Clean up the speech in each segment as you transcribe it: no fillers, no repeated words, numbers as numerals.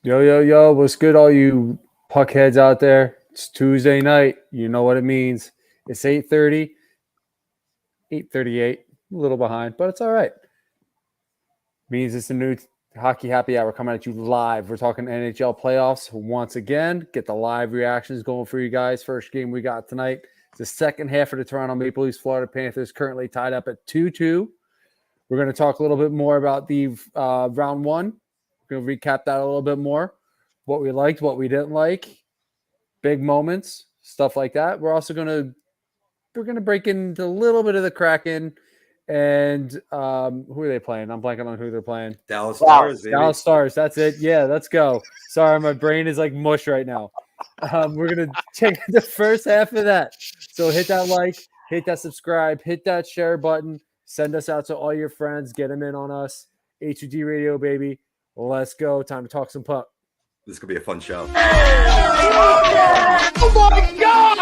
Yo, yo, yo, what's good, all you puckheads out there? It's Tuesday night. You know what it means. It's 8:30, 8:38, a little behind, but it's all right. Means it's a new hockey happy hour coming at you live. We're talking NHL playoffs once again. Get the live reactions going for you guys. First game we got tonight. It's the second half of the Toronto Maple Leafs Florida Panthers, currently tied up at 2-2. We're going to talk a little bit more about the round one. We're going to recap that a little bit more. What we liked, what we didn't like, big moments, stuff like that. We're also going to break into a little bit of the Kraken and who are they playing? I'm blanking on who they're playing. Dallas Stars, baby. Dallas Stars. That's it. Yeah, let's go. Sorry, my brain is like mush right now. We're going to check the first half of that. So hit that like, hit that subscribe, hit that share button. Send us out to all your friends. Get them in on us. HUD Radio, baby. Let's go. Time to talk some puck. This could be a fun show. Oh my God!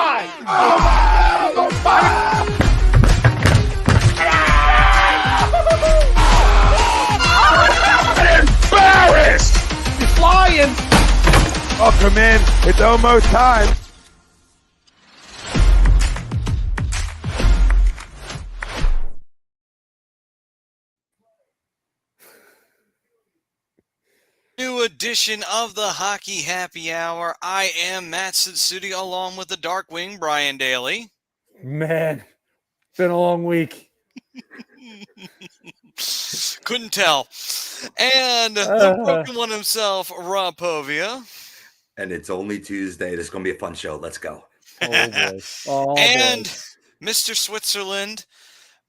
I'm embarrassed! He's flying! Oh, come in. It's almost time. New edition of the Hockey Happy Hour. I am Matt Sitsuti along with the Darkwing, Brian Daly. Man, it's been a long week. Couldn't tell. And the broken one himself, Rob Povia. And it's only Tuesday. This is going to be a fun show. Let's go. Oh, boy. Oh, and boy. Mr. Switzerland,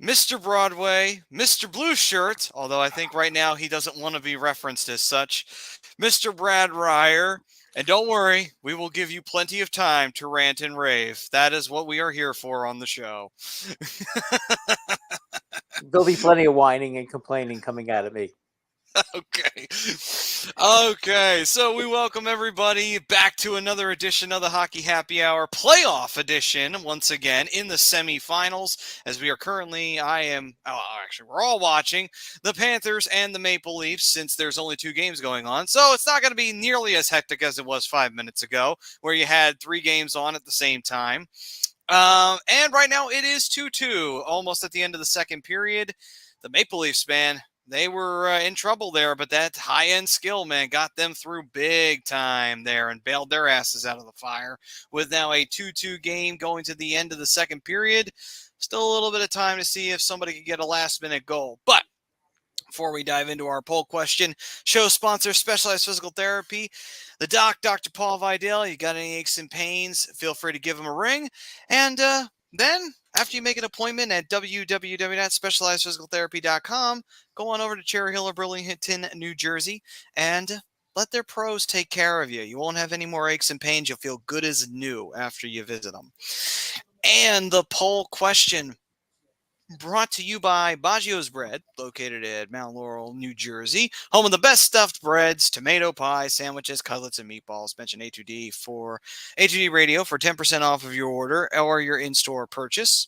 Mr. Broadway, Mr. Blue Shirt, although I think right now he doesn't want to be referenced as such, Mr. Brad Ryer. And don't worry, we will give you plenty of time to rant and rave. That is what we are here for on the show. There'll be plenty of whining and complaining coming out of me. Okay, so we welcome everybody back to another edition of the Hockey Happy Hour playoff edition, once again in the semifinals, as we are currently, we're all watching the Panthers and the Maple Leafs, since there's only 2 games going on, so it's not going to be nearly as hectic as it was 5 minutes ago, where you had 3 games on at the same time. And right now it is 2-2, almost at the end of the second period. The Maple Leafs, man, they were in trouble there, but that high-end skill, man, got them through big time there and bailed their asses out of the fire with now a 2-2 game going to the end of the second period. Still a little bit of time to see if somebody could get a last-minute goal. But before we dive into our poll question, show sponsor, Specialized Physical Therapy, the doc, Dr. Paul Vidal. You got any aches and pains, feel free to give him a ring. And then, after you make an appointment at www.specializedphysicaltherapy.com, go on over to Cherry Hill or Burlington, New Jersey, and let their pros take care of you. You won't have any more aches and pains. You'll feel good as new after you visit them. And the poll question, brought to you by Baggio's Bread, located at Mount Laurel, New Jersey, home of the best stuffed breads, tomato pie, sandwiches, cutlets, and meatballs. Mention A2D for A2D Radio for 10% off of your order or your in-store purchase.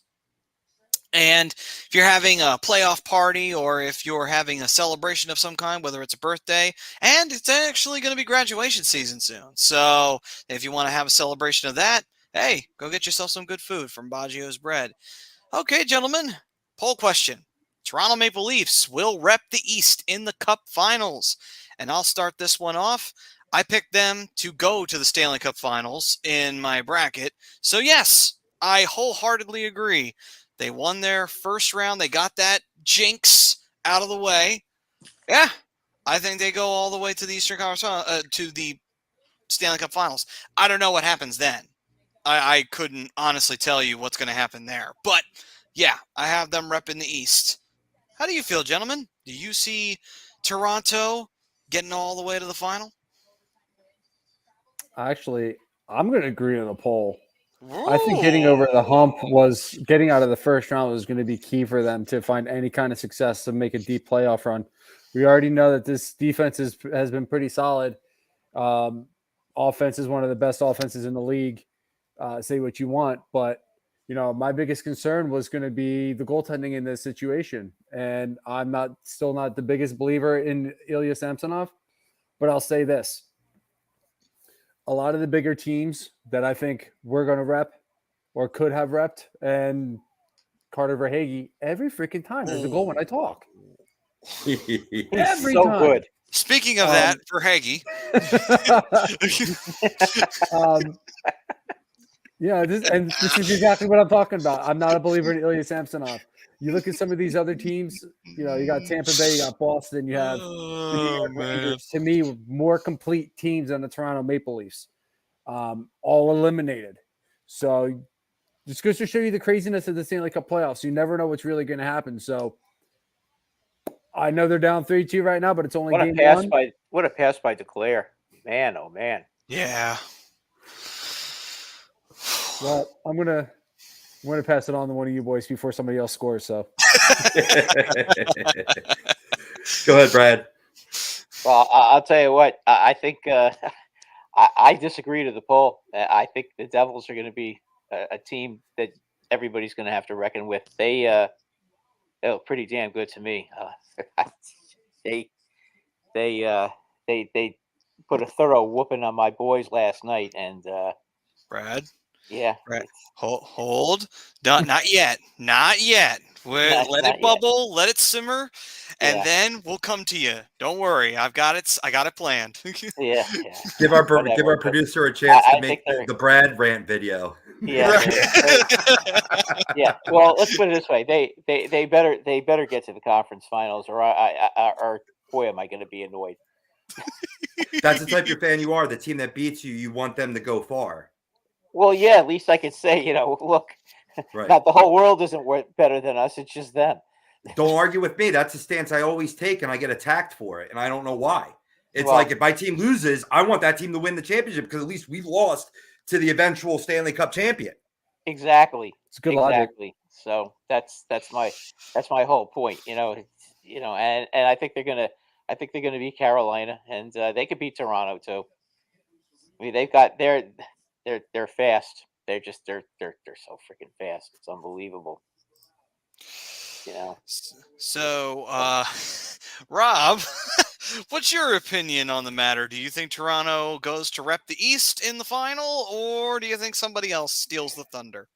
And if you're having a playoff party or if you're having a celebration of some kind, whether it's a birthday, and it's actually going to be graduation season soon. So if you want to have a celebration of that, hey, go get yourself some good food from Baggio's Bread. Okay, gentlemen. Poll question. Toronto Maple Leafs will rep the East in the Cup Finals. And I'll start this one off. I picked them to go to the Stanley Cup Finals in my bracket. So yes, I wholeheartedly agree. They won their first round. They got that jinx out of the way. Yeah, I think they go all the way to the Eastern Conference, to the Stanley Cup Finals. I don't know what happens then. I couldn't honestly tell you what's going to happen there. But yeah, I have them repping the East. How do you feel, gentlemen? Do you see Toronto getting all the way to the final? Actually, I'm going to agree on the poll. Ooh. I think getting over the hump getting out of the first round was going to be key for them to find any kind of success to make a deep playoff run. We already know that this defense has been pretty solid. Offense is one of the best offenses in the league. Say what you want, but my biggest concern was going to be the goaltending in this situation. And I'm still not the biggest believer in Ilya Samsonov, but I'll say this. a lot of the bigger teams that I think we're going to rep or could have repped, and Carter Verhaeghe every freaking time. There's a goal when I talk. Every so time. good. Speaking of that, for Hagee. Yeah, this is exactly what I'm talking about. I'm not a believer in Ilya Samsonov. You look at some of these other teams, you got Tampa Bay, you got Boston, you have the New York Rangers. To me, more complete teams than the Toronto Maple Leafs. All eliminated. So just goes to show you the craziness of the Stanley Cup playoffs. You never know what's really going to happen. So I know they're down 3-2 right now, but it's only game one. What a pass by Declare. Man, oh man. Yeah. Well, I'm gonna pass it on to one of you boys before somebody else scores. So Go ahead, Brad. Well, I'll tell you what. I think I disagree to the poll. I think the Devils are going to be a team that everybody's going to have to reckon with. They look pretty damn good to me. They put a thorough whooping on my boys last night, and Brad. yeah. Right. Hold. Not yet. Not yet. Let it bubble. Let it simmer, and then we'll come to you. Don't worry. I got it planned. Yeah. Give our producer a chance to make the Brad rant video. Yeah. Yeah. Well, let's put it this way. They better get to the conference finals, or boy, am I going to be annoyed. That's the type of fan you are. The team that beats you, you want them to go far. Well, yeah, at least I could say, look, Right. not the whole world isn't better than us. It's just them. Don't argue with me. That's a stance I always take, and I get attacked for it, and I don't know why. It's like if my team loses, I want that team to win the championship because at least we've lost to the eventual Stanley Cup champion. Exactly. it's good logic. So that's my whole point. And I think they're gonna beat Carolina, and they could beat Toronto too. I mean, they're fast. They're so freaking fast. It's unbelievable. So, Rob, what's your opinion on the matter? Do you think Toronto goes to rep the East in the final, or do you think somebody else steals the thunder?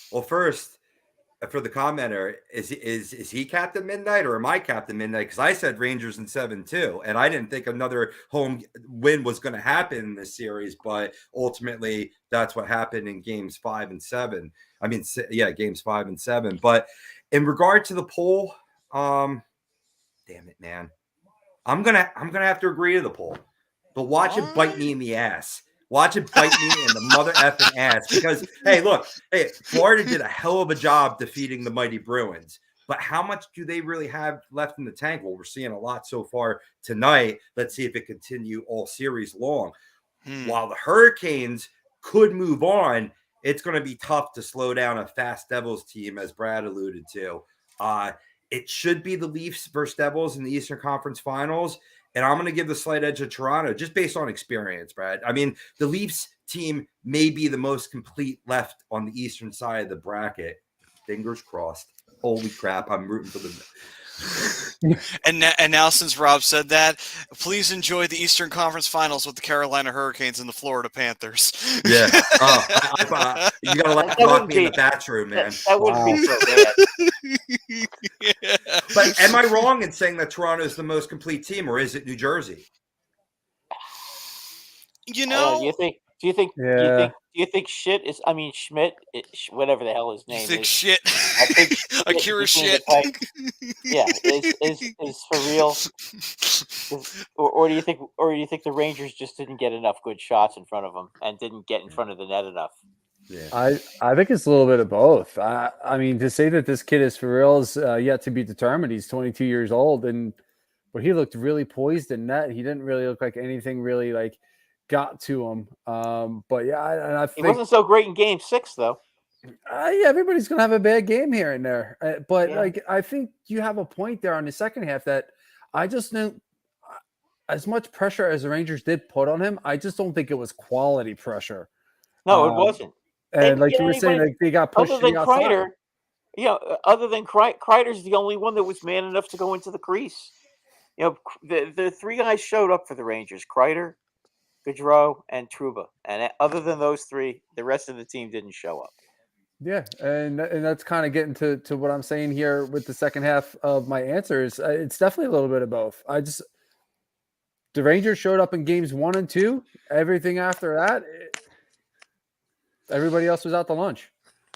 Well, first, for the commenter, is he Captain Midnight or am I Captain Midnight? Because I said Rangers in 7-2, and I didn't think another home win was going to happen in this series, but ultimately that's what happened in games 5 and 7. I mean, yeah, games 5 and 7. But in regard to the poll, damn it, man, I'm gonna have to agree to the poll, but watch it bite me in the ass. Watch it bite me in the mother effing ass because, hey, Florida did a hell of a job defeating the mighty Bruins. But how much do they really have left in the tank? Well, we're seeing a lot so far tonight. Let's see if it continue all series long. While the Hurricanes could move on, it's going to be tough to slow down a fast Devils team, as Brad alluded to. It should be the Leafs versus Devils in the Eastern Conference Finals. And I'm going to give the slight edge to Toronto just based on experience, Brad. I mean, the Leafs team may be the most complete left on the eastern side of the bracket. Fingers crossed. Holy crap, I'm rooting for them. And now, since Rob said that, please enjoy the Eastern Conference Finals with the Carolina Hurricanes and the Florida Panthers. Yeah. You got to lock me in the bathroom, man. That wouldn't be so bad. Yeah. But am I wrong in saying that Toronto is the most complete team, or is it New Jersey? Do you think shit is? I mean, Schmidt, whatever the hell his name you think is. shit? I think Akira shit. Is for real, or do you think the Rangers just didn't get enough good shots in front of them and didn't get in front of the net enough? Yeah, I think it's a little bit of both. I mean, to say that this kid is for real is yet to be determined. He's 22 years old, but he looked really poised in net. He didn't really look like anything really got to him. But yeah, and I think he wasn't so great in Game 6, though. Yeah, everybody's gonna have a bad game here and there. But I think you have a point there on the second half that I just knew as much pressure as the Rangers did put on him. I just don't think it was quality pressure. No, it wasn't. And like you were saying, they got pushed. Other than Kreider, Kreider's the only one that was man enough to go into the crease. The three guys showed up for the Rangers: Kreider, Gaudreau, and Trouba. And other than those three, the rest of the team didn't show up. Yeah, and that's kind of getting to what I'm saying here with the second half of my answers. It's definitely a little bit of both. The Rangers showed up in games 1 and 2. Everything after that, everybody else was out to lunch.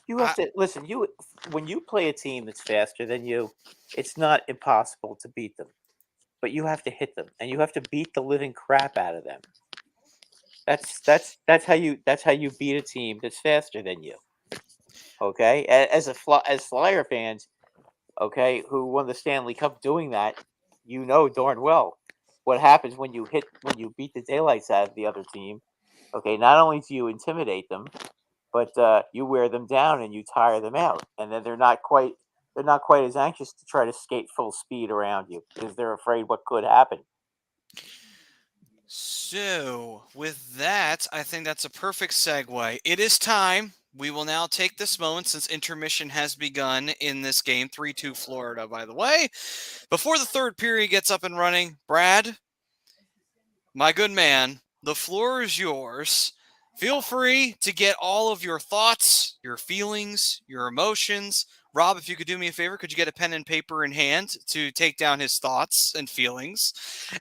You have to listen. When you play a team that's faster than you, it's not impossible to beat them, but you have to hit them, and you have to beat the living crap out of them. That's how you beat a team that's faster than you. Okay, as Flyer fans, okay, who won the Stanley Cup doing that, you know darn well what happens when you beat the daylights out of the other team. Okay, not only do you intimidate them, but you wear them down and you tire them out, and then they're not quite as anxious to try to skate full speed around you because they're afraid what could happen. So, with that, I think that's a perfect segue. It is time. We will now take this moment since intermission has begun in this game. 3-2 Florida, by the way. Before the third period gets up and running, Brad, my good man, the floor is yours. Feel free to get all of your thoughts, your feelings, your emotions. Rob, if you could do me a favor, could you get a pen and paper in hand to take down his thoughts and feelings?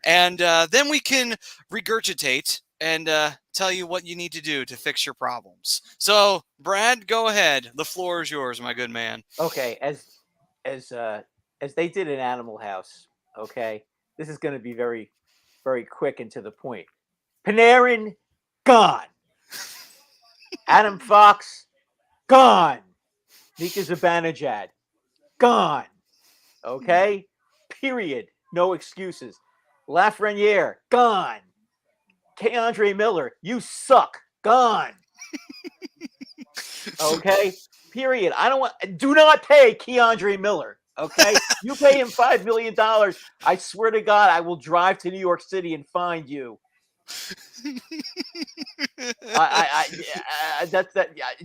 And then we can regurgitate and tell you what you need to do to fix your problems. So, Brad, go ahead. The floor is yours, my good man. Okay, as they did in Animal House, okay, this is going to be very, very quick and to the point. Panarin, gone. Adam Fox, gone. Mika Zibanejad, gone. Okay? Period. No excuses. Lafreniere, gone. Keandre Miller, you suck. Gone. Okay? Period. Do not pay Keandre Miller. Okay? You pay him $5 million. I swear to God, I will drive to New York City and find you.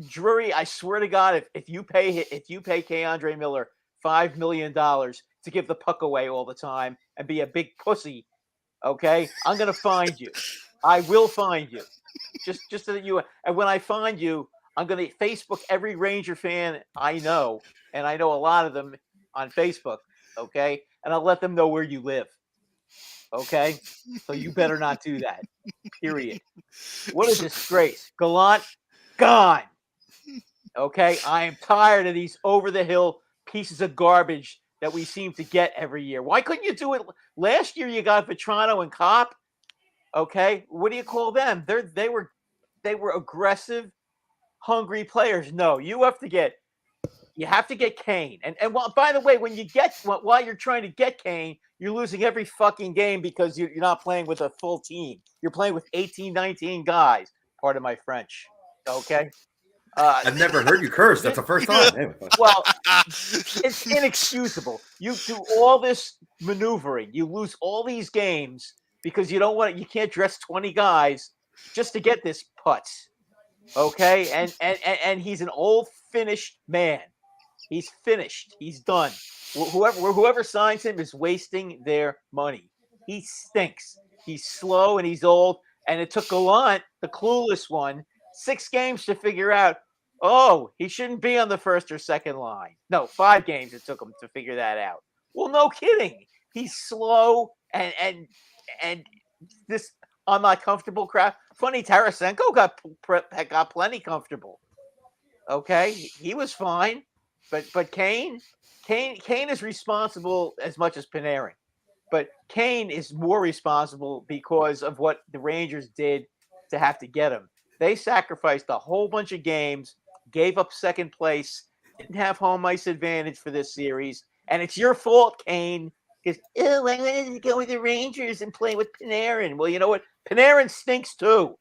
Drury, I swear to God, if you pay Keandre Miller $5 million to give the puck away all the time and be a big pussy, okay, I'm gonna find you. I will find you. Just so that you. And when I find you, I'm gonna Facebook every Ranger fan I know, and I know a lot of them on Facebook. Okay, and I'll let them know where you live. Okay, so you better not do that. Period. What a disgrace. Gallant, gone. Okay, I am tired of these over-the-hill pieces of garbage that we seem to get every year. Why couldn't you do it last year? You got Vetrano and Kopp. Okay, what do you call them? They were aggressive, hungry players. No, you have to get Kane. And by the way, while you're trying to get Kane, you're losing every fucking game because you're not playing with a full team. You're playing with 18, 19 guys. Pardon my French. Okay. I've never heard you curse. That's the first time. Well, it's inexcusable. You do all this maneuvering. You lose all these games because you can't dress 20 guys just to get this putz. Okay. And he's an old finished man. He's finished. He's done. Whoever signs him is wasting their money. He stinks. He's slow and he's old. And it took Gallant, the clueless one, 6 games to figure out, he shouldn't be on the first or second line. No, 5 games it took him to figure that out. Well, no kidding. He's slow and this I'm not comfortable crap. Funny, Tarasenko got plenty comfortable. Okay, he was fine. But Kane is responsible as much as Panarin. But Kane is more responsible because of what the Rangers did to have to get him. They sacrificed a whole bunch of games, gave up second place, didn't have home ice advantage for this series, and it's your fault, Kane. Because, I wanted to go with the Rangers and play with Panarin. Well, you know what? Panarin stinks too.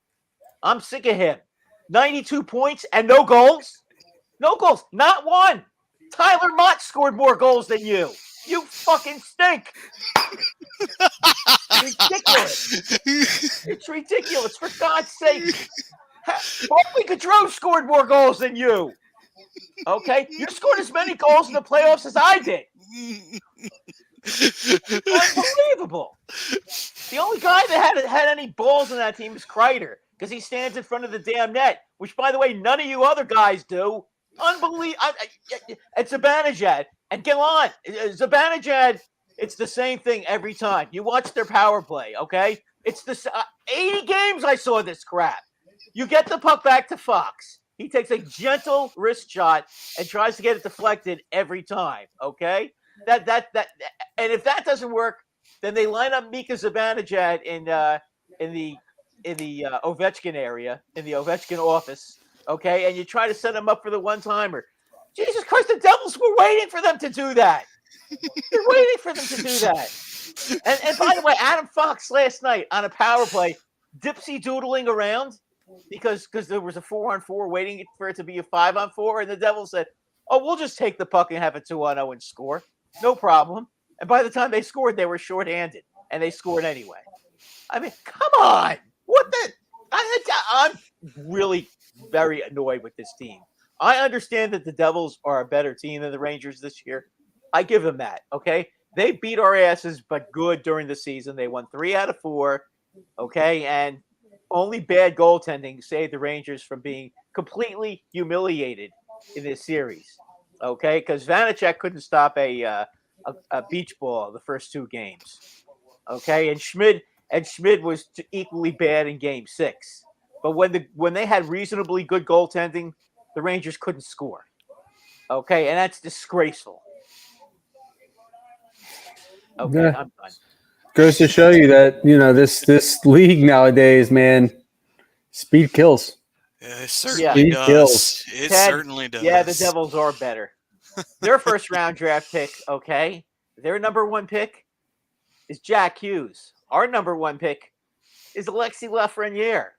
I'm sick of him. 92 points and no goals? No goals. Not one. Tyler Mott scored more goals than you. You fucking stink. Ridiculous. It's ridiculous. For God's sake. Barclay Gaudreau scored more goals than you. Okay? You scored as many goals in the playoffs as I did. Unbelievable. The only guy that had any balls in that team is Kreider because he stands in front of the damn net, which, by the way, none of you other guys do. Unbelievable. It's Zibanejad. And get on. Zibanejad, it's the same thing every time. You watch their power play, okay? It's the 80 games I saw this crap. You get the puck back to Fox. He takes a gentle wrist shot and tries to get it deflected every time, okay? And if that doesn't work, then they line up Mika Zibanejad in the Ovechkin area, in the Ovechkin office, okay? And you try to set him up for the one-timer. Jesus Christ, the Devils were waiting for them to do that. They're waiting for them to do that. And by the way, Adam Fox last night on a power play, dipsy-doodling around because there was a 4-on-4 waiting for it to be a 5-on-4, and the Devils said, oh, we'll just take the puck and have a 2-on-0 and score. No problem. And by the time they scored, they were shorthanded, and they scored anyway. I mean, come on. What the? I'm really very annoyed with this team. I understand that the Devils are a better team than the Rangers this year. I give them that, okay? They beat our asses, but good during the season. They won 3 out of 4, okay? And only bad goaltending saved the Rangers from being completely humiliated in this series, okay? Because Vanacek couldn't stop a beach ball the first 2 games, okay? And Schmid was equally bad in Game 6. But when they had reasonably good goaltending, the Rangers couldn't score, okay? And that's disgraceful. Okay, Yeah. I'm done. Goes to show you that, this league nowadays, man, speed kills. It certainly does. Kills. It Ted, certainly does. Yeah, the Devils are better. Their first round draft pick, okay? Their number 1 pick is Jack Hughes. Our number 1 pick is Alexis Lafreniere,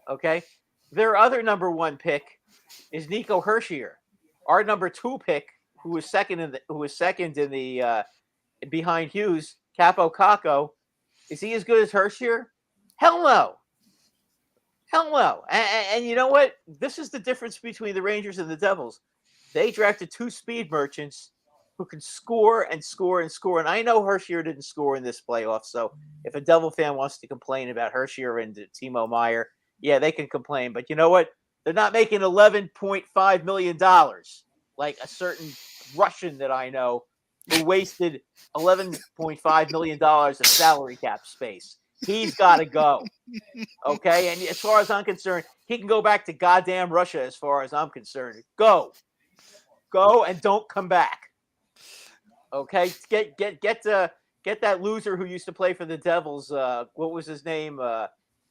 okay? Their other number 1 pick is Nico Hershier. Our number 2 pick, who was second in the behind Hughes, Capo Caco, is he as good as Hershier? Hell no. Hell no. And you know what? This is the difference between the Rangers and the Devils. They drafted 2 speed merchants who can score and score and score. And I know Hershier didn't score in this playoff, so if a Devil fan wants to complain about Hershier and Timo Meier, yeah, they can complain. But you know what? They're not making $11.5 million like a certain Russian that I know who wasted $11.5 million of salary cap space. He's got to go. Okay? And as far as I'm concerned, he can go back to goddamn Russia as far as I'm concerned. Go. Go and don't come back. Okay? Get that loser who used to play for the Devils. What was his name?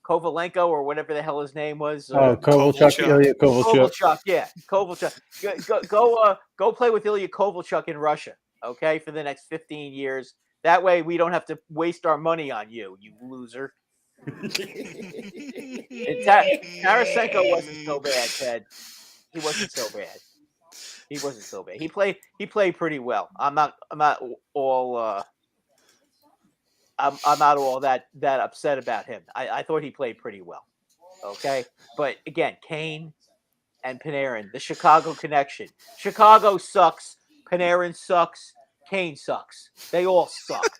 Kovalenko or whatever the hell his name was. Kovalchuk. Ilya Kovalchuk. Kovalchuk, yeah. Kovalchuk. Go play with Ilya Kovalchuk in Russia, okay, for the next 15 years. That way we don't have to waste our money on you, you loser. Tarasenko wasn't so bad, Ted. He wasn't so bad. He played pretty well. I'm not all that upset about him. I thought he played pretty well. Okay. But again, Kane and Panarin, the Chicago connection. Chicago sucks. Panarin sucks. Kane sucks. They all suck.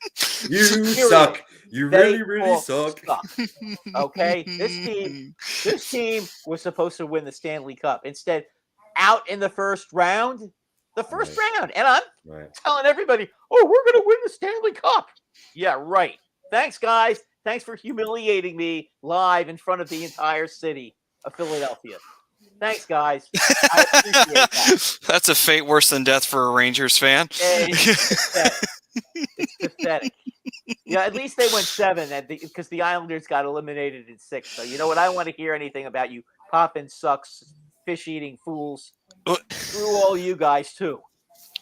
You suck. You really suck. Okay. This team was supposed to win the Stanley Cup. Instead, out in the first round. And I'm telling everybody, oh, we're going to win the Stanley Cup. Yeah, right. Thanks, guys. Thanks for humiliating me live in front of the entire city of Philadelphia. Thanks, guys. I appreciate that. That's a fate worse than death for a Rangers fan. It's pathetic. Yeah, at least they went 7 because the Islanders got eliminated in 6. So you know what? I don't want to hear anything about you popping sucks, fish-eating fools. Screw all you guys too.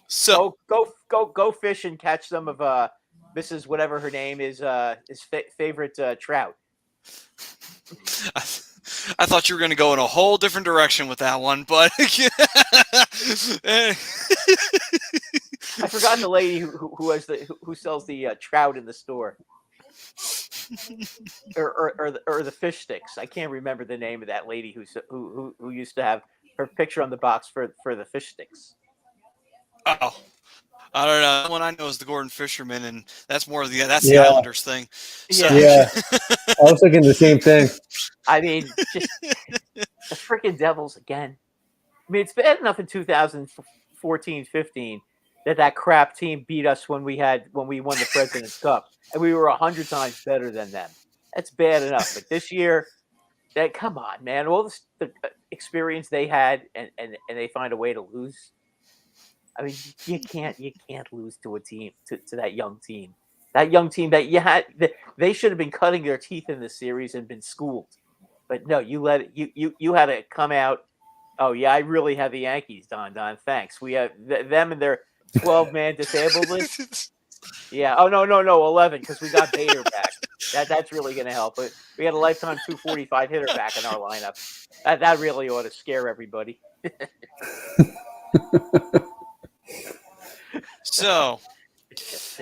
So go fish and catch some of Mrs. whatever her name is favorite trout. I thought you were going to go in a whole different direction with that one, but I forgot the lady who sells the trout in the store, or the fish sticks. I can't remember the name of that lady who used to have her picture on the box for the fish sticks. Oh, I don't know. The one I know is the Gordon Fisherman, and that's more of the the Yeah. Islanders thing. So. Yeah. I was thinking the same thing. I mean, just the freaking Devils again. I mean, it's bad enough in 2014-15 that crap team beat us when we won the President's Cup, and we were 100 times better than them. That's bad enough. But this year, come on, man, all the experience they had, and they find a way to lose. I mean, you can't lose to a team to that young team. That young team that you had, they should have been cutting their teeth in this series and been schooled. But no, you had to come out. Oh yeah, I really have the Yankees, Don. Thanks. We have them and their 12-man disabled list. Yeah. Oh no, 11 because we got Bader back. That's really going to help. But we had a lifetime 245 hitter back in our lineup. That really ought to scare everybody. So,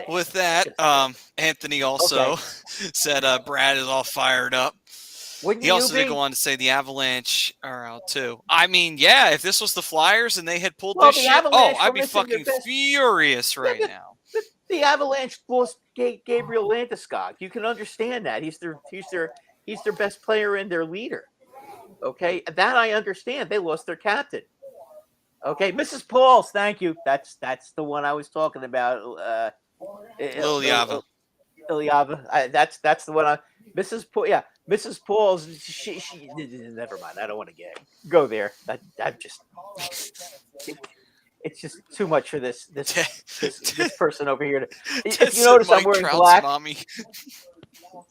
with that, Anthony also said Brad is all fired up. He also did go on to say the Avalanche are out too. I mean, yeah, if this was the Flyers and they had pulled this shit, I'd be fucking furious right now. The Avalanche lost Gabriel Landeskog. You can understand that. He's their best player and their leader. Okay, that I understand. They lost their captain. Okay, Mrs. Pauls, thank you. That's the one I was talking about. Ilyava. That's the one. Mrs. Pauls. She never mind. I don't want to go there. It's just too much for this person over here. If you notice, I'm wearing black. Mommy.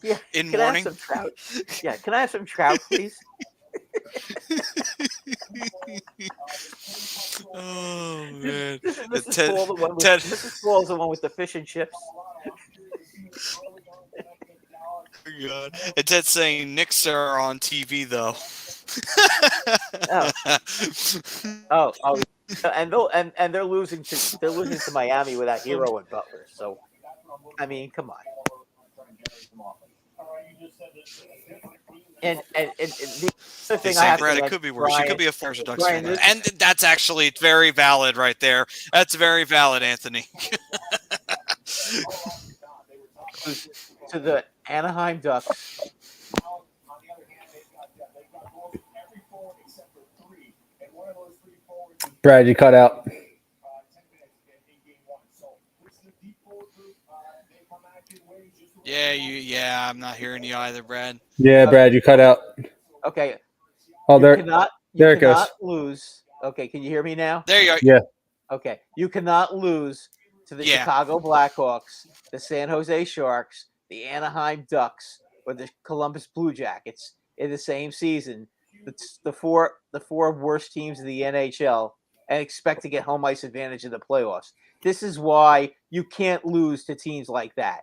Yeah. In Can mourning. I have some trout? Yeah. Can I have some trout, please? Oh man. Mrs. Paul is the one with the fish and chips. God. And Ted's saying Knicks are on TV though. Oh, and they're losing to Miami without Hero and Butler. So, I mean, come on. And the other thing I have Brad, to it could be worse. It could be a Flyers or Ducks Brian, fan. And that's actually very valid right there. That's very valid, Anthony. To the Anaheim Ducks. Brad, you cut out. Yeah, I'm not hearing you either, Brad. Yeah, Brad, you cut out. Okay. Oh, there it goes. Cannot lose. Okay, can you hear me now? There you go. Yeah. Okay, you cannot lose to the Chicago Blackhawks, the San Jose Sharks, the Anaheim Ducks, or the Columbus Blue Jackets in the same season. It's the four worst teams in the NHL, and expect to get home ice advantage in the playoffs. This is why you can't lose to teams like that.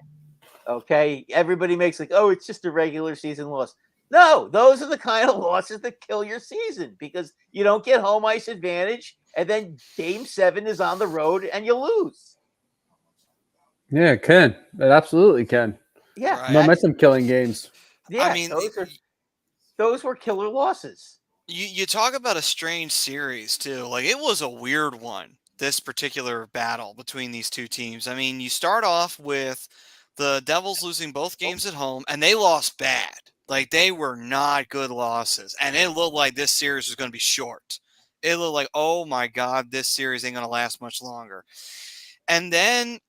Okay, everybody makes it's just a regular season loss. No, those are the kind of losses that kill your season because you don't get home ice advantage, and then Game 7 is on the road and you lose. Yeah, it can. It absolutely can. Yeah, Right. Momentum killing games. Yeah, I mean, those were killer losses. You talk about a strange series too. Like it was a weird one. This particular battle between these two teams. I mean, you start off with the Devils losing both games at home, and they lost bad. Like, they were not good losses. And it looked like this series was going to be short. It looked like, oh, my God, this series ain't going to last much longer. And then,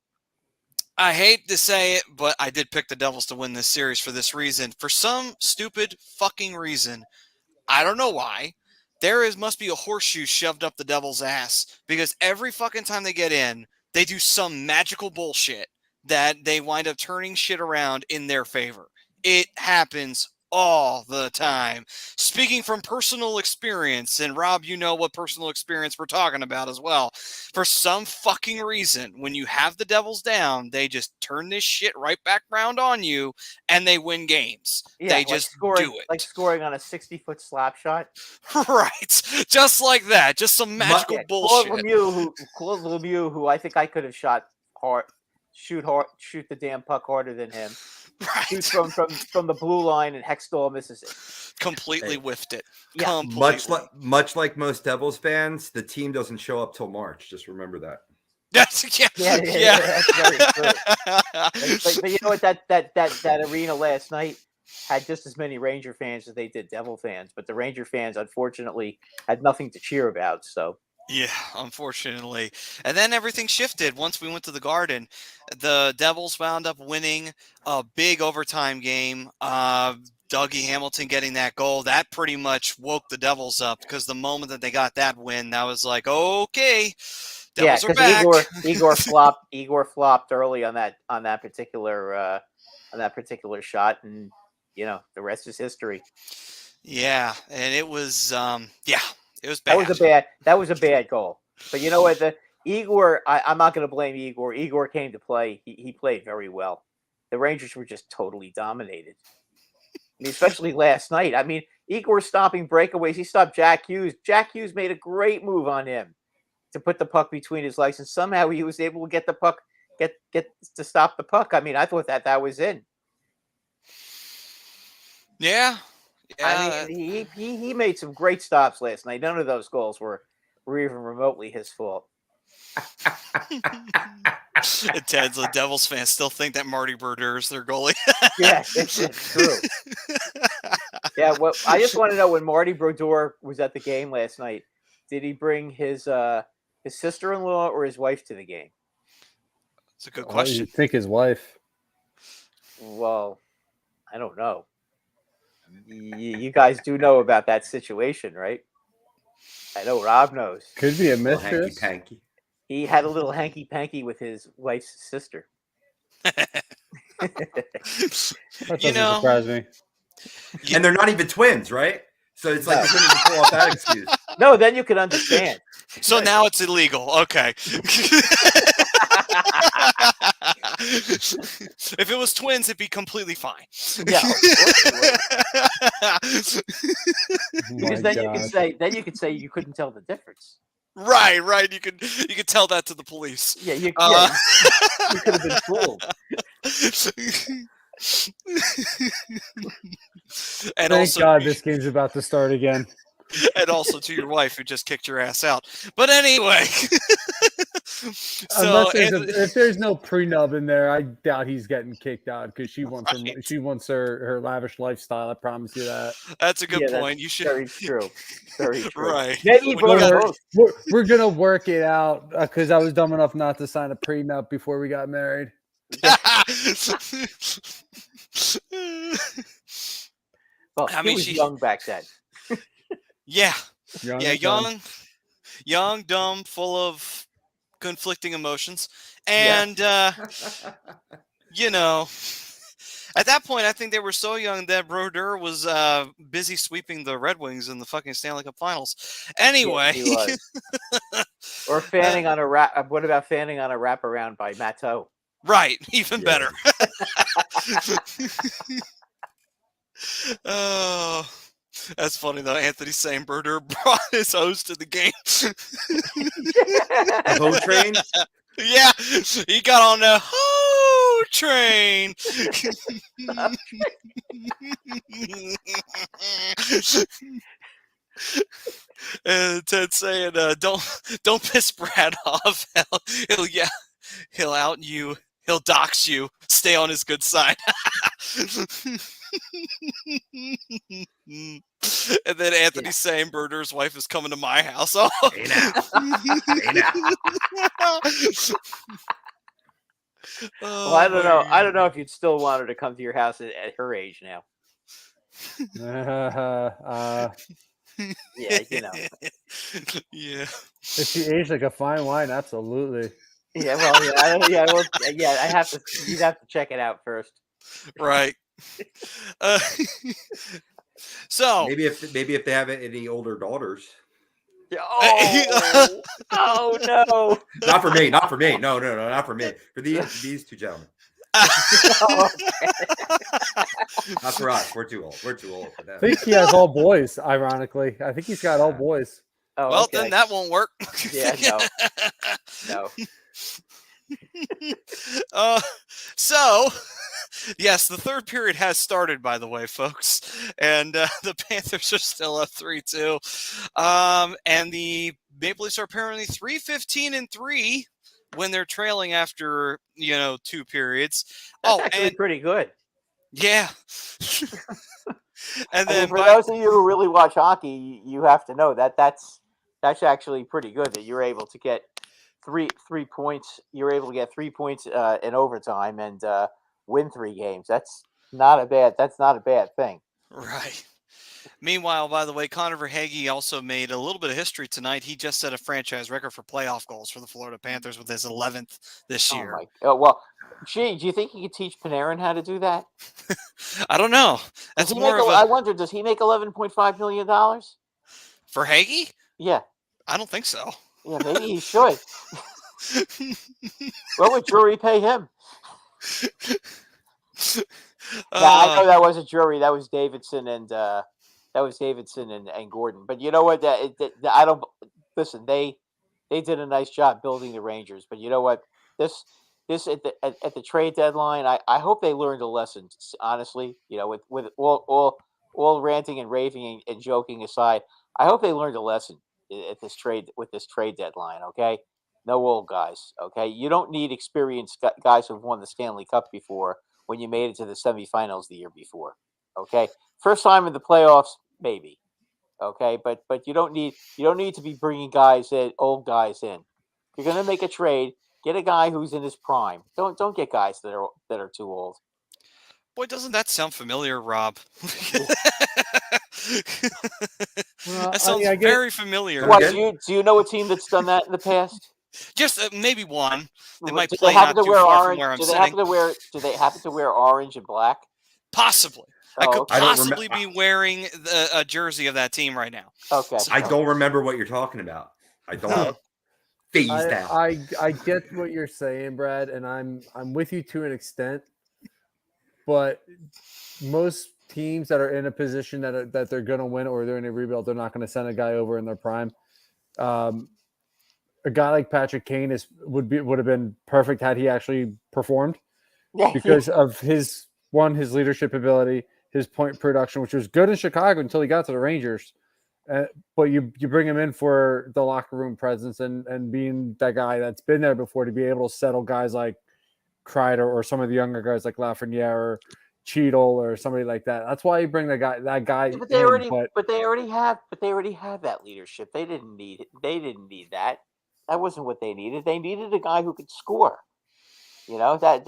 I hate to say it, but I did pick the Devils to win this series for this reason. For some stupid fucking reason, I don't know why, must be a horseshoe shoved up the Devils' ass. Because every fucking time they get in, they do some magical bullshit that they wind up turning shit around in their favor. It happens all the time. Speaking from personal experience, and Rob, you know what personal experience we're talking about as well. For some fucking reason, when you have the Devils down, they just turn this shit right back round on you, and they win games. Yeah, they just do it. Like scoring on a 60-foot slap shot. Right. Just like that. Just some magical bullshit. Claude Lemieux, who I think I could have shot hard, shoot the damn puck harder than him. Right. Shoot from the blue line, and Hextall misses it. Completely whiffed it. Yeah. Much like most Devils fans, the team doesn't show up till March. Just remember that. Yeah, that's very true. But you know what? That arena last night had just as many Ranger fans as they did Devil fans, but the Ranger fans unfortunately had nothing to cheer about. So Yeah, unfortunately. And then everything shifted once we went to the Garden. The Devils wound up winning a big overtime game. Dougie Hamilton getting that goal, that pretty much woke the Devils up, because the moment that they got that win, that was like, okay, Devils are back. Igor flopped early on that particular shot, and the rest is history. Yeah, and it was it was bad. That was a bad goal. But you know what? Igor, I'm not going to blame Igor. Igor came to play. He played very well. The Rangers were just totally dominated. I mean, especially last night. I mean, Igor stopping breakaways. He stopped Jack Hughes. Jack Hughes made a great move on him to put the puck between his legs, and somehow he was able to get the puck, get to stop the puck. I mean, I thought that was in. Yeah. I mean, he made some great stops last night. None of those goals were even remotely his fault. And Ted's a Devils fan still think that Marty Brodeur is their goalie. Yeah, it's true. Yeah, well, I just want to know, when Marty Brodeur was at the game last night, did he bring his sister-in-law or his wife to the game? It's a good question. You think his wife? Well, I don't know. You guys do know about that situation, right? I know Rob knows. Could be a mistress. Hanky-panky. He had a little hanky-panky with his wife's sister. That doesn't surprise me. And they're not even twins, right? So it's like you couldn't even pull off that excuse. No, then you can understand. So now it's illegal. Okay. If it was twins, it'd be completely fine. Yeah. Oh Because then you could say you couldn't tell the difference. Right. You could tell that to the police. Yeah, you could have been fooled. And Thank also, God this game's about to start again. And also to your wife who just kicked your ass out. But anyway. So if there's no prenup in there, I doubt he's getting kicked out, because she wants her lavish lifestyle. I promise you that. That's a good point. You should. Very true. Very true. Right. Maybe We're gonna work it out, because I was dumb enough not to sign a prenup before we got married. Well, he was young back then. Yeah. Young, dumb, full of conflicting emotions. And, at that point, I think they were so young that Brodeur was busy sweeping the Red Wings in the fucking Stanley Cup Finals. Anyway. Yeah, he was. Or fanning on a wrap. What about fanning on a wraparound by Matteau? Right. Even better. Oh. That's funny, though. Anthony saying Brodeur brought his hose to the game. The hoe train? Yeah, he got on the hoe train. And Ted saying, "Don't piss Brad off. He'll out you. He'll dox you. Stay on his good side." And then Anthony saying Brodeur's wife is coming to my house. Oh, hey now. Well, I don't know. I don't know if you'd still want her to come to your house at her age now. Yeah, Yeah. If she aged like a fine wine, absolutely. Yeah, well, I have to. You'd have to check it out first. Right. So maybe if they have any older daughters. Oh, oh no! Not for me. No, not for me. For these two gentlemen. Oh, not for us. We're too old. We're too old for that. I think he has all boys. Ironically, I think he's got all boys. Oh, well, okay. then that won't work. Yeah, no. So, yes, the third period has started, by the way, folks, and the Panthers are still up 3-2. And the Maple Leafs are apparently 3-15-3 when they're trailing after 2 periods. That's actually pretty good. Yeah. And I then mean, for those of you who really watch hockey, you have to know that that's actually pretty good that you're able to get three points. You're able to get 3 points in overtime and win 3 games. That's not a bad thing. Right. Meanwhile, by the way, Connor Verhaeghe also made a little bit of history tonight. He just set a franchise record for playoff goals for the Florida Panthers with his 11th this year. Well, gee, do you think he could teach Panarin how to do that? I don't know. That's more of I wonder, does he make $11.5 million? Verhaeghe? Yeah. I don't think so. Yeah, maybe he should. What would Drury pay him? I know that wasn't Drury. That was Davidson and Gordon. But you know what? I don't listen. They did a nice job building the Rangers. But you know what? This at the trade deadline, I hope they learned a lesson. Honestly, with all ranting and raving and joking aside, I hope they learned a lesson with this trade deadline. Okay, no old guys. Okay, you don't need experienced guys who've won the Stanley Cup before when you made it to the semifinals the year before. Okay, first time in the playoffs, maybe. Okay, but you don't need to be bringing old guys in. If you're gonna make a trade, get a guy who's in his prime. Don't get guys that are too old. Boy, doesn't that sound familiar, Rob? That sounds very familiar. What, do you know a team that's done that in the past? Just maybe one. They might Do play they happen not to too wear far orange? from where I'm Do they sitting. happen to wear orange and black? Possibly. I could okay. possibly be wearing a jersey of that team right now. Okay. I don't remember what you're talking about. I don't. Phased out. I get what you're saying, Brad, and I'm with you to an extent. But most teams that are in a position that they're going to win or they're in a rebuild, they're not going to send a guy over in their prime. A guy like Patrick Kane would have been perfect had he actually performed, because of his leadership ability, his point production, which was good in Chicago until he got to the Rangers. But you bring him in for the locker room presence and being that guy that's been there before to be able to settle guys like Kreider or some of the younger guys like Lafreniere or Cheadle or somebody like that. That's why you bring that guy. But they already have that leadership. They didn't need that. That wasn't what they needed. They needed a guy who could score. That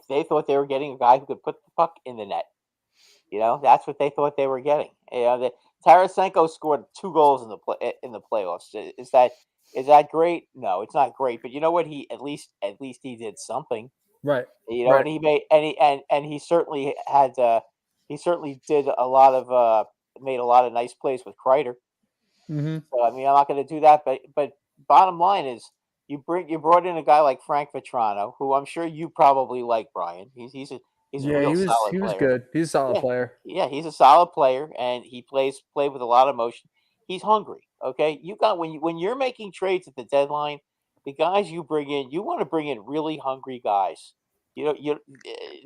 they thought they were getting a guy who could put the puck in the net. That's what they thought they were getting. Tarasenko scored 2 goals in the playoffs. Is that great? No, it's not great. But you know what? He at least he did something. Right. Right. And he made and he certainly had did a lot of made a lot of nice plays with Kreider. Mm-hmm. So I mean, I'm not going to do that. But bottom line is, you brought in a guy like Frank Vetrano, who I'm sure you probably like, Brian. He's a real solid player. He was good. He's a solid player. Yeah, he's a solid player, and he played with a lot of motion. He's hungry. Okay, you got when you're making trades at the deadline, the guys you bring in, you want to bring in really hungry guys.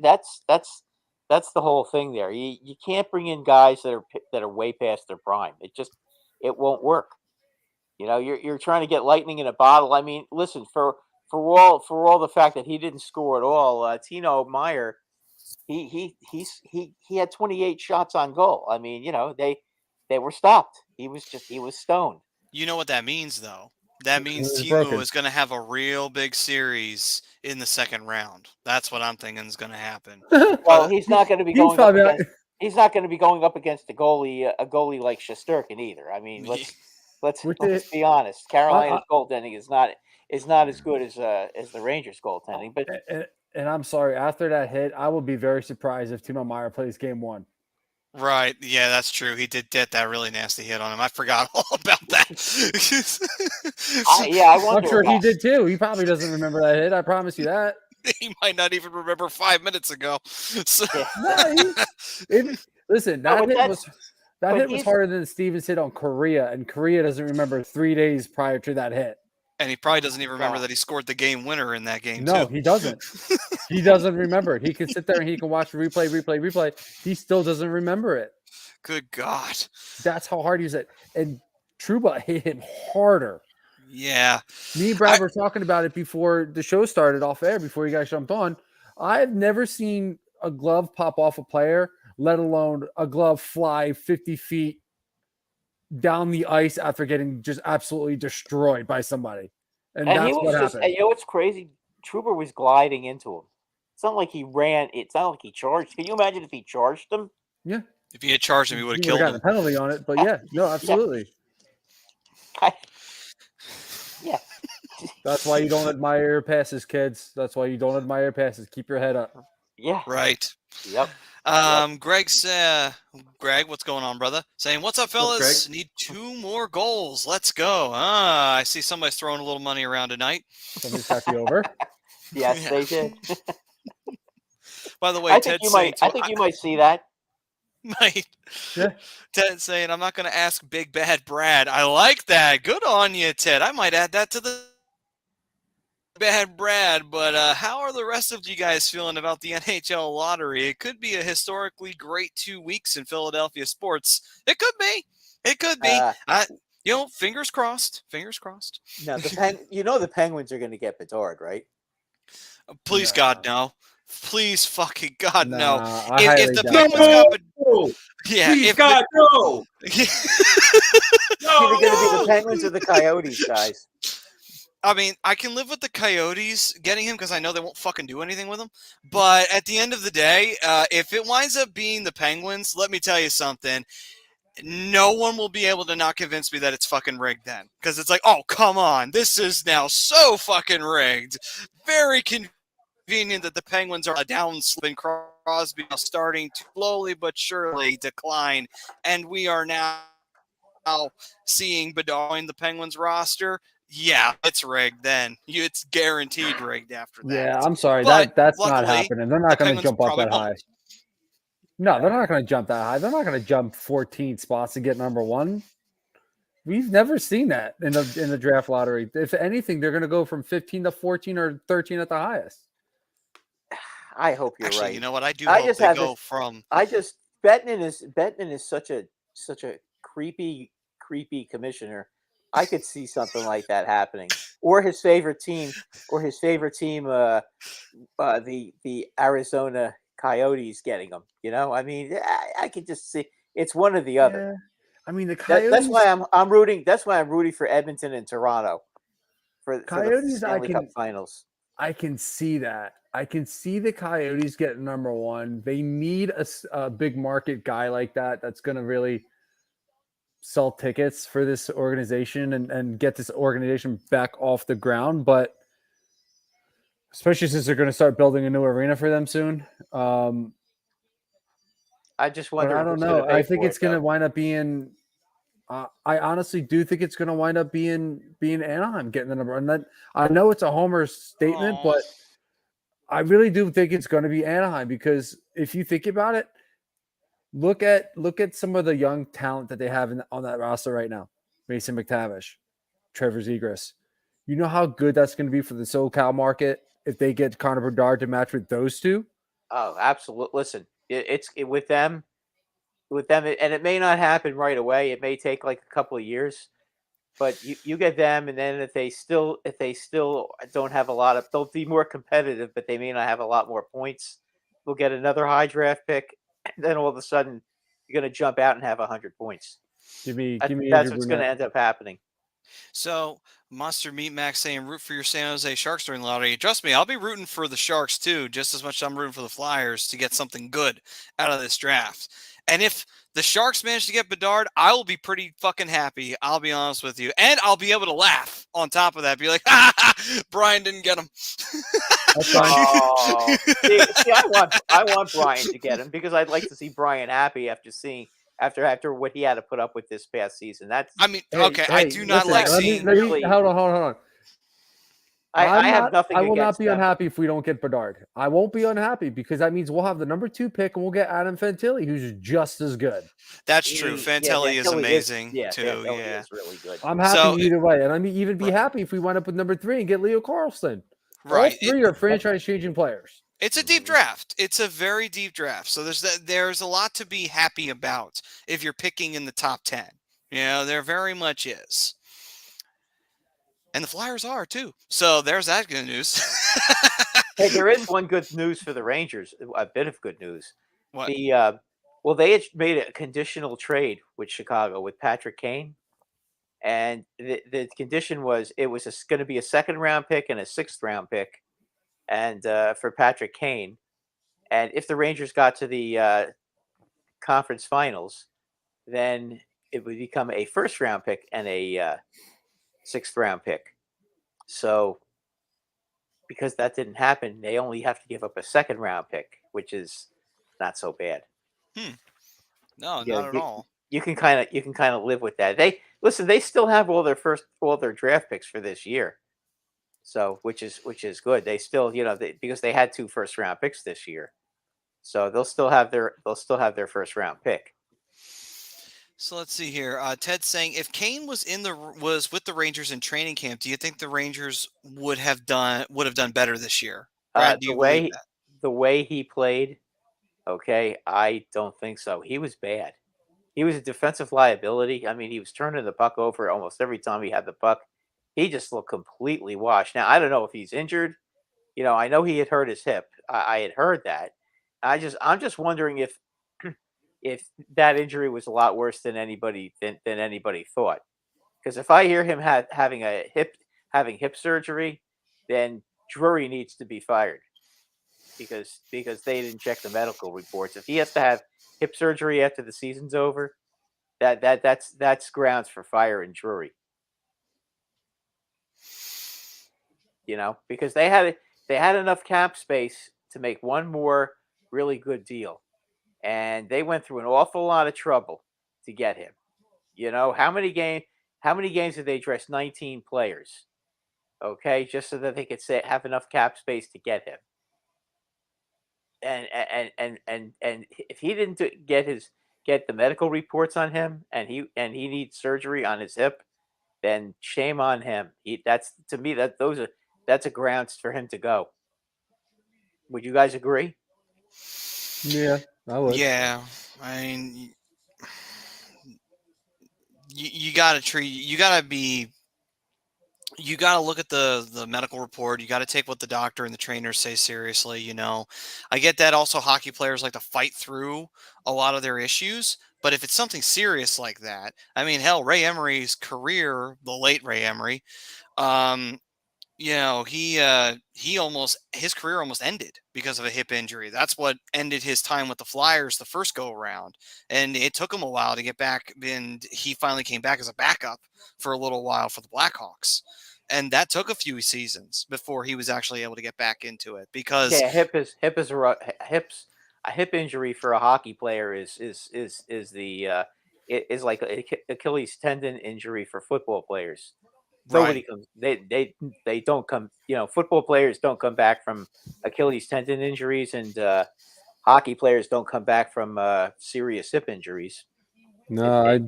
That's the whole thing there. You can't bring in guys that are way past their prime. It won't work. You're trying to get lightning in a bottle. I mean, listen, for all the fact that he didn't score at all, Tino Meyer, he had 28 shots on goal. I mean, they were stopped. He was stoned. You know what that means, though? That means Timo is going to have a real big series in the second round. That's what I'm thinking is going to happen. Well, he's not going to be going up against. He's not going to be going up against a goalie like Shesterkin either. I mean, let's be honest. Carolina's goaltending is not as good as the Rangers goaltending. But and I'm sorry, after that hit, I will be very surprised if Timo Meyer plays game 1. Right. Yeah, that's true. He did get that really nasty hit on him. I forgot all about that. I wonder. I'm sure he did too. He probably doesn't remember that hit. I promise you that. He might not even remember 5 minutes ago. So. Listen, that hit was harder than Stevens hit on Korea, and Korea doesn't remember 3 days prior to that hit. And he probably doesn't even remember that he scored the game winner in that game, No, too. he doesn't. He doesn't remember it. He can sit there and he can watch replay. He still doesn't remember it. Good God. That's how hard he was hit. And Trouba hit him harder. Yeah. Me and Brad were talking about it before the show started off air, before you guys jumped on. I've never seen a glove pop off a player, let alone a glove fly 50 feet down the ice after getting just absolutely destroyed by somebody. And he that's was what just, happened. you know what's crazy? Trooper was gliding into him. It's not like he ran. It's not like he charged. Can you imagine if he charged him? Yeah. If he had charged him, he would have You would killed have him. gotten a penalty on it, but yeah, no, absolutely. Yeah. That's why you don't admire passes, kids. That's why you don't admire passes. Keep your head up. Yeah. Right. Yep. Greg, what's going on, brother? Saying, what's up, What's up, fellas? Greg? Need 2 more goals. Let's go. I see somebody's throwing a little money around tonight. Somebody's got the over. Yes, Yeah. they did. By the way, I think you might see that. Yeah. Ted saying, I'm not going to ask Big Bad Brad. I like that. Good on you, Ted. I might add that to the Bad Brad. But how are the rest of you guys feeling about the NHL lottery? It could be a historically great 2 weeks in Philadelphia sports. It could be. It could be. Fingers crossed. Fingers crossed. Now the Penguins are going to get Bedard, right? Please, God, no. Please, fucking God, no. I If highly the doubt Penguins that. got yeah, Please, if God, no. It's either going to be the Penguins or the Coyotes, guys. I mean, I can live with the Coyotes getting him because I know they won't fucking do anything with him. But at the end of the day, if it winds up being the Penguins, let me tell you something. No one will be able to not convince me that it's fucking rigged then. Because it's like, oh, come on. This is now so fucking rigged. Very convenient that the Penguins are a downslip and Crosby now starting to slowly but surely decline. And we are now seeing Bedard in the Penguins roster. Yeah, it's rigged then. It's guaranteed rigged after that. Yeah, I'm sorry. But That's not luckily, happening. They're not going to Penguins jump up probably that high. won't. No, they're not going to jump that high. They're not going to jump 14 spots to get number one. We've never seen that in the draft lottery. If anything, they're going to go from 15 to 14 or 13 at the highest. I hope you're Actually, right. you know what? I do hope they go from. Bettman is such a creepy commissioner. I could see something like that happening, or his favorite team, the Arizona Coyotes getting him. You know, I mean, I could just see it's one or the other. Yeah. I mean, the Coyotes. That's why I'm rooting. That's why I'm rooting for Edmonton and Toronto for Coyotes. the Stanley Cup Finals. I can see that. I can see the Coyotes getting number one. They need a big market guy like that. That's going to really sell tickets for this organization and get this organization back off the ground. But especially since they're going to start building a new arena for them soon. I just wonder. I don't know. I think it's going to wind up being. I honestly do think it's going to wind up being Anaheim getting the number. And that I know it's a homer statement, but I really do think it's going to be Anaheim because if you think about it, look at some of the young talent that they have on that roster right now. Mason McTavish, Trevor Zegras. You know how good that's going to be for the SoCal market if they get Connor Bedard to match with those two? Oh, absolutely. Listen, it's with them, and it may not happen right away. It may take like a couple of years, but you get them, and then if they still don't have a lot of, they'll be more competitive, but they may not have a lot more points. They'll get another high draft pick, and then all of a sudden you're going to jump out and have 100 points. Give me. That's what's going to end up happening. So, Monster Meat Max saying root for your San Jose Sharks during the lottery. Trust me, I'll be rooting for the Sharks too, just as much as I'm rooting for the Flyers to get something good out of this draft. And if the Sharks manage to get Bedard, I will be pretty fucking happy. I'll be honest with you. And I'll be able to laugh on top of that. Be like, Brian didn't get him. That's fine. Oh. see, I want Brian to get him because I'd like to see Brian happy after what he had to put up with this past season. I do not like seeing. Hold on. I have nothing. I will not be them. unhappy if we don't get Bedard. I won't be unhappy because that means we'll have the number 2 pick and we'll get Adam Fantilli, who's just as good. That's true. Fantilli is amazing too. Fantilli is really good. I'm happy either way, and I'm even be happy if we wind up with number 3 and get Leo Carlson. Right, all 3 are franchise-changing players. It's a deep draft. It's a very deep draft. So there's a lot to be happy about if you're picking in the top 10. You know, there very much is. And the Flyers are too. So there's that good news. Hey, there is one good news for the Rangers. A bit of good news. What? Well, they had made a conditional trade with Chicago with Patrick Kane, and the condition was it was going to be a second round pick and a sixth round pick, and for Patrick Kane, and if the Rangers got to the conference finals, then it would become a first round pick and a sixth round pick. So, because that didn't happen, they only have to give up a second round pick, which is not so bad. No, Yeah, not at all. You can kind of live with that. They still have all their draft picks for this year, so which is good. They still because they had 2 first round picks this year, so they'll still have their first round pick. So let's see here. Ted's saying if Kane was with the Rangers in training camp, do you think the Rangers would have done better this year? Brad, do you believe that? The way he played, okay, I don't think so. He was bad. He was a defensive liability. I mean, he was turning the puck over almost every time he had the puck. He just looked completely washed. Now, I don't know if he's injured. I know he had hurt his hip. I had heard that. I'm just wondering if that injury was a lot worse than anybody thought. Because if I hear him having hip surgery, then Drury needs to be fired. Because they didn't check the medical reports. If he has to have hip surgery after the season's over, that's grounds for firing Drury. Because they had enough cap space to make one more really good deal, and they went through an awful lot of trouble to get him. How many games did they dress 19 players? Okay, just so that they could have enough cap space to get him. And if he didn't get the medical reports on him, and he needs surgery on his hip, then shame on him. That's a grounds for him to go. Would you guys agree? Yeah, I would. Yeah, I mean, you got to look at the medical report. You got to take what the doctor and the trainers say seriously. I get that. Also, hockey players like to fight through a lot of their issues. But if it's something serious like that, I mean, hell, Ray Emery's career, the late Ray Emery, his career almost ended because of a hip injury. That's what ended his time with the Flyers the first go around. And it took him a while to get back. And he finally came back as a backup for a little while for the Blackhawks. And that took a few seasons before he was actually able to get back into it because a hip injury for a hockey player is like an Achilles tendon injury for football players. Nobody comes. They don't come. Football players don't come back from Achilles tendon injuries, and hockey players don't come back from serious hip injuries. No,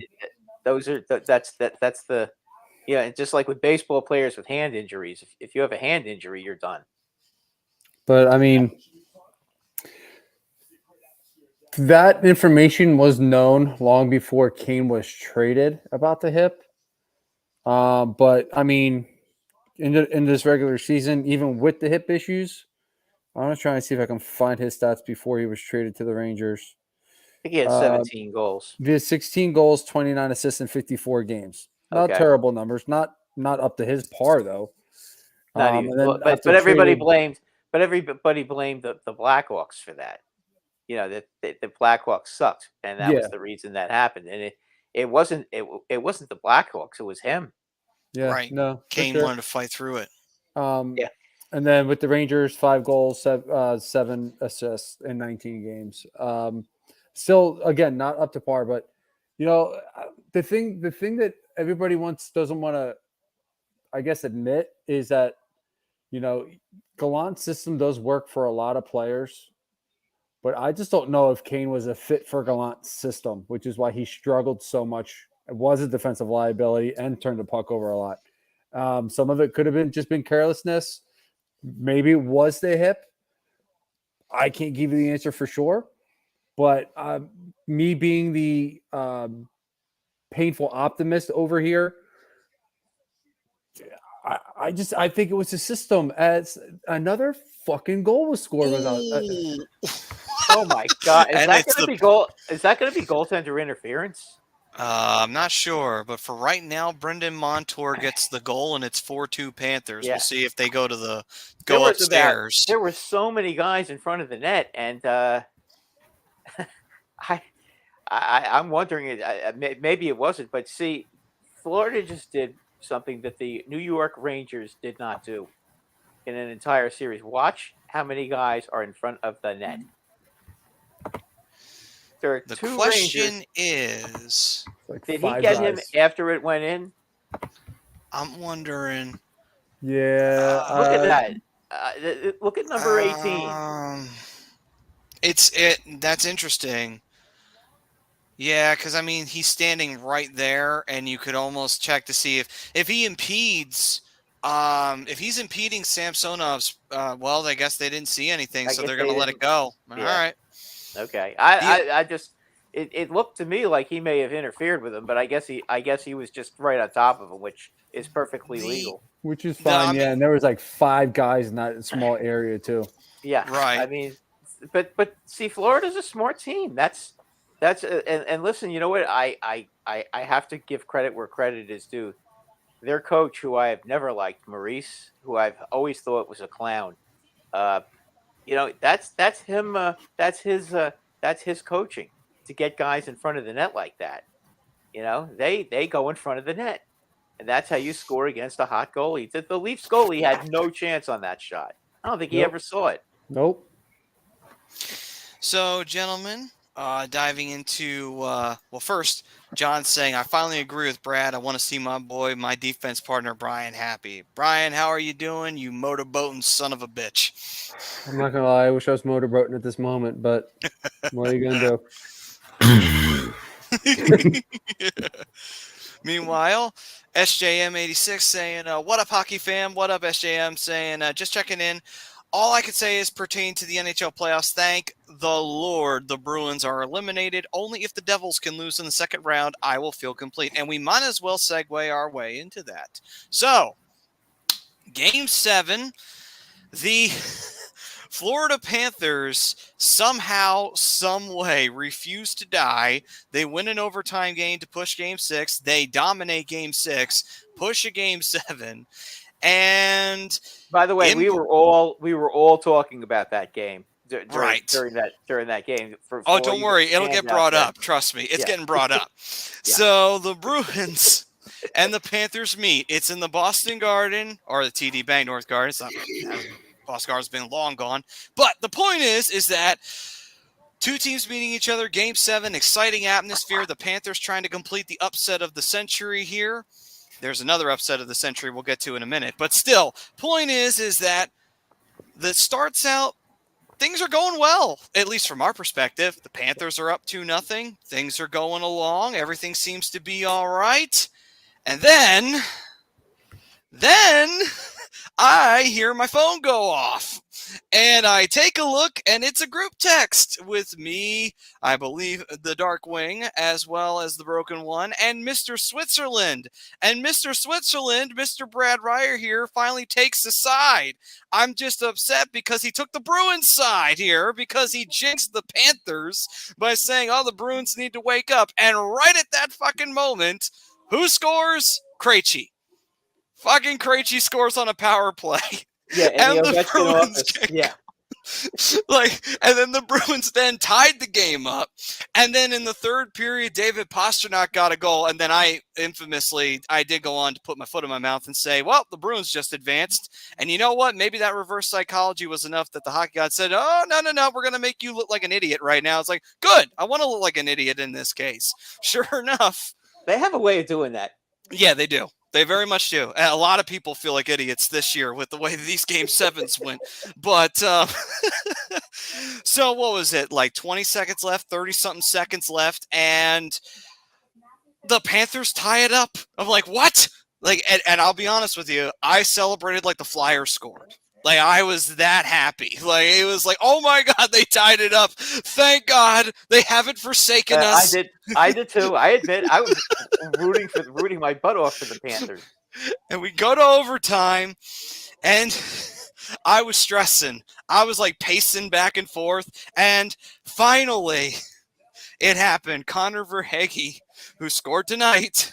that's the just like with baseball players with hand injuries. If you have a hand injury, you're done. But I mean, that information was known long before Kane was traded about the hip. But I mean, in this regular season, even with the hip issues, I'm gonna try and see if I can find his stats before he was traded to the Rangers. I think he had 17 goals. He had 16 goals, 29 assists in 54 games. Not terrible numbers. Not up to his par though. Not even. But everybody blamed. But everybody blamed the Blackhawks for that. That the Blackhawks sucked, and that was the reason that happened. And it wasn't the Blackhawks. It was him. Yeah, right. No, Kane wanted to fight through it. Yeah. And then with the Rangers, 5 goals, 7 assists in 19 games. Still, again, not up to par, but the thing that everybody doesn't want to, I guess, admit is that Gallant's system does work for a lot of players. But I just don't know if Kane was a fit for Gallant's system, which is why he struggled so much. It was a defensive liability and turned the puck over a lot. Some of it could have been carelessness. Maybe it was the hip. I can't give you the answer for sure. But me being the painful optimist over here, I think it was the system. As another fucking goal was scored without. Ooh. Oh my God! Is And that it's going to be goal? Is that going to be goaltender interference? I'm not sure, but for right now, Brendan Montour gets the goal, and it's 4-2 Panthers. Yeah. We'll see if they go There was upstairs. there were so many guys in front of the net, and I'm wondering, maybe it wasn't, but see, Florida just did something that the New York Rangers did not do in an entire series. Watch how many guys are in front of the net. There are The two question Rangers. is, Like Did he 5 get him guys. after it went in? I'm wondering. Yeah. Look at that. Look at number 18. That's interesting. Yeah, because I mean he's standing right there, and you could almost check to see if he impedes. If he's impeding Samsonov's, well, I guess they didn't see anything, so guess they're going to they let it didn't- go. All yeah. right. Okay. I just it looked to me like he may have interfered with him, but I guess he was just right on top of him, which is perfectly legal. Which is fine, yeah. And there was like 5 guys in that small area too. Yeah. Right. I mean, but see, Florida's a smart team. That's and listen, you know what? I have to give credit where credit is due. Their coach, who I have never liked, Maurice, who I've always thought was a clown. You know, that's him. That's his coaching to get guys in front of the net like that. You know, they go in front of the net, and that's how you score against a hot goalie. The Leafs goalie had no chance on that shot. I don't think he ever saw it. Nope. So, gentlemen, diving into well, first, John's saying, I finally agree with Brad. I want to see my boy, my defense partner, Brian, happy. Brian, how are you doing, you motorboating son of a bitch? I'm not gonna lie, I wish I was motorboating at this moment, but what are you gonna do? Meanwhile, SJM86 saying, what up, hockey fam? What up, SJM? Saying, just checking in. All I can say is pertaining to the NHL playoffs, thank the Lord the Bruins are eliminated. Only if the Devils can lose in the second round, I will feel complete. And we might as well segue our way into that. So, Game 7, the Florida Panthers somehow, some way refuse to die. They win an overtime game to push Game 6. They dominate Game 6, push a Game 7. And by the way, we were all talking about that game during that game. Don't worry, it'll get brought up. Trust me, it's getting brought up. Yeah. So the Bruins and the Panthers meet. It's in the Boston Garden or the TD Bank North Garden. It's not, Boston Garden's been long gone. But the point is that two teams meeting each other. Game 7, exciting atmosphere. The Panthers trying to complete the upset of the century here. There's another upset of the century we'll get to in a minute. But still, point is that that starts out, things are going well, at least from our perspective. The Panthers are up 2-0. Things are going along. Everything seems to be all right. And then I hear my phone go off. And I take a look, and it's a group text with me, I believe, the Dark Wing, as well as the Broken One, and Mr. Switzerland. And Mr. Switzerland, Mr. Brad Ryer here, finally takes the side. I'm just upset because he took the Bruins side here, because he jinxed the Panthers by saying, oh, the Bruins need to wake up. And right at that fucking moment, who scores? Krejci. Fucking Krejci scores on a power play. Yeah, and the Bruins and then the Bruins then tied the game up. And then in the third period, David Pastrnak got a goal. And then I did go on to put my foot in my mouth and say, well, the Bruins just advanced. And you know what? Maybe that reverse psychology was enough that the hockey god said, oh, no, we're going to make you look like an idiot right now. It's like, good. I want to look like an idiot in this case. Sure enough. They have a way of doing that. Yeah, they do. They very much do. And a lot of people feel like idiots this year with the way these Game 7s went. But so what was it? Like 20 seconds left, 30-something seconds left, and the Panthers tie it up. I'm like, what? Like, and I'll be honest with you, I celebrated like the Flyers scored. Like, I was that happy. Like, it was like, oh my God, they tied it up. Thank God they haven't forsaken us. I did too. I admit I was rooting my butt off for the Panthers. And we go to overtime, and I was stressing. I was like pacing back and forth, and finally it happened. Connor Verhage, who scored tonight,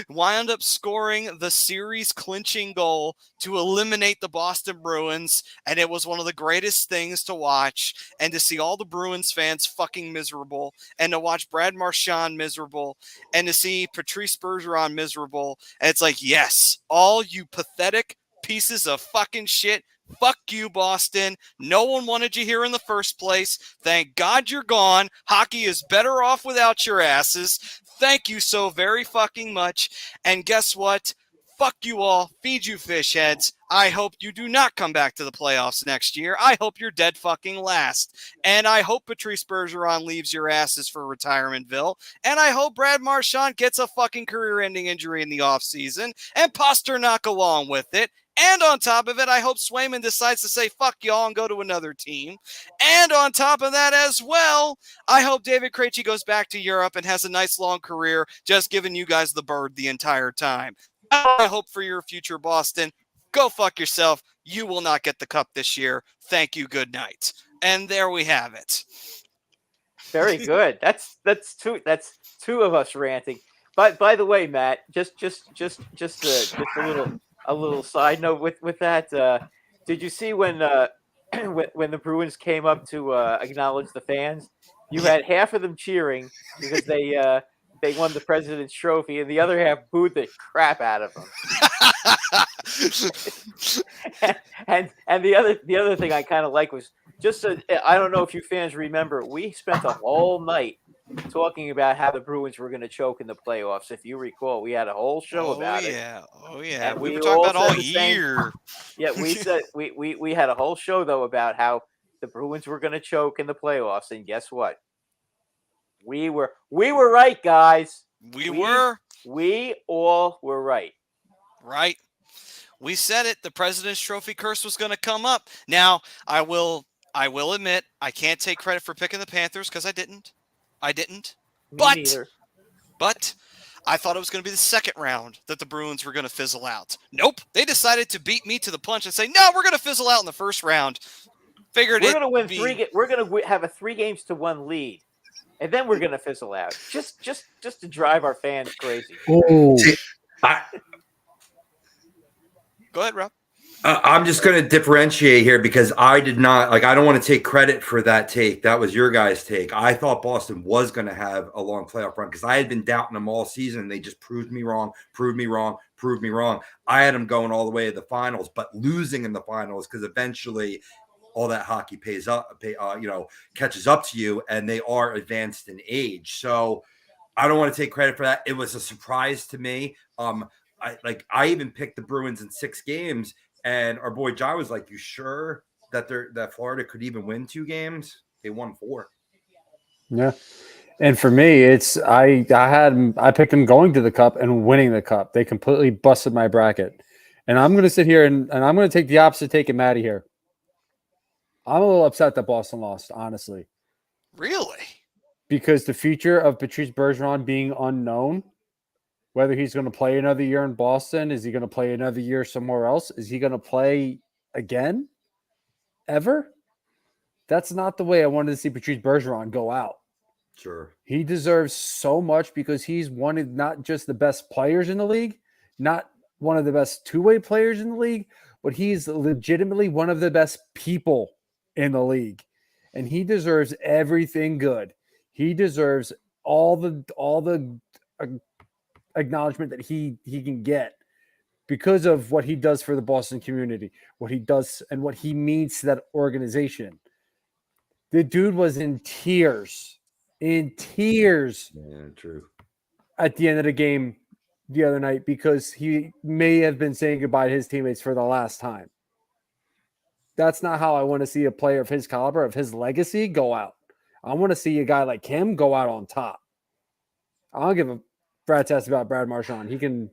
wound up scoring the series clinching goal to eliminate the Boston Bruins, and it was one of the greatest things to watch, and to see all the Bruins fans fucking miserable, and to watch Brad Marchand miserable, and to see Patrice Bergeron miserable. And it's like, yes, all you pathetic pieces of fucking shit. Fuck you, Boston. No one wanted you here in the first place. Thank God you're gone. Hockey is better off without your asses. Thank you so very fucking much. And guess what? Fuck you all. Feed you fish heads. I hope you do not come back to the playoffs next year. I hope you're dead fucking last. And I hope Patrice Bergeron leaves your asses for retirementville. And I hope Brad Marchand gets a fucking career-ending injury in the offseason. And Pasternak along with it. And on top of it, I hope Swayman decides to say, fuck y'all, and go to another team. And on top of that as well, I hope David Krejci goes back to Europe and has a nice long career, just giving you guys the bird the entire time. I hope for your future, Boston. Go fuck yourself. You will not get the cup this year. Thank you. Good night. And there we have it. Very good. That's two of us ranting. But by the way, Matt, just a little side note with that. Did you see when when the Bruins came up to acknowledge the fans? You had half of them cheering because they won the President's Trophy, and the other half booed the crap out of them. and the other thing I kind of like was just I don't know if you fans remember, we spent a whole night talking about how the Bruins were going to choke in the playoffs. If you recall, we had a whole show about it. Oh yeah. And We were talking about all same, year. Yeah, we said we had a whole show though about how the Bruins were going to choke in the playoffs, and guess what? We were right, guys. We all were right. Right. We said it. The President's Trophy curse was going to come up. Now, I will admit, I can't take credit for picking the Panthers because I didn't. Me neither. But I thought it was going to be the second round that the Bruins were going to fizzle out. Nope. They decided to beat me to the punch and say, no, we're going to fizzle out in the first round. We're going to win we're going to have a 3-1 lead. And then we're going to fizzle out. Just to drive our fans crazy. Oh. Go ahead, Rob. I'm just going to differentiate here because I did not I don't want to take credit for that take. That was your guys' take. I thought Boston was going to have a long playoff run because I had been doubting them all season. And they just proved me wrong. I had them going all the way to the finals, but losing in the finals because eventually all that hockey catches up to you, and they are advanced in age. So I don't want to take credit for that. It was a surprise to me. I even picked the Bruins in 6 games. And our boy John was like, "You sure that Florida could even win 2 games? They won 4." Yeah, and for me, it's I picked them going to the cup and winning the cup. They completely busted my bracket, and I'm going to sit here and I'm going to take the opposite take of Maddie here. I'm a little upset that Boston lost, honestly. Really? Because the future of Patrice Bergeron being unknown. Whether he's going to play another year in Boston, is he going to play another year somewhere else? Is he going to play again? Ever? That's not the way I wanted to see Patrice Bergeron go out. Sure. He deserves so much because he's one of not just the best players in the league, not one of the best two-way players in the league, but he's legitimately one of the best people in the league. And he deserves everything good. He deserves all the acknowledgement that he can get because of what he does for the Boston community, what he does and what he means to that organization. The dude was in tears. Yeah, true. At the end of the game the other night because he may have been saying goodbye to his teammates for the last time. That's not how I want to see a player of his caliber, of his legacy, go out. I want to see a guy like him go out on top. I don't give a rat's ass about Brad Marchand. He can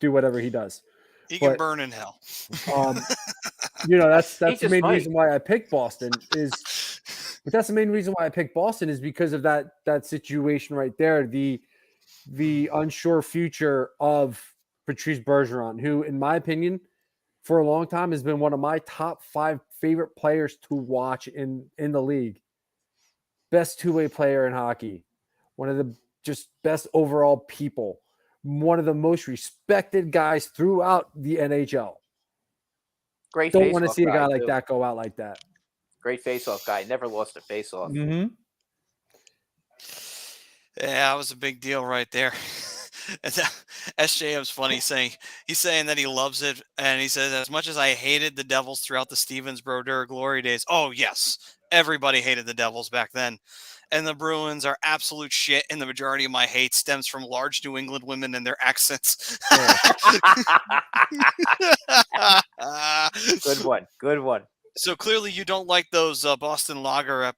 do whatever he does. He can burn in hell. That's the main reason why I picked Boston is because of that situation right there. The unsure future of Patrice Bergeron, who, in my opinion, for a long time has been one of my top 5 favorite players to watch in the league. Best two-way player in hockey. One of the just best overall people. One of the most respected guys throughout the NHL. Great. Don't want to face-off see a guy guy, like too. that go out like that. Great face-off guy. Never lost a face-off. Mm-hmm. Yeah, that was a big deal right there. SJM's funny he's saying that he loves it, and he says, as much as I hated the Devils throughout the Stevens Brodeur glory days, oh yes, everybody hated the Devils back then. And the Bruins are absolute shit, and the majority of my hate stems from large New England women and their accents. Good one. So clearly you don't like those Boston Lager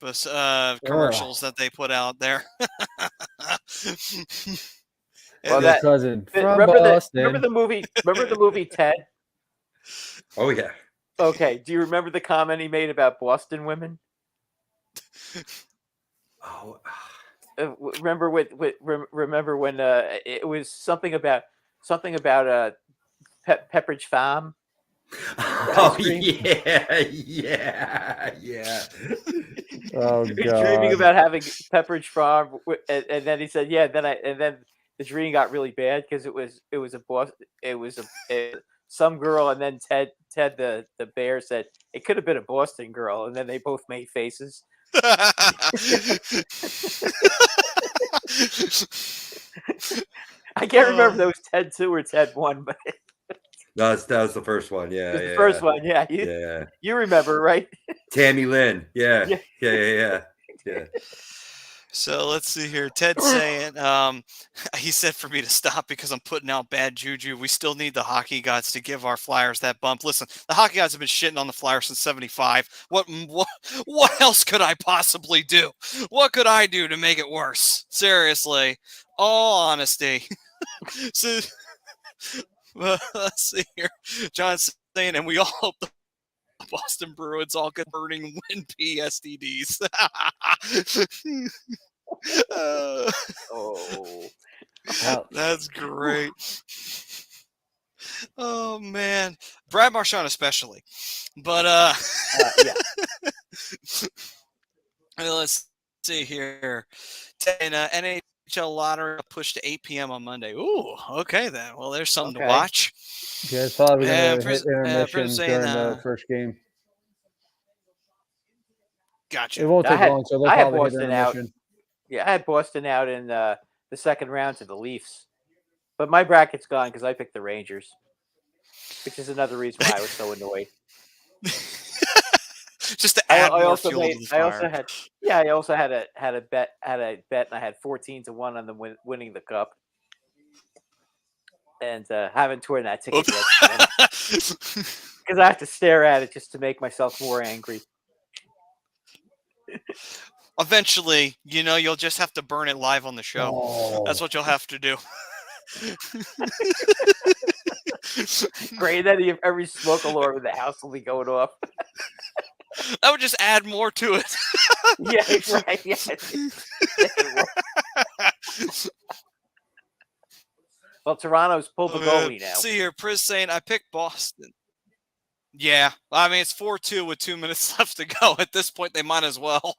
commercials that they put out there. Well, Your cousin from remember Boston. the movie Ted? Oh yeah. Okay. Do you remember the comment he made about Boston women? Oh, Remember when it was something about Pepperidge Farm? oh yeah. Oh He was god. dreaming about having Pepperidge Farm, and then he said, "Yeah." Then the dream got really bad because it was some girl, and then Ted the bear said it could have been a Boston girl, and then they both made faces. I can't remember if that was Ted 2 or Ted 1, but that was the first one. Yeah, the first one. Yeah, you remember, right? Tammy Lynn. Yeah. So let's see here. Ted saying, he said for me to stop because I'm putting out bad juju. We still need the hockey gods to give our Flyers that bump. Listen, the hockey gods have been shitting on the Flyers since '75. What else could I possibly do? What could I do to make it worse? Seriously, all honesty. So let's see here. John's saying, and we all hope the Boston Bruins all get burning wind PSTDs. Oh, that's great. Oh man, Brad Marchand especially, but yeah. Let's see here. NHL lottery pushed to 8 p.m. on Monday. Ooh, okay then. Well, there's something to watch. Yeah, it's probably going to hit Pris intermission saying, during the first game. Gotcha. It won't take long, so they'll I had probably hit Boston out. intermission. Yeah, I had Boston out in the second round to the Leafs, but my bracket's gone because I picked the Rangers, which is another reason why I was so annoyed. Just to add more fuel to the fire. I also had a bet, and I had 14-1 on them winning the cup, and haven't torn that ticket yet because I have to stare at it just to make myself more angry. Eventually, you'll just have to burn it live on the show. Oh. That's what you'll have to do. Great, that every smoke alarm in the house will be going off. That would just add more to it. Yeah, right. Yeah. Well, Toronto's pulled the goalie now. See here, Pris saying, I picked Boston. Yeah, I mean, it's 4-2 with 2 minutes left to go. At this point, they might as well.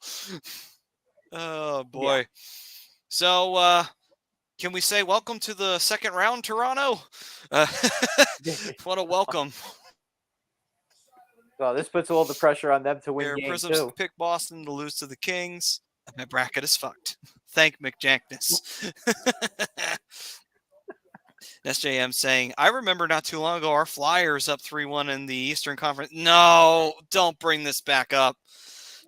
Oh, boy. Yeah. So, can we say welcome to the second round, Toronto? What a welcome. Well, this puts all the pressure on them to win game Prism's two. Pick Boston to lose to the Kings. My bracket is fucked. Thank McJackness. SJM saying, I remember not too long ago our Flyers up 3-1 in the Eastern Conference. No, don't bring this back up.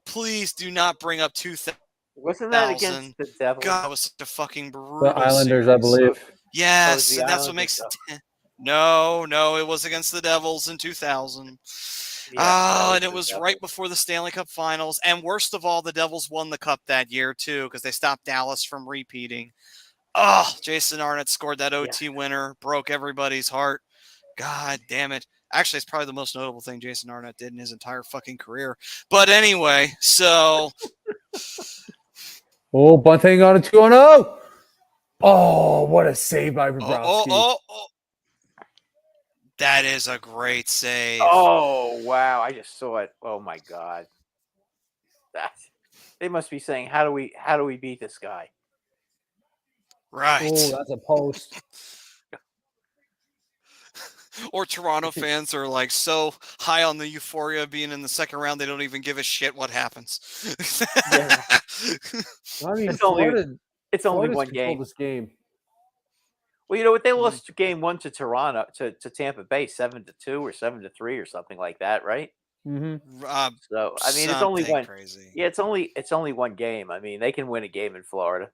Please do not bring up 2000. Wasn't that against the Devils? God, that was such a fucking brutal The Islanders, series. I believe. Yes, and that's what makes it. No, it was against the Devils in 2000. Yeah, and it was right before the Stanley Cup Finals. And worst of all, the Devils won the Cup that year, too, because they stopped Dallas from repeating. Oh, Jason Arnott scored that OT winner, broke everybody's heart. God damn it. Actually, it's probably the most notable thing Jason Arnott did in his entire fucking career. But anyway, so... Oh, Bunting on a 2-0. Oh, what a save by Bobrovsky. That is a great save. Oh wow! I just saw it. Oh my god! They must be saying, how do we beat this guy? Right. Oh, that's a post. Or Toronto fans are like so high on the euphoria of being in the second round, they don't even give a shit what happens. Yeah. I mean, It's only- Florida, It's only Florida's one controlled game. this game. Well, you know what? They lost game 1 to Toronto to Tampa Bay 7-2 or 7-3 or something like that, right? Mm-hmm. So I mean, it's only Something one. crazy. Yeah, it's only one game. I mean, they can win a game in Florida.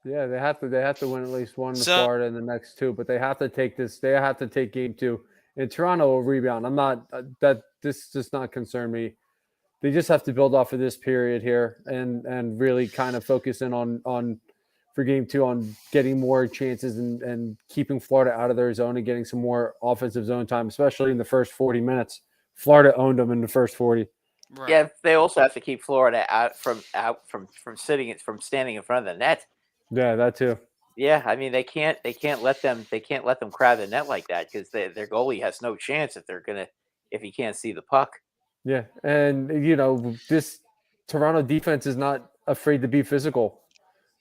Yeah, they have to win at least one in So- Florida and the next two, but they have to take this. They have to take game 2. And Toronto will rebound. I'm not this does not concern me. They just have to build off of this period here and really kind of focus in on for game 2 on getting more chances and keeping Florida out of their zone and getting some more offensive zone time, especially in the first 40 minutes. Florida owned them in the first 40. Right. Yeah, they also have to keep Florida out from standing in front of the net. Yeah, that too. Yeah, I mean they can't let them crowd the net like that because their goalie has no chance if he can't see the puck. Yeah, and this Toronto defense is not afraid to be physical.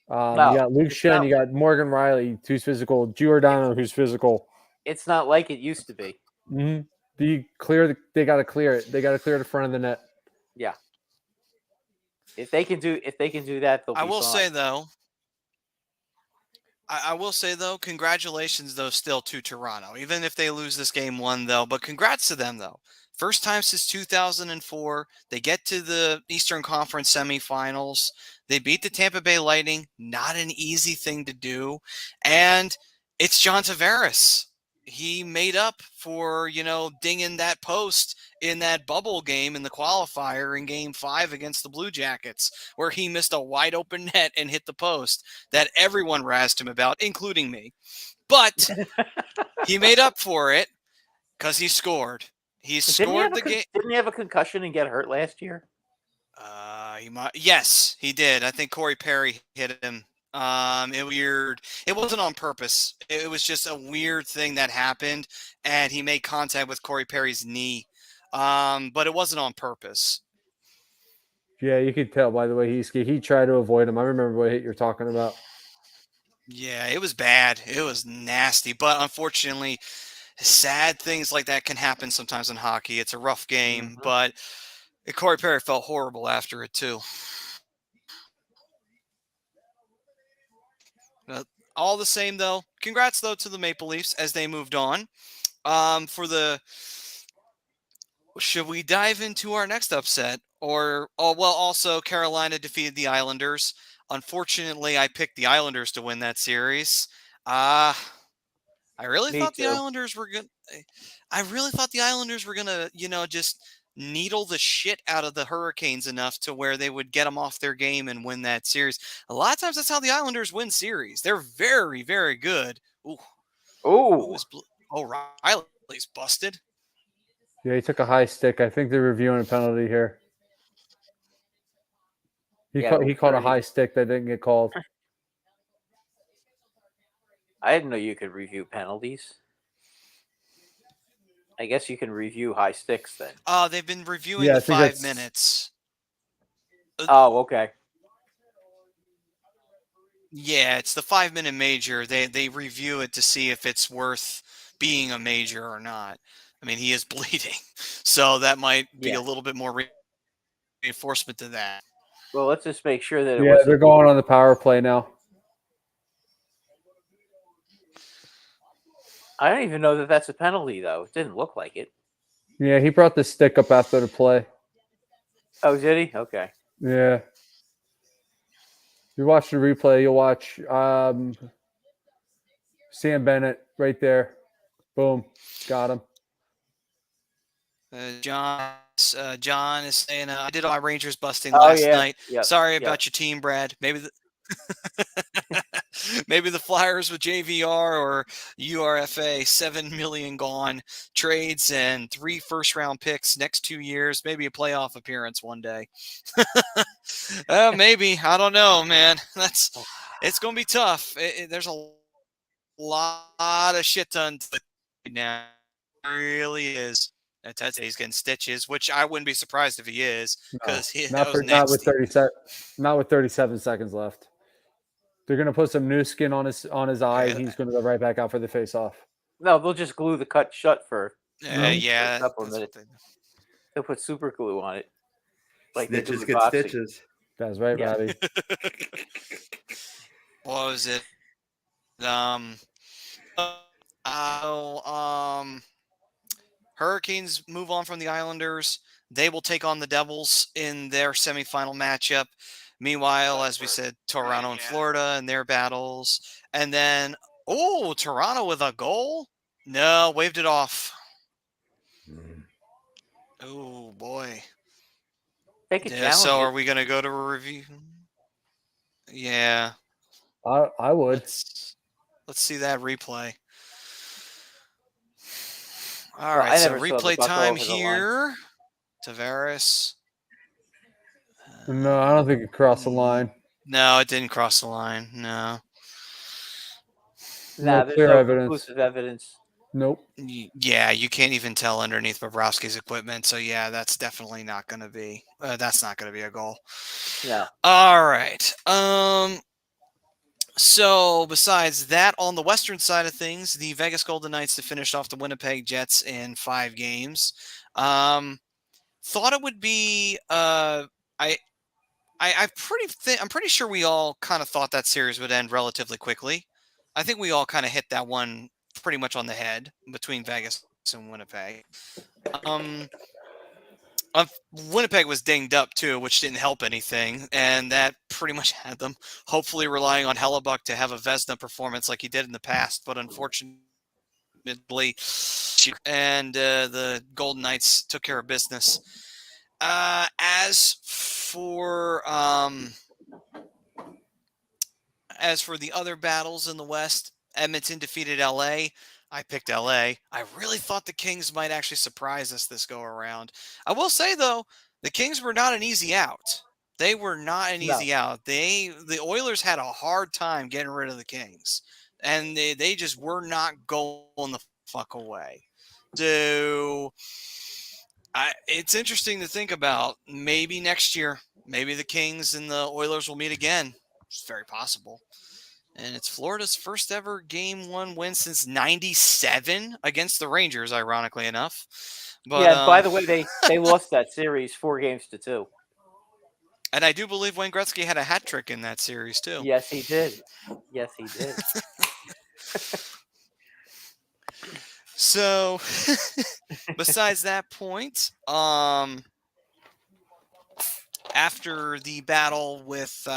No, you got Luke it's Shen, not. you got Morgan Riley, who's physical, Giordano, who's physical. It's not like it used to be. Mm-hmm. They got to clear it. They got to clear the front of the net. Yeah. If they can do that, they'll be I will fine. say though, I will say though, congratulations though still to Toronto. Even if they lose this game 1 though, but congrats to them though. First time since 2004, they get to the Eastern Conference semifinals. They beat the Tampa Bay Lightning, not an easy thing to do, and it's John Tavares. He made up for, dinging that post in that bubble game in the qualifier in game 5 against the Blue Jackets, where he missed a wide open net and hit the post that everyone razzed him about, including me. But he made up for it because he scored. He scored the game. Didn't he have a concussion and get hurt last year? Yes, he did. I think Corey Perry hit him. It wasn't on purpose. It was just a weird thing that happened, and he made contact with Corey Perry's knee. But it wasn't on purpose. Yeah, you could tell by the way he tried to avoid him. I remember what hit you're talking about. Yeah, it was bad. It was nasty. But unfortunately, sad things like that can happen sometimes in hockey. It's a rough game, but Corey Perry felt horrible after it too. All the same, though, congrats, though, to the Maple Leafs as they moved on. Should we dive into our next upset? Also, Carolina defeated the Islanders. Unfortunately, I picked the Islanders to win that series. I really thought the Islanders were gonna, just needle the shit out of the Hurricanes enough to where they would get them off their game and win that series. A lot of times that's how the Islanders win series. They're very, very good. Riley's busted. Yeah, he took a high stick. I think they're reviewing a penalty here. He caught a high stick that didn't get called. I didn't know you could review penalties. I guess you can review high sticks then. They've been reviewing the 5 minutes. Oh, okay. Yeah, it's the 5-minute major. They review it to see if it's worth being a major or not. I mean, he is bleeding, so that might be a little bit more reinforcement to that. Well, let's just make sure that they're going on the power play now. I don't even know that that's a penalty, though. It didn't look like it. Yeah, he brought the stick up after the play. Oh, did he? Okay. Yeah. You watch the replay, you'll watch Sam Bennett right there. Boom. Got him. John is saying, I did all my Rangers busting last night. Yep. Sorry about your team, Brad. Maybe maybe the Flyers with JVR or URFA, 7 million gone, trades and 3 first-round picks next 2 years, maybe a playoff appearance one day. Maybe. I don't know, man. It's going to be tough. There's a lot of shit done to the now. Really is. That's he's getting stitches, which I wouldn't be surprised if he is, because that was not with nasty. not with 37 seconds left. They're gonna put some new skin on his eye, and he's gonna go right back out for the face-off. No, they'll just glue the cut shut for Yeah, a couple of that's minutes. what They'll put super glue on it. Like they do Snitches with get boxing. stitches. That's right, Yeah. Robbie. What was it? Hurricanes move on from the Islanders. They will take on the Devils in their semifinal matchup. Meanwhile, as we said, Toronto and Florida and their battles. And then, Toronto with a goal? No, waved it off. Oh, boy. They could Yeah, challenge so it. are we going to go to a review? Yeah. I would. Let's see that replay. All Well, right, I so never saw the replay puck go time over the line. here. Tavares. No, I don't think it crossed the line. No, it didn't cross the line. No. Nah, No there's clear no evidence. conclusive evidence. Nope. Yeah, you can't even tell underneath Bobrovsky's equipment. So yeah, that's definitely not going to be. That's not going to be a goal. No. All right. So besides that, on the Western side of things, the Vegas Golden Knights to finish off the Winnipeg Jets in 5 games. Thought it would be. I'm pretty sure we all kind of thought that series would end relatively quickly. I think we all kind of hit that one pretty much on the head between Vegas and Winnipeg. Winnipeg was dinged up too, which didn't help anything, and that pretty much had them hopefully relying on Hellebuck to have a Vezina performance like he did in the past, but unfortunately, and the Golden Knights took care of business. As for the other battles in the West, Edmonton defeated LA. I picked LA. I really thought the Kings might actually surprise us this go around. I will say though, the Kings were not an easy out. They were not an easy out. The Oilers had a hard time getting rid of the Kings, and they just were not going the fuck away. So it's interesting to think about. Maybe next year, maybe the Kings and the Oilers will meet again. It's very possible. And it's Florida's first ever Game 1 win since '97 against the Rangers, ironically enough. But, yeah, by the way, they lost that series 4-2. And I do believe Wayne Gretzky had a hat trick in that series, too. Yes, he did. Yes, he did. So, besides that point, after the battle with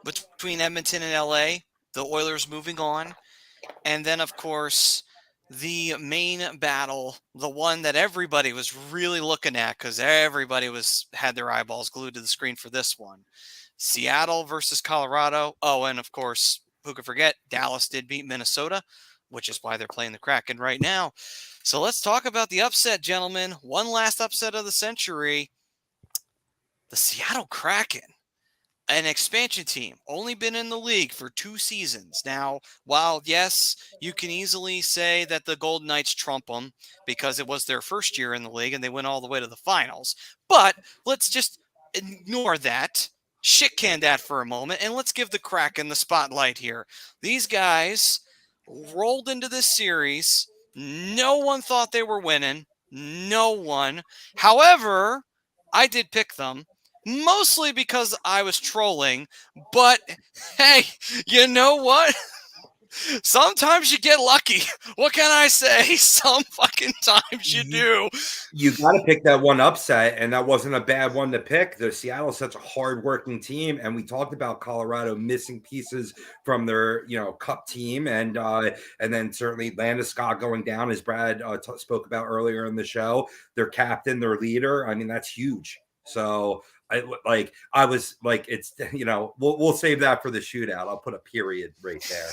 between Edmonton and LA, the Oilers moving on, and then of course the main battle, the one that everybody was really looking at because everybody had their eyeballs glued to the screen for this one, Seattle versus Colorado. Oh, and of course, who could forget, Dallas did beat Minnesota, which is why they're playing the Kraken right now. So let's talk about the upset, gentlemen. One last upset of the century. The Seattle Kraken, an expansion team, only been in the league for 2 seasons. Now, while, yes, you can easily say that the Golden Knights trump them because it was their first year in the league and they went all the way to the finals. But let's just ignore that, shit-can that for a moment, and let's give the Kraken the spotlight here. These guys rolled into this series. No one thought they were winning. No one. However, I did pick them. Mostly because I was trolling, but hey, you know what? Sometimes you get lucky. What can I say? Some fucking times you do. You got to pick that one upset, and that wasn't a bad one to pick. The Seattle's such a hardworking team, and we talked about Colorado missing pieces from their, cup team, and then certainly Landeskog going down, as Brad spoke about earlier in the show. Their captain, their leader. I mean, that's huge. So. I was like, it's, we'll save that for the shootout. I'll put a period right there.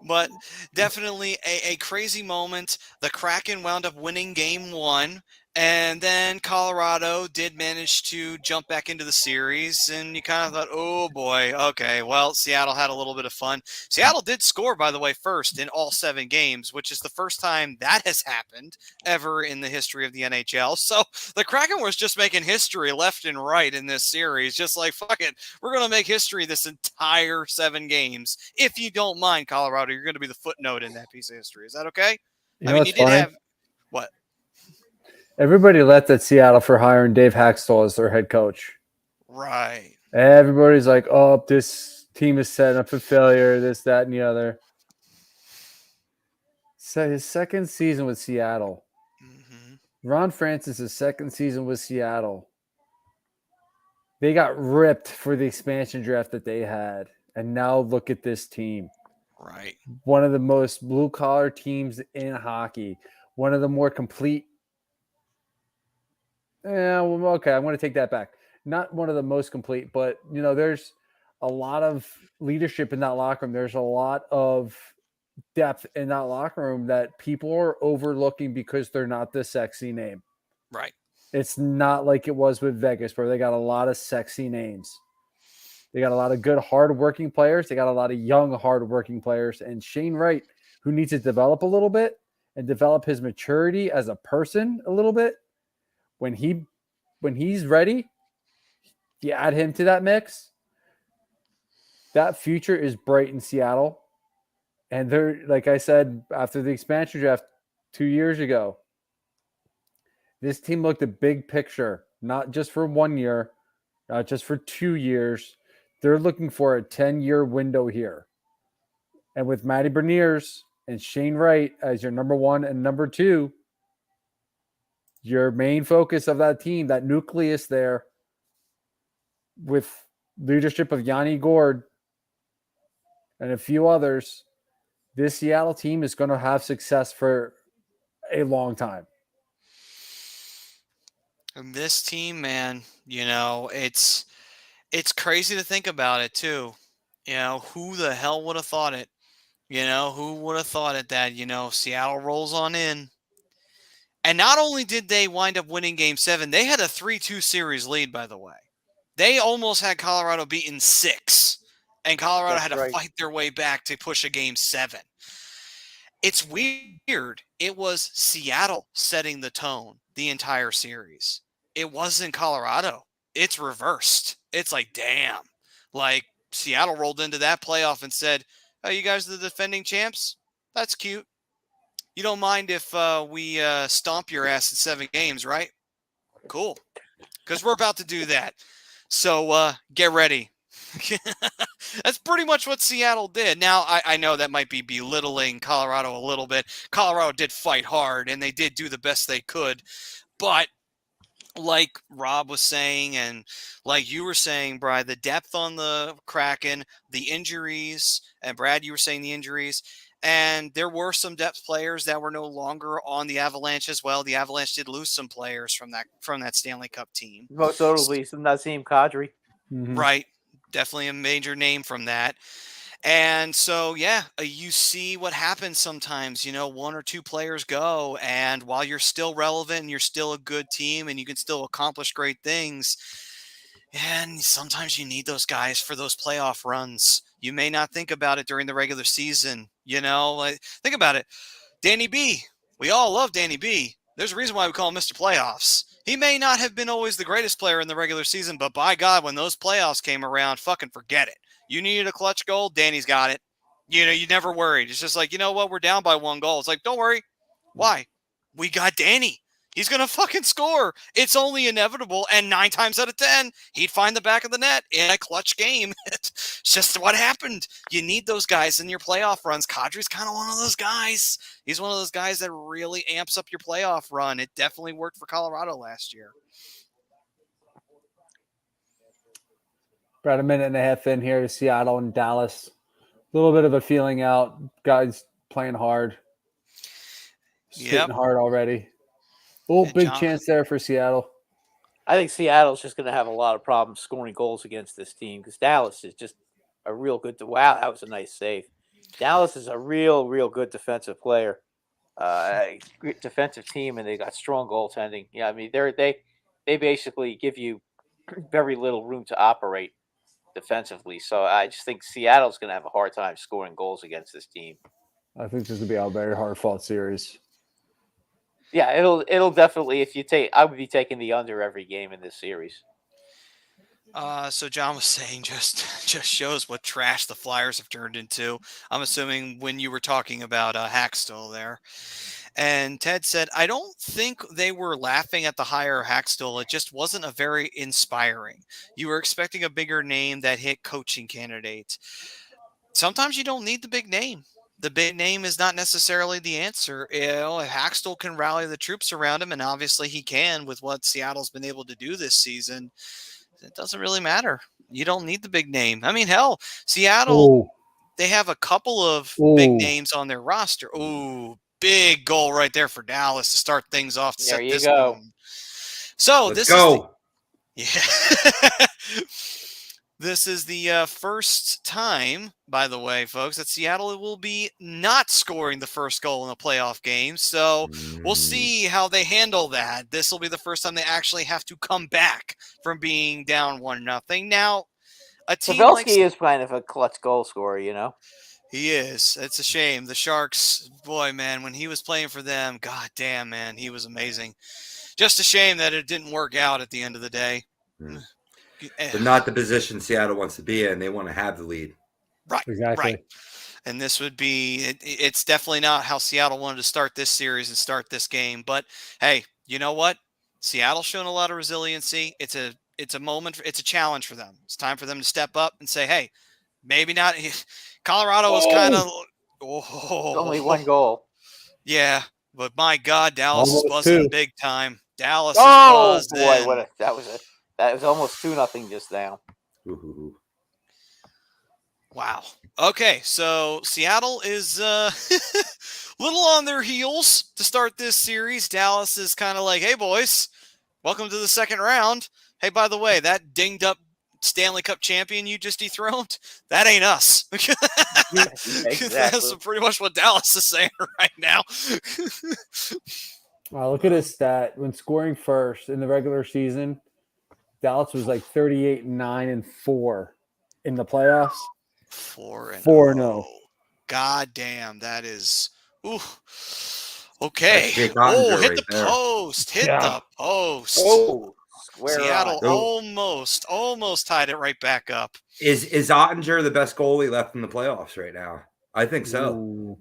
But definitely a crazy moment. The Kraken wound up winning Game 1. And then Colorado did manage to jump back into the series, and you kind of thought, oh boy, okay, well, Seattle had a little bit of fun. Seattle did score, by the way, first in all 7 games, which is the first time that has happened ever in the history of the NHL. So the Kraken was just making history left and right in this series, just like, fuck it, we're going to make history this entire 7 games. If you don't mind, Colorado, you're going to be the footnote in that piece of history. Is that okay? You know what's you did funny? have what? Everybody left at Seattle for hiring Dave Haxtell as their head coach. Right. Everybody's like, oh, this team is setting up for failure, this, that, and the other. So his second season with Seattle. Ron Francis' second season with Seattle. They got ripped for the expansion draft that they had. And now look at this team. Right. One of the most blue-collar teams in hockey. One of the more complete. Yeah, well, okay, I'm going to take that back. Not one of the most complete, but, you know, there's a lot of leadership in that locker room. There's a lot of depth in that locker room that people are overlooking because they're not the sexy name. Right. It's not like it was with Vegas where they got a lot of sexy names. They got a lot of good, hardworking players. They got a lot of young, hardworking players. And Shane Wright, who needs to develop a little bit and develop his maturity as a person a little bit, when he's ready, you add him to that mix, that future is bright in Seattle. And they're, like I said, after the expansion draft 2 years ago, this team looked a big picture, not just for 1 year, not just for 2 years. They're looking for a 10-year window here. And with Matty Beniers and Shane Wright as your number 1 and number 2, your main focus of that team, that nucleus there, with leadership of Yanni Gord and a few others, this Seattle team is going to have success for a long time. And this team, man, you know, it's crazy to think about it too. You know, who the hell would have thought it? You know, who would have thought it that, you know, Seattle rolls on in. And not only did they wind up winning Game 7, they had a 3-2 series lead, by the way. They almost had Colorado beaten 6, and Colorado had to fight their way back to push a Game 7. It's weird. It was Seattle setting the tone the entire series. It wasn't Colorado. It's reversed. It's like, damn. Like, Seattle rolled into that playoff and said, oh, you guys are the defending champs? That's cute. You don't mind if we stomp your ass in 7 games, right? Cool. Because we're about to do that. So get ready. That's pretty much what Seattle did. Now, I know that might be belittling Colorado a little bit. Colorado did fight hard, and they did do the best they could. But like Rob was saying, and like you were saying, Brad, the depth on the Kraken, the injuries, and Brad, you were saying the injuries, and there were some depth players that were no longer on the Avalanche as well. The Avalanche did lose some players from that Stanley Cup team. Most notably, some Nazem Kadri. Mm-hmm. Right. Definitely a major name from that. And so, yeah, you see what happens sometimes, you know, 1 or 2 players go, and while you're still relevant and you're still a good team and you can still accomplish great things, and sometimes you need those guys for those playoff runs. You may not think about it during the regular season, you know, like, think about it. Danny B, we all love Danny B. There's a reason why we call him Mr. Playoffs. He may not have been always the greatest player in the regular season, but by God, when those playoffs came around, fucking forget it. You needed a clutch goal, Danny's got it. You know, you never worried. It's just like, you know what, we're down by 1 goal. It's like, don't worry. Why? We got Danny. He's going to fucking score. It's only inevitable, and 9 times out of 10, he'd find the back of the net in a clutch game. It's just what happened. You need those guys in your playoff runs. Kadri's kind of one of those guys. He's one of those guys that really amps up your playoff run. It definitely worked for Colorado last year. About a minute and a half in here to Seattle and Dallas. A little bit of a feeling out. Guys playing hard. Hitting hard already. Oh, big chance there for Seattle. I think Seattle's just going to have a lot of problems scoring goals against this team because Dallas is just a real good. Wow, that was a nice save. Dallas is a real good defensive player. great defensive team, and they got strong goaltending. Yeah, I mean they basically give you very little room to operate defensively. So I just think Seattle's going to have a hard time scoring goals against this team. I think this will be a very hard fought series. Yeah, it'll definitely. If you take, I would be taking the under every game in this series. So John was saying just shows what trash the Flyers have turned into. I'm assuming when you were talking about Hackstall there. And Ted said, I don't think they were laughing at the hire of Hackstall. It just wasn't a very inspiring. You were expecting a bigger name that hit coaching candidates. Sometimes you don't need the big name. The big name is not necessarily the answer. You know, if Hackstall can rally the troops around him, and obviously he can with what Seattle's been able to do this season, it doesn't really matter. You don't need the big name. I mean, hell, Seattle, they have a couple of big names on their roster. Ooh, big goal right there for Dallas to start things off. To There set you this go. one. So Let's go. This is the first time, by the way, folks, that Seattle will be not scoring the first goal in a playoff game. So we'll see how they handle that. This will be the first time they actually have to come back from being down 1-0. Now, a team Pavelski is kind of a clutch goal scorer, you know. He is. It's a shame. The Sharks, boy, man, when he was playing for them, god damn, man, he was amazing. Just a shame that it didn't work out at the end of the day. They're not the position Seattle wants to be in. They want to have the lead. Right, Exactly. right. And this would be, it's definitely not how Seattle wanted to start this series and start this game. But, hey, you know what? Seattle's shown a lot of resiliency. It's a moment, it's a challenge for them. It's time for them to step up and say, hey, maybe not. Colorado was kind of. Only one goal. Yeah, but my God, Dallas is buzzing big time. Dallas is buzzed. Boy, that was almost 2-0 just now. Wow. Okay, so Seattle is a little on their heels to start this series. Dallas is kind of like, hey, boys, welcome to the second round. Hey, by the way, that dinged up Stanley Cup champion you just dethroned, that ain't us. Exactly. That's pretty much what Dallas is saying right now. Wow, look at his stat. When scoring first in the regular season, Dallas was like 38-9-4 in the playoffs. 4-0. God damn, that is. Ooh. Okay. Hit right the there. post. Hit the post. Oh, Seattle almost tied it right back up. Is Ottinger the best goalie left in the playoffs right now? I think so. Ooh.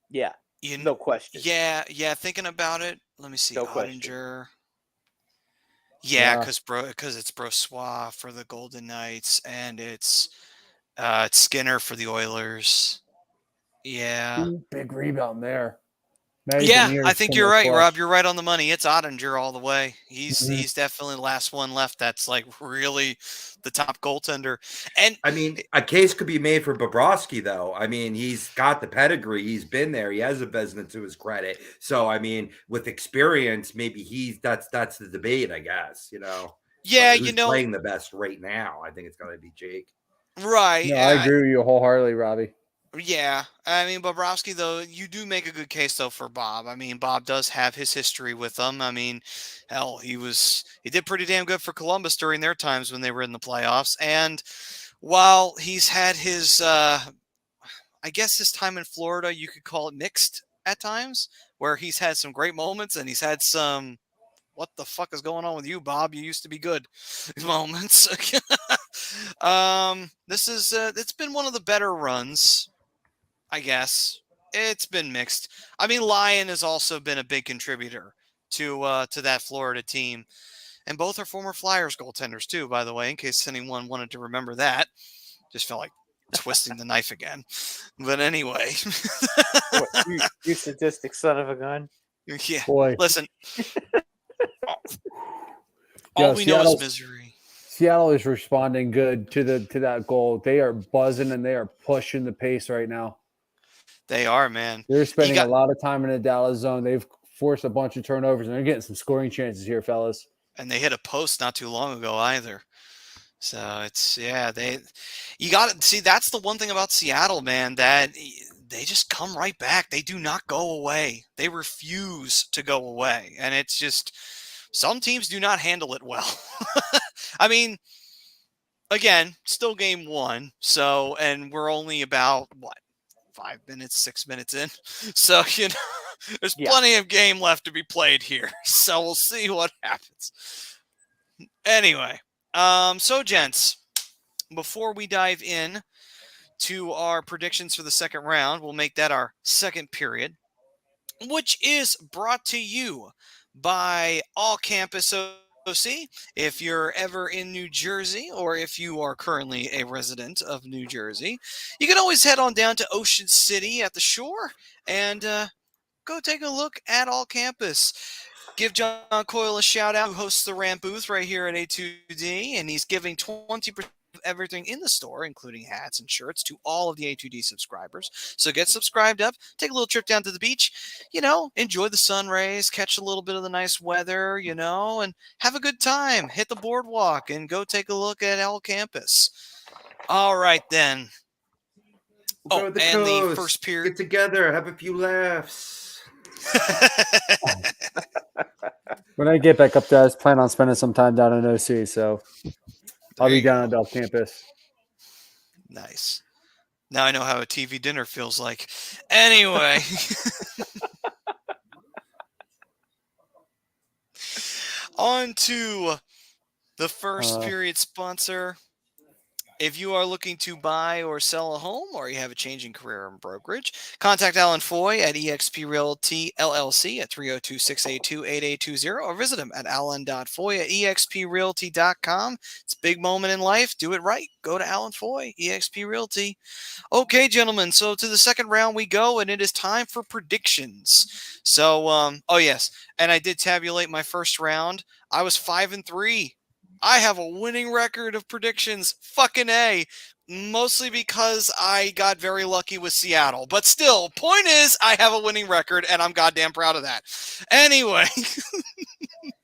Yeah, no question. Yeah. Thinking about it, let me see. No Ottinger. question. Yeah, because it's Brossoit for the Golden Knights, and it's Skinner for the Oilers. Yeah. Ooh, big rebound there. Yeah, I think you're right, Rob. You're right on the money. It's Ottinger all the way. He's definitely the last one left. That's like really the top goaltender. And I mean, a case could be made for Bobrovsky, though. I mean, he's got the pedigree. He's been there. He has a Vezina to his credit. So, I mean, with experience, maybe that's the debate, I guess. You know. Yeah, who's playing the best right now? I think it's got to be Jake. Right. No, I agree with you wholeheartedly, Robbie. Yeah, I mean, Bobrovsky, though, you do make a good case, though, for Bob. I mean, Bob does have his history with them. I mean, hell, he did pretty damn good for Columbus during their times when they were in the playoffs. And while he's had his, I guess his time in Florida, you could call it mixed at times, where he's had some great moments and he's had some, what the fuck is going on with you, Bob? You used to be good moments. It's been one of the better runs. I guess it's been mixed. I mean, Lyon has also been a big contributor to that Florida team, and both are former Flyers goaltenders too. By the way, in case anyone wanted to remember that, just felt like twisting the knife again. But anyway, you sadistic son of a gun. Yeah, boy. Listen, all we know is misery. Seattle is responding good to that goal. They are buzzing and they are pushing the pace right now. They are, man. They're spending a lot of time in the Dallas zone. They've forced a bunch of turnovers, and they're getting some scoring chances here, fellas. And they hit a post not too long ago either. So it's, you got to see, that's the one thing about Seattle, man, that they just come right back. They do not go away. They refuse to go away. And it's just, some teams do not handle it well. I mean, again, still game one. So, and we're only about, 5 minutes, 6 minutes in. So, there's plenty of game left to be played here. So we'll see what happens. Anyway, so gents, before we dive in to our predictions for the second round, we'll make that our second period, which is brought to you by All Campus OC. If you're ever in New Jersey, or if you are currently a resident of New Jersey, you can always head on down to Ocean City at the shore and go take a look at All Campus. Give John Coyle a shout out, who hosts the Ramp booth right here at A2D, and he's giving 20% of everything in the store, including hats and shirts, to all of the A2D subscribers. So get subscribed up, take a little trip down to the beach, enjoy the sun rays, catch a little bit of the nice weather, and have a good time. Hit the boardwalk and go take a look at All Campus. All right, then. Go to the and coast, the first period. get together, have a few laughs. When I get back up there, I just plan on spending some time down in OC, so I'll be down at Bell Campus. Nice. Now I know how a TV dinner feels like. Anyway. On to the first period sponsor. If you are looking to buy or sell a home, or you have a changing career in brokerage, contact Alan Foy at eXp Realty LLC at 302-682-8820, or visit him at alan.foy at exprealty.com. It's a big moment in life. Do it right. Go to Alan Foy, eXp Realty. Okay, gentlemen, so to the second round we go, and it is time for predictions. So, yes, and I did tabulate my first round. I was 5-3. I have a winning record of predictions. Fucking A. Mostly because I got very lucky with Seattle. But still, point is, I have a winning record, and I'm goddamn proud of that. Anyway.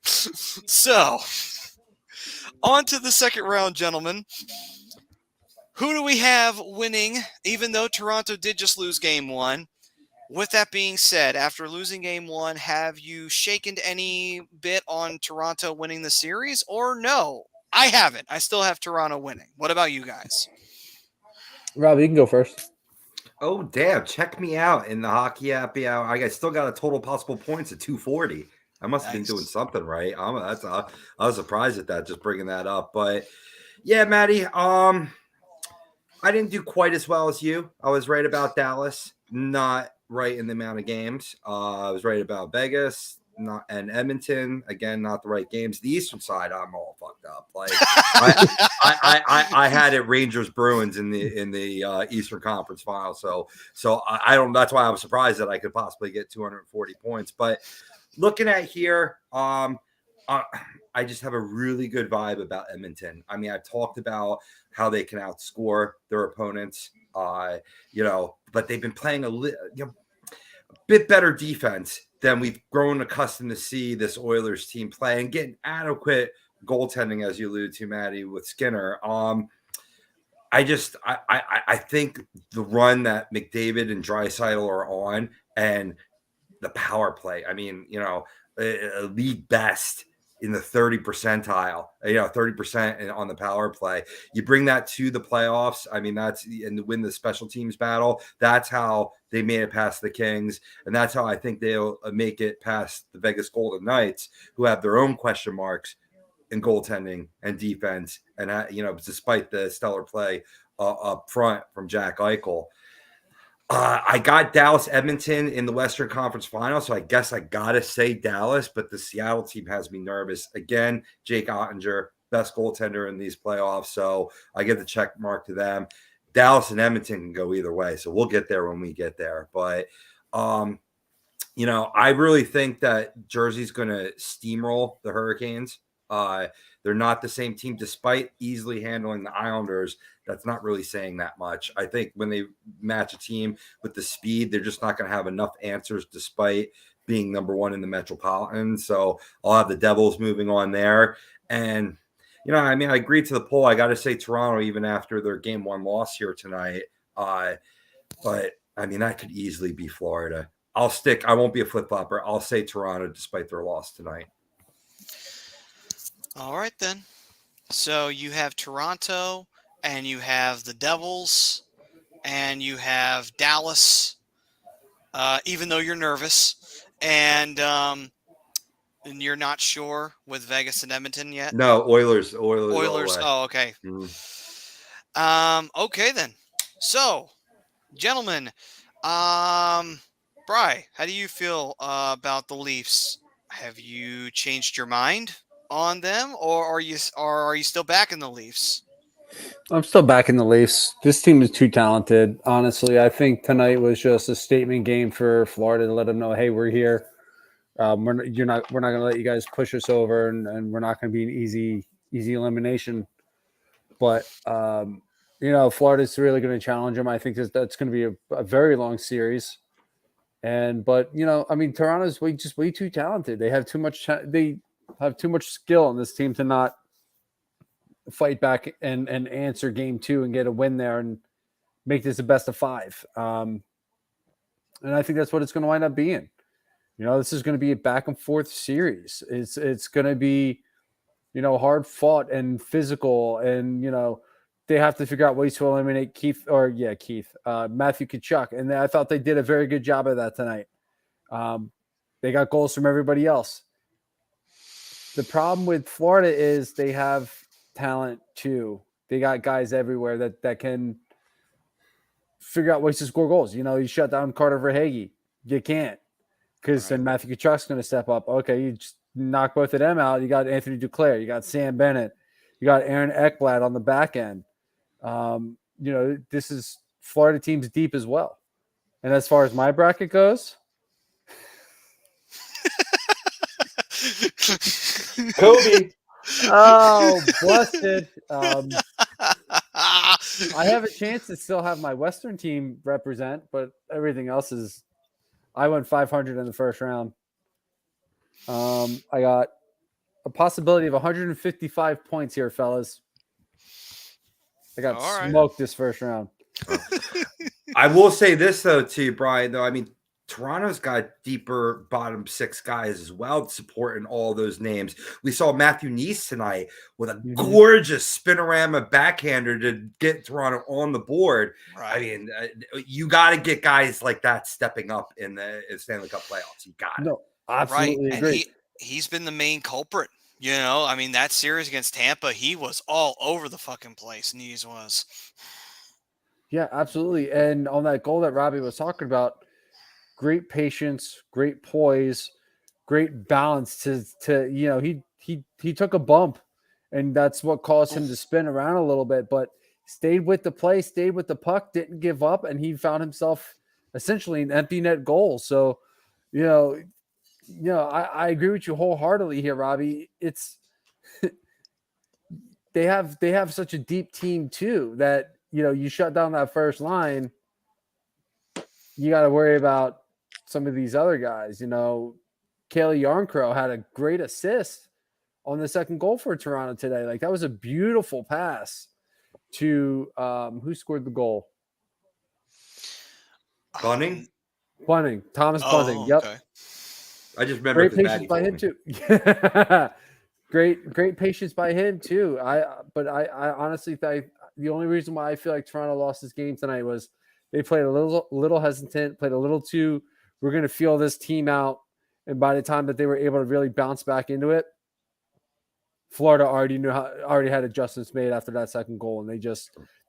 So, on to the second round, gentlemen. Who do we have winning, even though Toronto did just lose game one? With that being said, after losing game one, have you shaken any bit on Toronto winning the series, or no? I haven't. I still have Toronto winning. What about you guys? Rob, you can go first. Oh, damn. Check me out in the Hockey Happy Hour. I still got a total possible points at 240. I must have been doing something right. I was surprised at that, just bringing that up. But, yeah, Maddie, I didn't do quite as well as you. I was right about Dallas. Not right in the amount of games. I was right about Vegas, and Edmonton. Again, not the right games. The Eastern side, I'm all fucked up. Like I had it Rangers Bruins in the Eastern Conference Final. So I don't. That's why I was surprised that I could possibly get 240 points. But looking at here, I just have a really good vibe about Edmonton. I mean, I've talked about how they can outscore their opponents. But they've been playing a bit better defense than we've grown accustomed to see this Oilers team play, and getting adequate goaltending, as you alluded to, Maddie, with Skinner. I think the run that McDavid and Draisaitl are on, and the power play, I mean, league best in the 30 percentile, 30% on the power play. You bring that to the playoffs. I mean, and to win the special teams battle. That's how they made it past the Kings. And that's how I think they'll make it past the Vegas Golden Knights, who have their own question marks in goaltending and defense. And, despite the stellar play up front from Jack Eichel. I got Dallas Edmonton in the Western Conference Final, so I guess I got to say Dallas, but the Seattle team has me nervous. Again, Jake Ottinger, best goaltender in these playoffs, so I give the check mark to them. Dallas and Edmonton can go either way, so we'll get there when we get there. But, I really think that Jersey's going to steamroll the Hurricanes. They're not the same team, despite easily handling the Islanders. That's not really saying that much. I think when they match a team with the speed, they're just not going to have enough answers, despite being number one in the Metropolitan. So I'll have the Devils moving on there. And, I agree to the poll. I got to say Toronto, even after their game one loss here tonight. But I mean, that could easily be Florida. I won't be a flip-flopper. I'll say Toronto despite their loss tonight. All right, then. So you have Toronto, and you have the Devils, and you have Dallas, even though you're nervous, and you're not sure with Vegas and Edmonton yet? No, Oilers all the Oilers. way. Oh, okay. Okay, then. So, gentlemen, Bri, how do you feel about the Leafs? Have you changed your mind on them, or are you still back in the Leafs? I'm still back in the Leafs. This team is too talented. Honestly, I think tonight was just a statement game for Florida to let them know, hey, we're here. We're not going to let you guys push us over, and we're not going to be an easy elimination. But Florida's really going to challenge them. I think that's going to be a very long series. But Toronto's way too talented. They have too much. They have too much skill on this team to not fight back and answer game 2 and get a win there and make this a best of 5. And I think that's what it's going to wind up being. This is going to be a back and forth series. It's going to be, hard fought and physical, and they have to figure out ways to eliminate Matthew Tkachuk, and I thought they did a very good job of that tonight. They got goals from everybody else. The problem with Florida is they have talent too. They got guys everywhere that can figure out ways to score goals. You shut down Carter Verhaeghe. You can't, because then Matthew Tkachuk's going to step up. Okay, you just knock both of them out. You got Anthony Duclair. You got Sam Bennett. You got Aaron Ekblad on the back end. This is Florida teams deep as well. And as far as my bracket goes, Kobe. Oh, busted. I have a chance to still have my Western team represent, but everything else is – I went 500 in the first round. I got a possibility of 155 points here, fellas. I got smoked this first round. I will say this, though, to you, Brian, though. I mean, Toronto's got deeper bottom 6 guys as well supporting all those names. We saw Matthew Neese tonight with a gorgeous spinorama backhander to get Toronto on the board. Right. I mean, you got to get guys like that stepping up in the Stanley Cup playoffs. You got it. No, absolutely agree. And he's been the main culprit. That series against Tampa, he was all over the fucking place. Neese was. Yeah, absolutely. And on that goal that Robbie was talking about, great patience, great poise, great balance he took a bump, and that's what caused him to spin around a little bit, but stayed with the play, stayed with the puck, didn't give up, and he found himself essentially an empty net goal. So, I agree with you wholeheartedly here, Robbie. It's they have such a deep team too that you shut down that first line, you got to worry about some of these other guys. Kelly Yarncrow had a great assist on the second goal for Toronto today. Like, that was a beautiful pass to who scored the goal? Bunning? Thomas Bunning. Yep. Okay. I just remember great patience by him too. great patience by him too. I honestly think the only reason why I feel like Toronto lost this game tonight was they played a little hesitant, played a little too, we're going to feel this team out. And by the time that they were able to really bounce back into it, Florida already had adjustments made after that second goal. And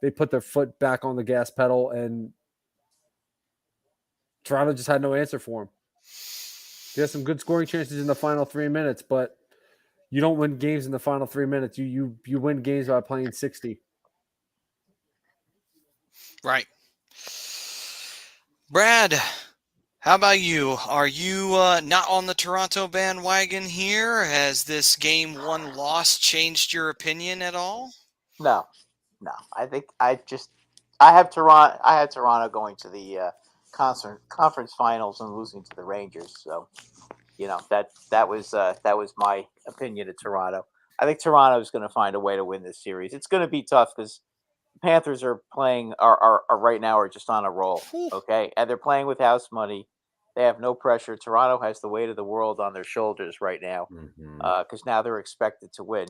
they put their foot back on the gas pedal, and Toronto just had no answer for them. They had some good scoring chances in the final 3 minutes, but you don't win games in the final 3 minutes. You win games by playing 60. Right. Brad, how about you? Are you not on the Toronto bandwagon here? Has this game 1 loss changed your opinion at all? No. I think I have Toronto going to the conference finals and losing to the Rangers. So, that was my opinion of Toronto. I think Toronto is going to find a way to win this series. It's going to be tough because, Panthers are playing are right now are just on a roll. Okay, and they're playing with house money. They have no pressure. Toronto has the weight of the world on their shoulders right now because now they're expected to win.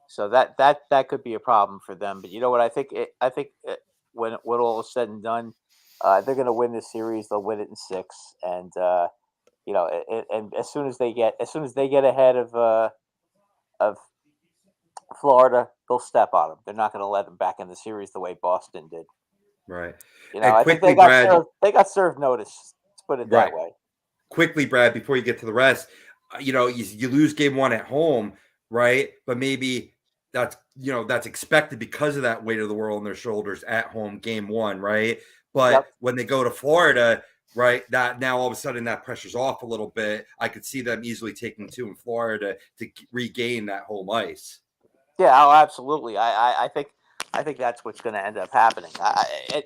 So that could be a problem for them. But you know what? I think when all is said and done, they're going to win this series. They'll win it in 6, and and as soon as they get ahead of Florida, they'll step on them. They're not going to let them back in the series the way Boston did. Right. I think quickly, they got Brad. served. They got served notice. Let's put it that way. Quickly, Brad, before you get to the rest, you lose game 1 at home, right? But maybe that's expected because of that weight of the world on their shoulders at home, game 1, right? But when they go to Florida, right, that now all of a sudden that pressure's off a little bit. I could see them easily taking 2 in Florida to regain that home ice. Yeah, absolutely. I think that's what's going to end up happening.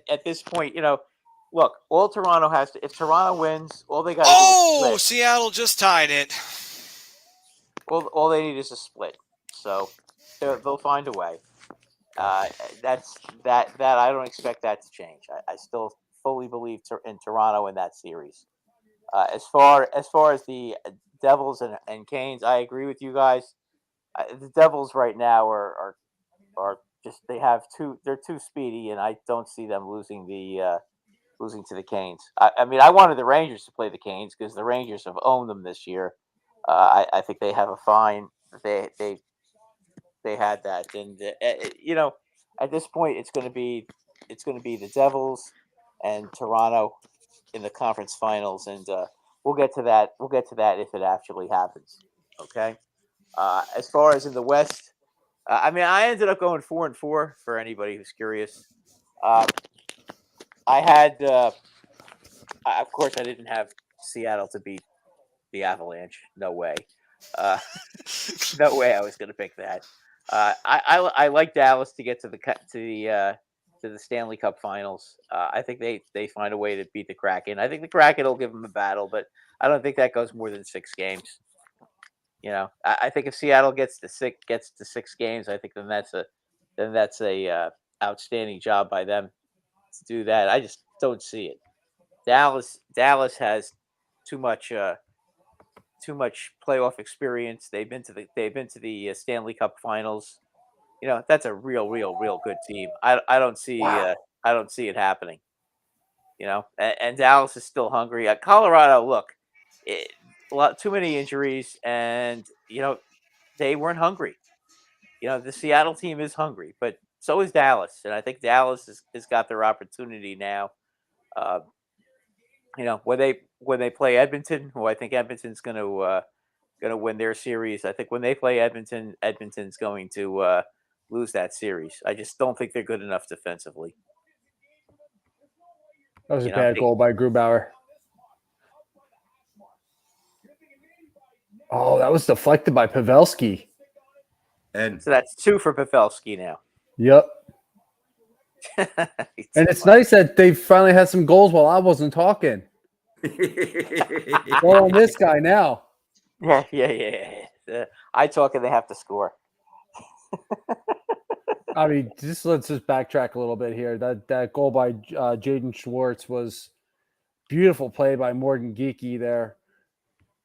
At this point, look, all Toronto has to, if Toronto wins, all they got to do is split. Seattle just tied it. All they need is a split. So they'll find a way. That's that I don't expect that to change. I still fully believe in Toronto in that series. As far as the Devils and Canes, I agree with you guys. The Devils right now are just they're too speedy, and I don't see them losing to the Canes. I mean, I wanted the Rangers to play the Canes because the Rangers have owned them this year. I think they have a fine. They had that, and at this point, it's going to be the Devils and Toronto in the conference finals, and we'll get to that. We'll get to that if it actually happens. Okay. As far as in the West, I mean, I ended up going 4-4 for anybody who's curious. I had, of course, I didn't have Seattle to beat the Avalanche. No way. No way I was going to pick that. I like Dallas to get to the Stanley Cup Finals. I think they find a way to beat the Kraken. I think the Kraken will give them a battle, but I don't think that goes more than 6 games. I think if Seattle gets to 6 games, I think then that's a outstanding job by them to do that. I just don't see it. Dallas has too much playoff experience. They've been to the Stanley Cup Finals. That's a real good team. I don't see it happening. And Dallas is still hungry. Colorado, look, a lot too many injuries, and they weren't hungry. The Seattle team is hungry, but so is Dallas, and I think Dallas has got their opportunity now. When they play Edmonton, who I think Edmonton's going to win their series. I think when they play Edmonton, Edmonton's going to lose that series. I just don't think they're good enough defensively. That was a bad goal by Grubauer. Oh, that was deflected by Pavelski. And so that's 2 for Pavelski now. Yep. And it's nice that they finally had some goals while I wasn't talking. Well, on this guy now. Yeah. I talk and they have to score. I mean, let's backtrack a little bit here. That goal by Jaden Schwartz was beautiful play by Morgan Geekie there.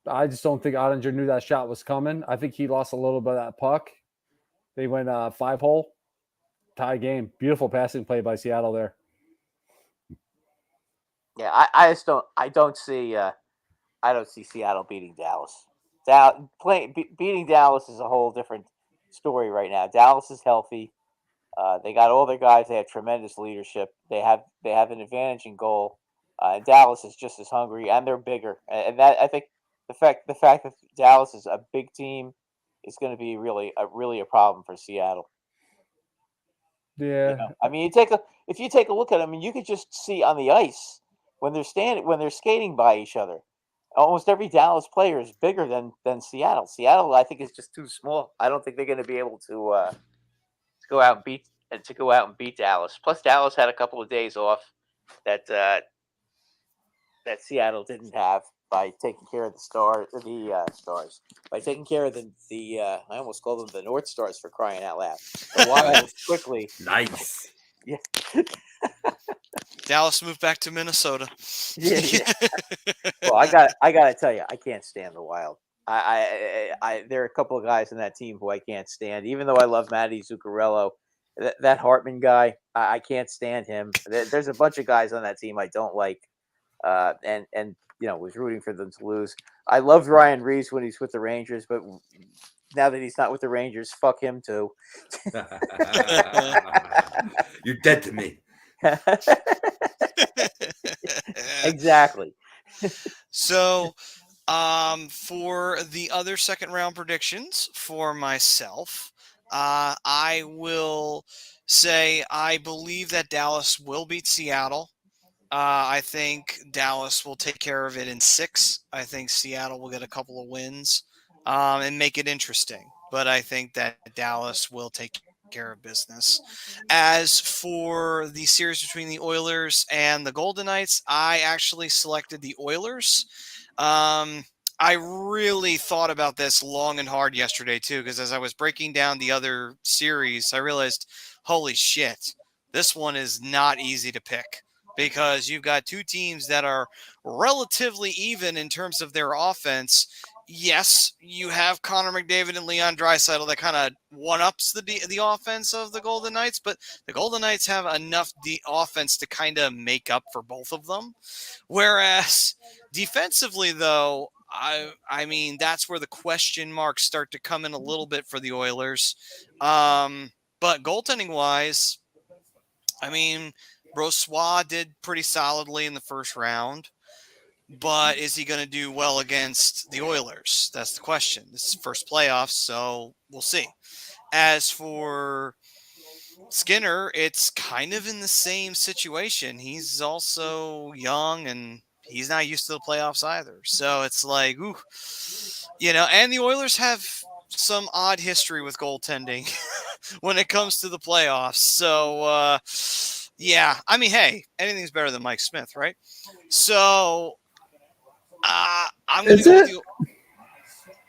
I just don't think Ottinger knew that shot was coming. I think he lost a little bit of that puck. They went 5-hole, tie game. Beautiful passing play by Seattle there. Yeah, I don't see Seattle beating Dallas. Beating Dallas is a whole different story right now. Dallas is healthy. They got all their guys. They have tremendous leadership. They have an advantage in goal. Dallas is just as hungry, and they're bigger. And that I think the fact that Dallas is a big team is going to be really a problem for Seattle. Yeah. I mean, if you take a look at them, I mean, you could just see on the ice when they're skating by each other. Almost every Dallas player is bigger than Seattle. Seattle, I think, is just too small. I don't think they're going to be able to go out and beat Dallas. Plus, Dallas had a couple of days off that Seattle didn't have by taking care of the stars. By taking care of the I almost called them the North Stars for crying out loud. The Wild quickly. Nice. Yeah. Dallas moved back to Minnesota. Yeah. Well, I got to tell you, I can't stand the Wild. There are a couple of guys in that team who I can't stand. Even though I love Matty Zuccarello, that Hartman guy, I can't stand him. There's a bunch of guys on that team I don't like, and was rooting for them to lose. I loved Ryan Reeves when he's with the Rangers, but now that he's not with the Rangers, fuck him too. You're dead to me. Exactly. So, for the other second round predictions for myself, I will say I believe that Dallas will beat Seattle. I think Dallas will take care of it in 6. I think Seattle will get a couple of wins and make it interesting. But I think that Dallas will take care of business. As for the series between the Oilers and the Golden Knights, I actually selected the Oilers. I really thought about this long and hard yesterday, too, because as I was breaking down the other series, I realized, holy shit, this one is not easy to pick because you've got two teams that are relatively even in terms of their offense. Yes, you have Connor McDavid and Leon Draisaitl that kind of one-ups the offense of the Golden Knights, but the Golden Knights have enough offense to kind of make up for both of them. Whereas defensively, though, I mean, that's where the question marks start to come in a little bit for the Oilers. But goaltending-wise, I mean, Brossoit did pretty solidly in the first round. But is he going to do well against the Oilers? That's the question. This is first playoffs, so we'll see. As for Skinner, it's kind of in the same situation. He's also young, and he's not used to the playoffs either. So it's like, ooh, and the Oilers have some odd history with goaltending when it comes to the playoffs. So, yeah, I mean, hey, anything's better than Mike Smith, right? So I'm going to go with you.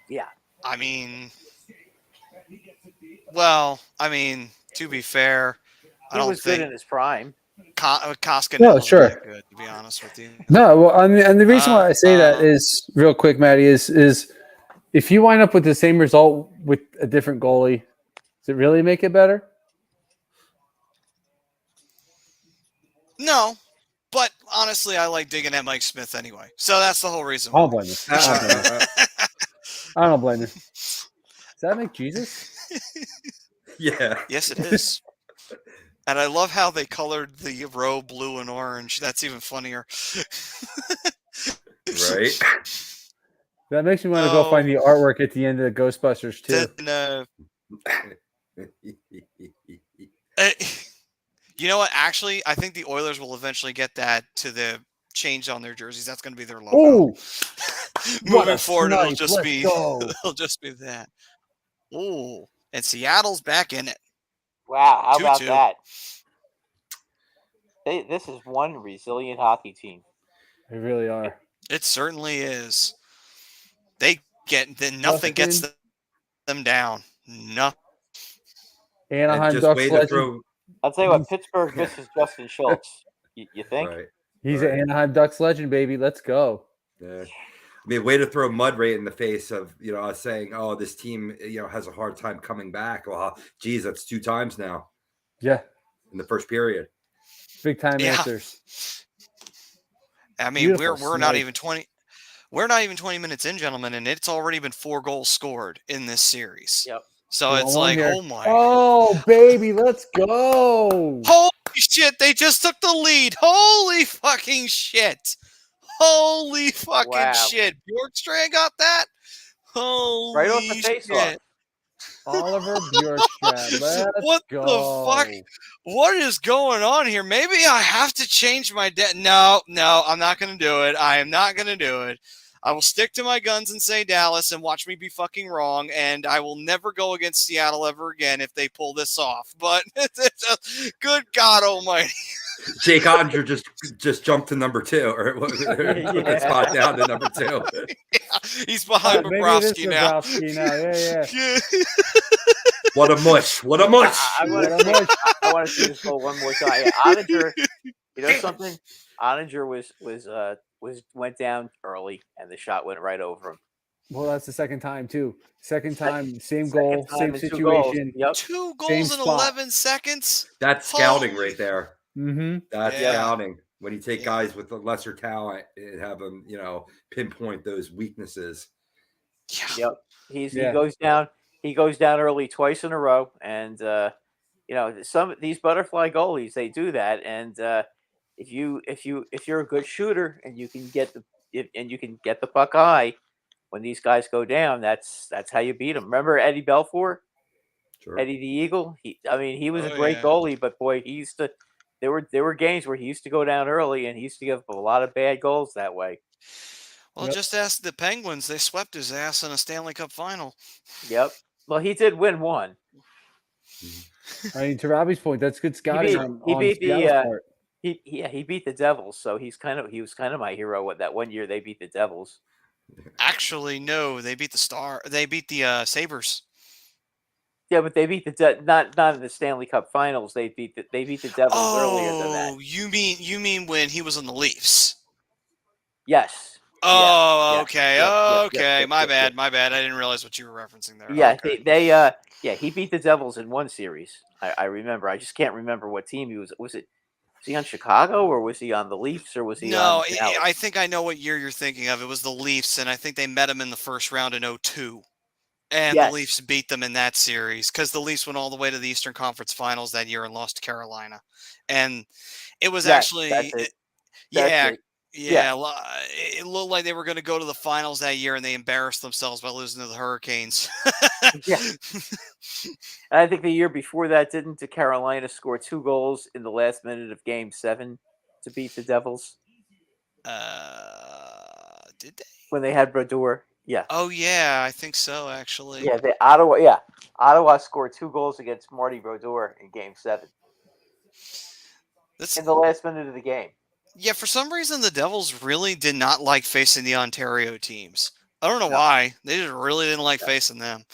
Yeah. I mean, well, to be fair, He was good in his prime. Koskinen No, wasn't sure. that good, to be honest with you. No, well, and the reason why I say that is real quick, Matty, is if you wind up with the same result with a different goalie, does it really make it better? No. But honestly, I like digging at Mike Smith anyway. So that's the whole reason. I don't blame you. I don't blame you. Does that make Jesus? Yeah. Yes, it is. And I love how they colored the row blue and orange. That's even funnier. Right. That makes me want to go find the artwork at the end of the Ghostbusters too. You know what? Actually, I think the Oilers will eventually get that to the change on their jerseys. That's going to be their logo. Oh, moving forward, it'll Let's just be go. it'll just be that. Oh, and Seattle's back in it. Wow, how 2-2. about that? This is one resilient hockey team. They really are. It certainly is. Nothing gets them down. Nothing. Anaheim Ducks legend. I'll tell you what, Pittsburgh misses Justin Schultz. You think? Right. He's an Anaheim Ducks legend, baby. Let's go. Yeah. I mean, way to throw mud right in the face of, us saying, oh, this team, has a hard time coming back. Well, geez, that's 2 times now. Yeah. In the first period. Big time answers. I mean, we're not even 20. We're not even 20 minutes in, gentlemen, and it's already been 4 goals scored in this series. Yep. So it's like, oh my. Oh, baby, let's go. Holy shit, they just took the lead. Holy fucking shit. Holy fucking shit. Bjorkstrand got that? Holy right off the face-off. Oliver Bjorkstrand. Let's what go. The fuck? What is going on here? Maybe I have to change my No, I'm not going to do it. I am not going to do it. I will stick to my guns and say Dallas and watch me be fucking wrong, and I will never go against Seattle ever again if they pull this off. But good God almighty. Jake Ottinger just jumped to number 2, or put that spot down to number 2. He's behind Maybe it is Bobrovsky now. Bobrovsky now. Yeah. What a mush! What a mush! I want to see this goal one more time. Yeah, Ottinger, you know something? Ottinger went down early, and the shot went right over him. Well, that's the second time too. Second time, same goal, Second time same and 2 goals. situation. Yep. 2 Same goals in spot. 11 seconds. That's scouting Holy- right there. Mm-hmm. That's Yeah. scouting. When you take guys with a lesser talent and have them, pinpoint those weaknesses. Yeah. Yep. He Yeah. goes down. He goes down early twice in a row, and some of these butterfly goalies, they do that. And if you're a good shooter and you can get the puck high when these guys go down, that's how you beat them. Remember Eddie Belfour, Sure. Eddie the Eagle? He was a Oh, great yeah. goalie, but boy, he used to. There were games where he used to go down early, and he used to give up a lot of bad goals that way. Well, Yep. just ask the Penguins. They swept his ass in a Stanley Cup final. Yep. Well, he did win one. I mean, to Robbie's point, that's good scouting he on beat the, Seattle's part. He beat the Devils, so he was kind of my hero. That one year they beat the Devils. Actually, no, they beat the Sabres. Yeah, but they beat not in the Stanley Cup Finals. They beat the Devils earlier than that. Oh, you mean when he was on the Leafs? Yes. Oh, Yeah. okay. Yep. Okay. My bad. I didn't realize what you were referencing there. Yeah, Okay. he beat the Devils in one series. I remember. I just can't remember what team he was. Was he on Chicago, or was he on the Leafs, or was he No, on Dallas? I think I know what year you're thinking of. It was the Leafs, and I think they met him in the first round in 2002. And Yes. the Leafs beat them in that series because the Leafs went all the way to the Eastern Conference Finals that year and lost to Carolina. And it was Yes, actually, that's it. yeah, That's it. yeah, it looked like they were going to go to the finals that year, and they embarrassed themselves by losing to the Hurricanes. Yeah. And I think the year before that, didn't Carolina score 2 goals in the last minute of Game 7 to beat the Devils Did they? when they had Brodeur? Yeah. Oh yeah, I think so. Actually, Yeah, Ottawa scored 2 goals against Marty Brodeur in Game 7 that's in the last minute of the game. yeah. For some reason, the Devils really did not like facing the Ontario teams. I don't know why. They just really didn't like facing them.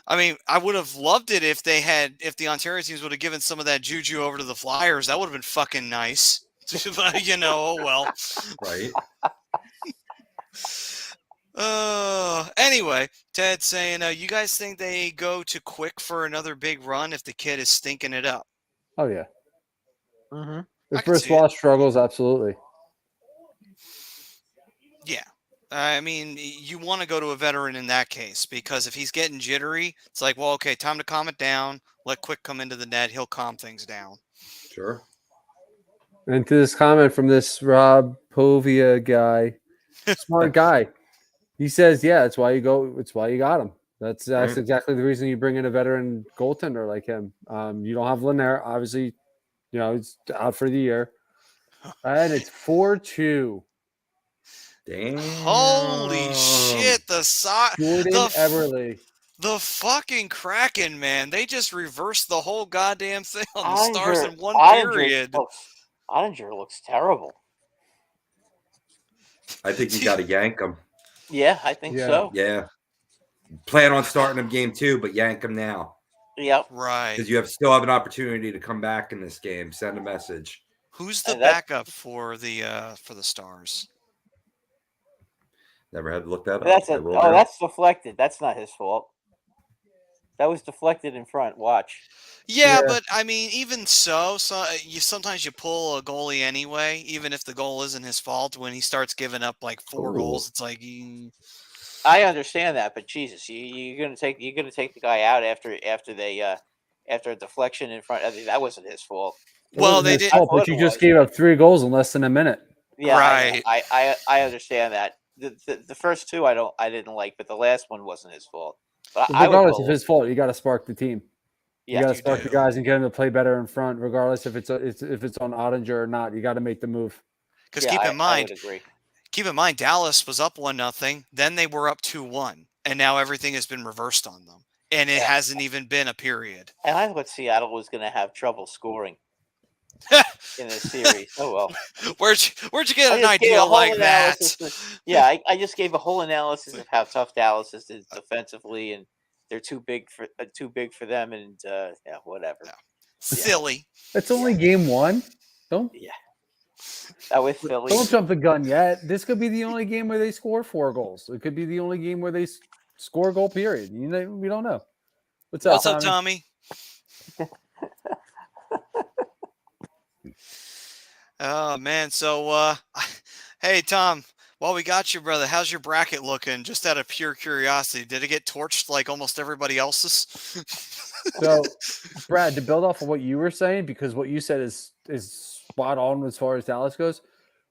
I mean, I would have loved it if the Ontario teams would have given some of that juju over to the Flyers. That would have been fucking nice. But, oh well. Right. Anyway, Ted saying, you guys think they go to Quick for another big run if the kid is stinking it up? Oh yeah. Mm-hmm. The I can first see it. loss struggles, absolutely. Yeah. I mean, you want to go to a veteran in that case because if he's getting jittery, it's like, well, okay, time to calm it down. Let Quick come into the net. He'll calm things down. Sure. And to this comment from this Rob Povia guy, smart guy, he says, "Yeah, it's why you go. It's why you got him. That's exactly the reason you bring in a veteran goaltender like him. You don't have Lanier, obviously. He's out for the year, and it's 4-2. Damn. Holy shit! Jordan Eberle. The fucking Kraken, man. They just reversed the whole goddamn thing on the Stars in one period. Ottinger looks terrible. I think you got to yank him. Yeah, I think so. Yeah. Plan on starting him game 2, but yank him now. Yep. Right. Because you still have an opportunity to come back in this game. Send a message. Who's the backup for the Stars? Never had to look that up. That's deflected. That's not his fault. That was deflected in front. Watch. Yeah, but I mean, even so sometimes you pull a goalie anyway, even if the goal isn't his fault. When he starts giving up like 4 goals, it's like. I understand that, but Jesus, you're gonna take the guy out after a deflection in front. I mean, that wasn't his fault. Well, they did. But you just gave up 3 goals in less than a minute. Yeah, right. I understand that. The first 2 I didn't like, but the last one wasn't his fault. But Regardless of his fault, you got to spark the team. Yeah, you got to spark the guys and get them to play better in front, regardless if it's on Ottinger or not. You got to make the move. Because keep in mind, Dallas was up 1-0, then they were up 2-1, and now everything has been reversed on them, and it hasn't even been a period. And I thought Seattle was going to have trouble scoring. in a series. Oh well. Where'd you get I an just gave a idea whole like that? analysis. Yeah, I just gave a whole analysis of how tough Dallas is defensively, and they're too big for them, and yeah, whatever. No. Silly. It's only game one. Don't With Philly. don't jump the gun yet. This could be the only game where they score 4 goals. It could be the only game where they score a goal. Period. You know, we don't know. What's up, Tommy? Oh man, so hey Tom, while we got you, brother, how's your bracket looking? Just out of pure curiosity, did it get torched like almost everybody else's? So, Brad, to build off of what you were saying, because what you said is spot on as far as Dallas goes.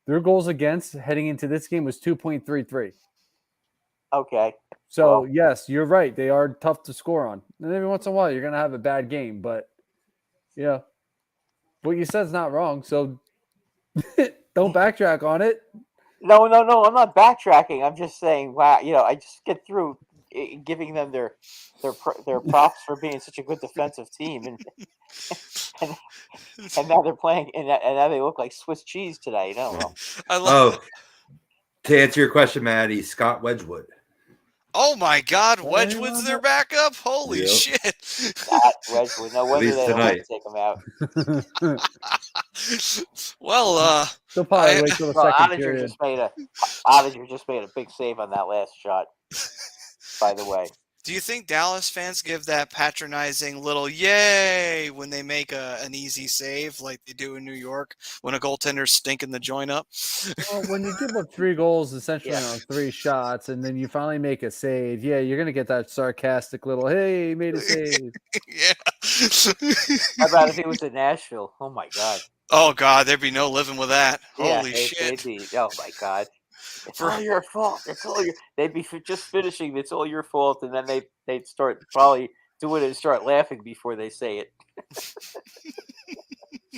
Their goals against heading into this game was 2.33. Okay. So yes, you're right. They are tough to score on, and every once in a while you're gonna have a bad game. But yeah, what you said is not wrong. So don't backtrack on it. No, I'm not backtracking. I'm just saying, wow, I just get through giving them their props for being such a good defensive team, and now they're playing, and now they look like Swiss cheese today. I love. To answer your question, Maddie, Scott Wedgwood. Oh my God, Wedgwood's their backup. Holy shit! Scott Wedgwood. No wonder they don't want to take him out. Well, they'll probably wait till the second Oettinger period. just made a big save on that last shot. By the way, do you think Dallas fans give that patronizing little "yay" when they make an easy save, like they do in New York when a goaltender's stinking the joint up? Well, when you give up 3 goals essentially on 3 shots, and then you finally make a save, yeah, you're gonna get that sarcastic little "hey, he made a save." Yeah. How about if it was in Nashville? Oh my God. Oh God, there'd be no living with that. Yeah, Holy shit! Oh my God. It's all your fault. It's all your. They'd be just finishing. It's all your fault, and then they'd start probably doing it and start laughing before they say it.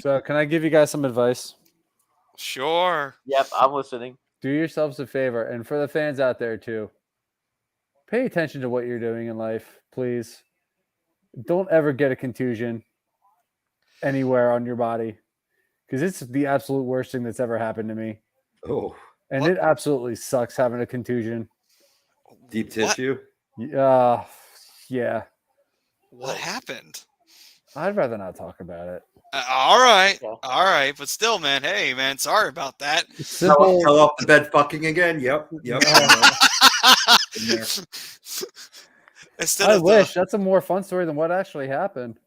So, can I give you guys some advice? Sure. Yep, I'm listening. Do yourselves a favor, and for the fans out there too, pay attention to what you're doing in life, please. Don't ever get a contusion anywhere on your body, because it's the absolute worst thing that's ever happened to me. Oh, And it absolutely sucks having a contusion. deep tissue. Yeah. What happened? I'd rather not talk about it. All right. Yeah. All right. But still, man, hey, man, sorry about that. Simple. Tell off the bed fucking again. Yep. Instead I of wish. That's a more fun story than what actually happened.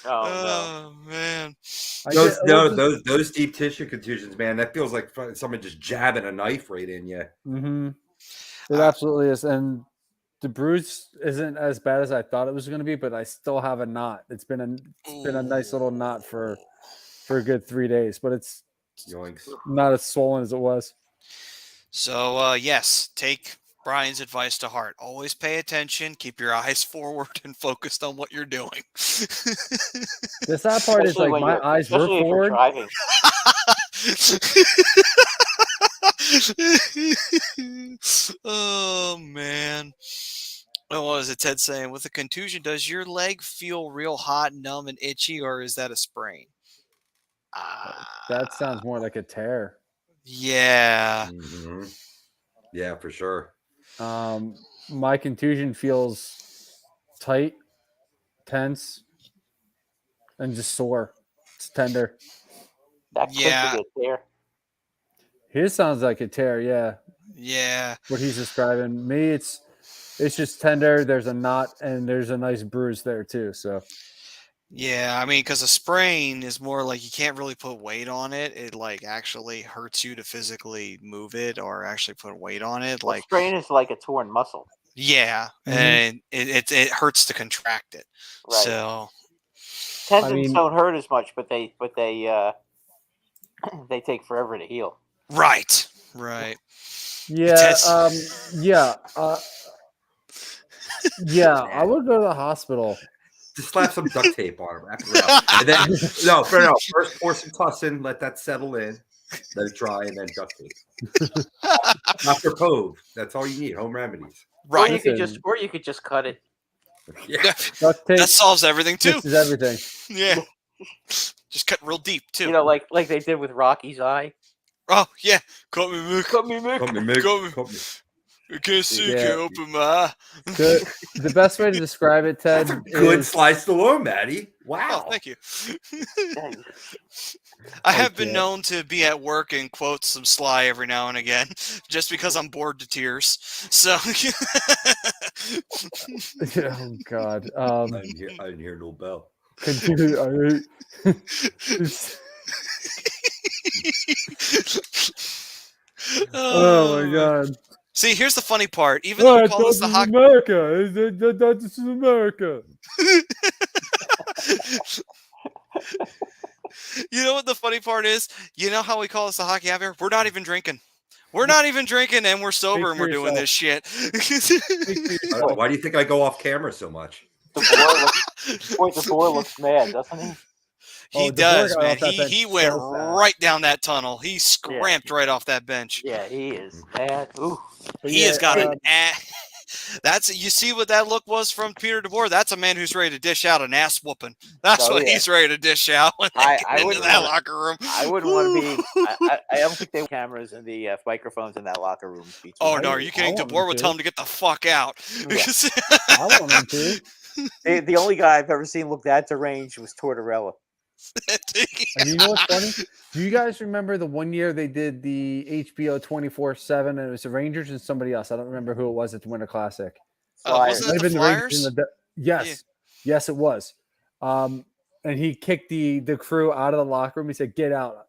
Oh man. Those deep tissue contusions, man. That feels like someone just jabbing a knife right in you. Mm-hmm. It absolutely is. And the bruise isn't as bad as I thought it was going to be, but I still have a knot. It's been a nice little knot for a good 3 days, but it's Yoinks. not as swollen as it was. So, yes, take Brian's advice to heart. Always pay attention. Keep your eyes forward and focused on what you're doing. The sad part is, like, my eyes were forward. Driving. Oh, man. What was it Ted saying? With a contusion, does your leg feel real hot, numb, and itchy, or is that a sprain? That sounds more like a tear. Yeah. Mm-hmm. Yeah, for sure. My contusion feels tight, tense, and just sore. It's tender. That could be a tear. His sounds like a tear, yeah. Yeah. What he's describing. Me, it's just tender. There's a knot, and there's a nice bruise there too. So, yeah, I mean, because a sprain is more like you can't really put weight on it. It like actually hurts you to physically move it or actually put weight on it. Like strain is like a torn muscle. Yeah, and it hurts to contract it. Right. So tendons don't hurt as much, but they they take forever to heal. Right. Yeah, I would go to the hospital. Just slap some duct tape on it, wrap it around. And then, no. First pour some tussin, let that settle in, let it dry, and then duct tape. Dr. Pove, that's all you need. Home remedies. Right. Or you could just cut it. Yeah. Duct tape, that solves everything too. fixes everything. Yeah. Just cut real deep too. You know, like they did with Rocky's eye. Oh yeah, cut me, Mick. Cut me, Mick. Cut me, Mick. Cut me. Cut me. I can't see. Yeah. Can't open my eye. The best way to describe it, Ted, That's a good is slice to low, Maddie. Wow. Oh, thank you. I have been known to be at work and quote some Sly every now and again, just because I'm bored to tears. So, oh God. I didn't hear no bell. Continue. Oh my God. See, here's the funny part. Even though we call this the hockey, America. This is America. you know what the funny part is? You know how we call this the hockey happy hour? We're not even drinking. We're not even drinking, and we're sober, and we're doing this shit. Why do you think I go off camera so much? The boy looks mad, doesn't he? He does, man. He went right down that tunnel. He scramped right off that bench. Yeah, he is mad. Ooh. He has got an that's you see what that look was from Peter DeBoer? That's a man who's ready to dish out an ass whooping. That's what he's ready to dish out when they get into that locker room. I wouldn't want to be. I don't think they have cameras and the microphones in that locker room. Oh no, are you kidding? DeBoer would tell him to get the fuck out. Yeah. I want him to. The only guy I've ever seen look that deranged was Tortorella. And you know what's funny? Do you guys remember the one year they did the HBO 24/7 and it was the Rangers and somebody else? I don't remember who it was at the Winter Classic. Wasn't it the Flyers? Yes, yes, it was. And he kicked the crew out of the locker room. He said, "Get out!"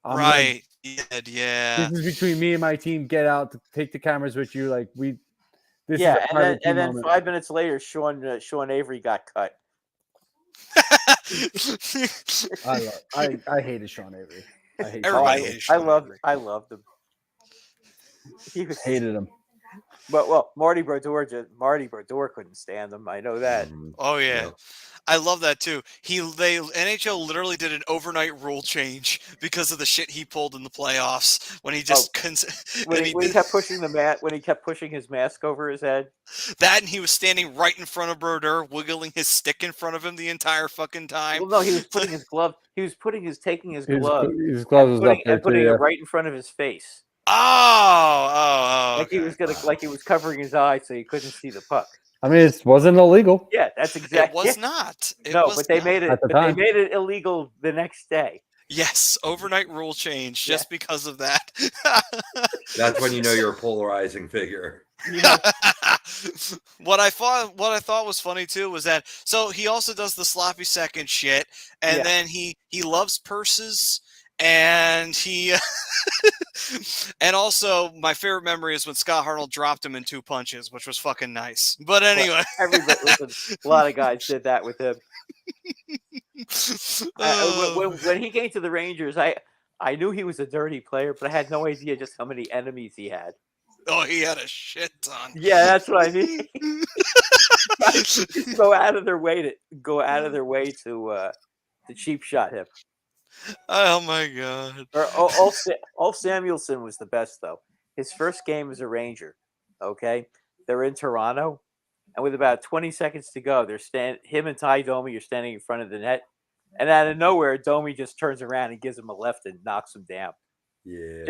Right? Yeah. This is between me and my team. Get out. Take the cameras with you. Like we. This Yeah, is and then 5 minutes later, Sean Avery got cut. I hated Sean Avery. I loved him. Hated him. But Marty Brodeur couldn't stand him. I know that. Oh yeah. I love that too. NHL literally did an overnight rule change because of the shit he pulled in the playoffs when he just when he kept pushing the mat when he kept pushing his mask over his head. That and he was standing right in front of Brodeur, wiggling his stick in front of him the entire fucking time. Well, no, he was putting his glove. He was taking his glove. His glove was up there and putting too, it right in front of his face. Oh, like he was covering his eyes so he couldn't see the puck. I mean, it wasn't illegal. Yeah, that's exactly. It was not. They made it. They made it illegal the next day. Yes, overnight rule change just because of that. That's when you know you're a polarizing figure. Yeah. What I thought was funny too was that he also does the sloppy second shit, and then he loves purses. And he, and also my favorite memory is when Scott Hartnell dropped him in 2 punches, which was fucking nice. But anyway, a lot of guys did that with him. When he came to the Rangers, I knew he was a dirty player, but I had no idea just how many enemies he had. Oh, he had a shit ton. Yeah, that's what I mean. Go out of their way to cheap shot him. Oh my god! Ulf Samuelsson was the best though. His first game as a Ranger. Okay, they're in Toronto, and with about 20 seconds to go, him and Ty Domi are standing in front of the net, and out of nowhere, Domi just turns around and gives him a left and knocks him down. Yeah,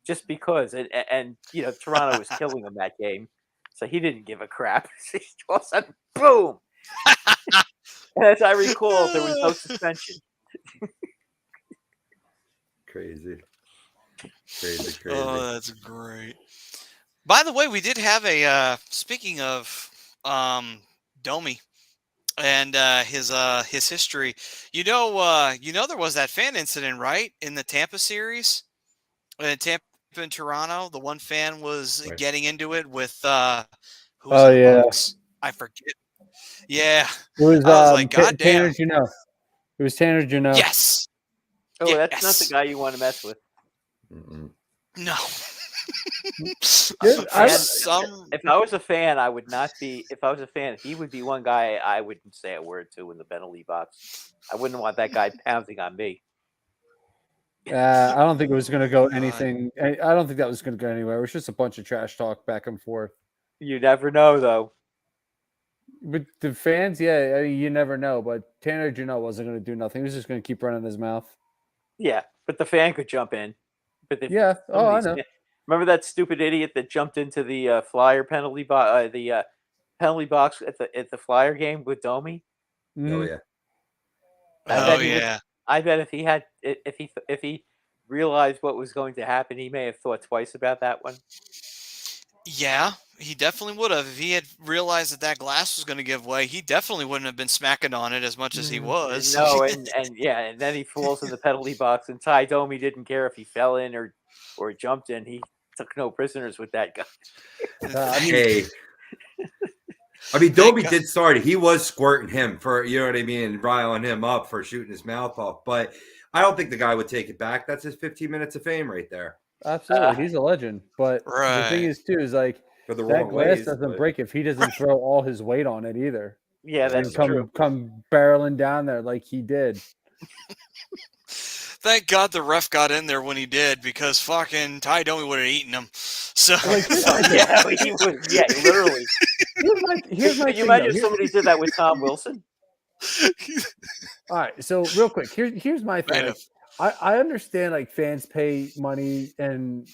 just because, and you know Toronto was killing him that game, so he didn't give a crap. All of a sudden, boom! And as I recall, there was no suspension. Crazy. Oh, that's great. By the way, we did have speaking of Domi and his history. You know there was that fan incident, right, in the Tampa series, in Tampa and Toronto. The one fan was getting into it with who was Bucks? I forget. Yeah, it was, I was like, God Tanner damn. Jeannot. It was Tanner Jeannot. Yes. Oh, that's not the guy you want to mess with. No. If I was a fan, I would not be. If I was a fan, he would be one guy I wouldn't say a word to in the penalty box. I wouldn't want that guy pounding on me. I don't think it was going to go anything. I don't think that was going to go anywhere. It was just a bunch of trash talk back and forth. You never know, though. But the fans, yeah, I mean, you never know. But Tanner Janelle wasn't going to do nothing. He was just going to keep running his mouth. Yeah, but the fan could jump in. But if Yeah. some of Oh, I these know. remember that stupid idiot that jumped into the Flyer penalty box, penalty box at the Flyer game with Domi? Oh Mhm. yeah. I Oh bet he would. yeah. I bet if he realized what was going to happen, he may have thought twice about that one. Yeah, he definitely would have. If he had realized that that glass was going to give way, he definitely wouldn't have been smacking on it as much as he was. No, and yeah, and then he falls in the penalty box, and Ty Domi didn't care if he fell in or jumped in. He took no prisoners with that guy. I mean, Hey. I mean, Doby did start it. He was squirting him for, you know what I mean, and riling him up for shooting his mouth off. But I don't think the guy would take it back. That's his 15 minutes of fame right there. absolutely, he's a legend. But the thing Right. is, too, is like For the that wrong glass ways. doesn't but- break if he doesn't throw all his weight on it either. Yeah, that's And true. come barreling down there like he did. Thank God the ref got in there when he did, because fucking Ty Domi would have eaten him. So Like, here's my thing. Yeah, he was. Yeah, literally. Here's my Can you thing, imagine though. if somebody did that with Tom Wilson? All right, so real quick, here's my thing. Right. Like, I understand like fans pay money, and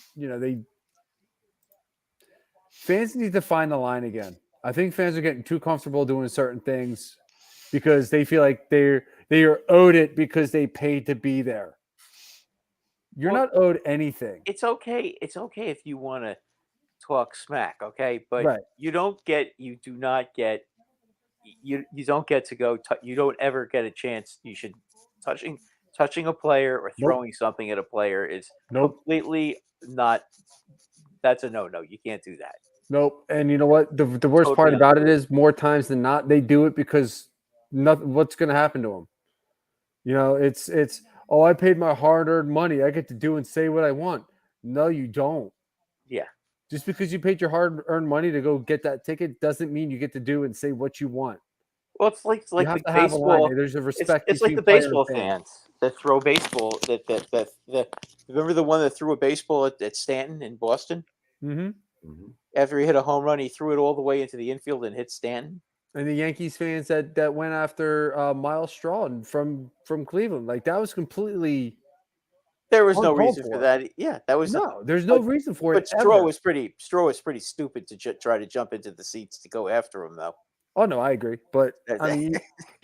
fans need to find the line again. I think fans are getting too comfortable doing certain things because they feel like they are owed it because they paid to be there. You're Well, not owed anything. It's okay. It's okay if you want to talk smack, okay? But Right. you don't get to go. You don't ever get a chance. You should touching a player or throwing something at a player is Nope. completely not. That's a no. You can't do that. Nope. And you know what? The worst Totally part about it is more times than not, they do it because nothing. What's going to happen to them? It's oh, I paid my hard-earned money. I get to do and say what I want. No, you don't. Yeah. Just because you paid your hard-earned money to go get that ticket doesn't mean you get to do and say what you want. Well, it's like You have the to have a baseball. line. There's a respect. It's like the between player baseball and fan. fans that throw baseball. Remember the one that threw a baseball at Stanton in Boston? Mm-hmm. After he hit a home run, he threw it all the way into the infield and hit Stanton. And the Yankees fans that went after Miles Straw from Cleveland, like that was completely. There was no uncalled reason for. for that. Yeah, that was No, there's no reason for But it. Straw ever. was pretty stupid to try to jump into the seats to go after him, though. Oh no, I agree. But I mean,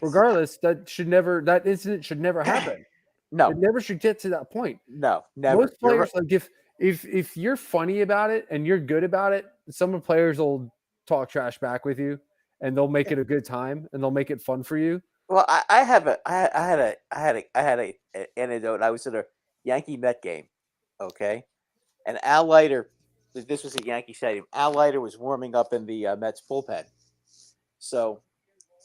regardless, that incident should never happen. No, It never should get to that point. no, never. Most You're players, like if you're funny about it and you're good about it, some players will talk trash back with you, and they'll make it a good time and they'll make it fun for you. Well, I had a anecdote. I was at a Yankee Met game, okay, and Al Leiter. This was at Yankee Stadium. Al Leiter was warming up in the Mets bullpen, so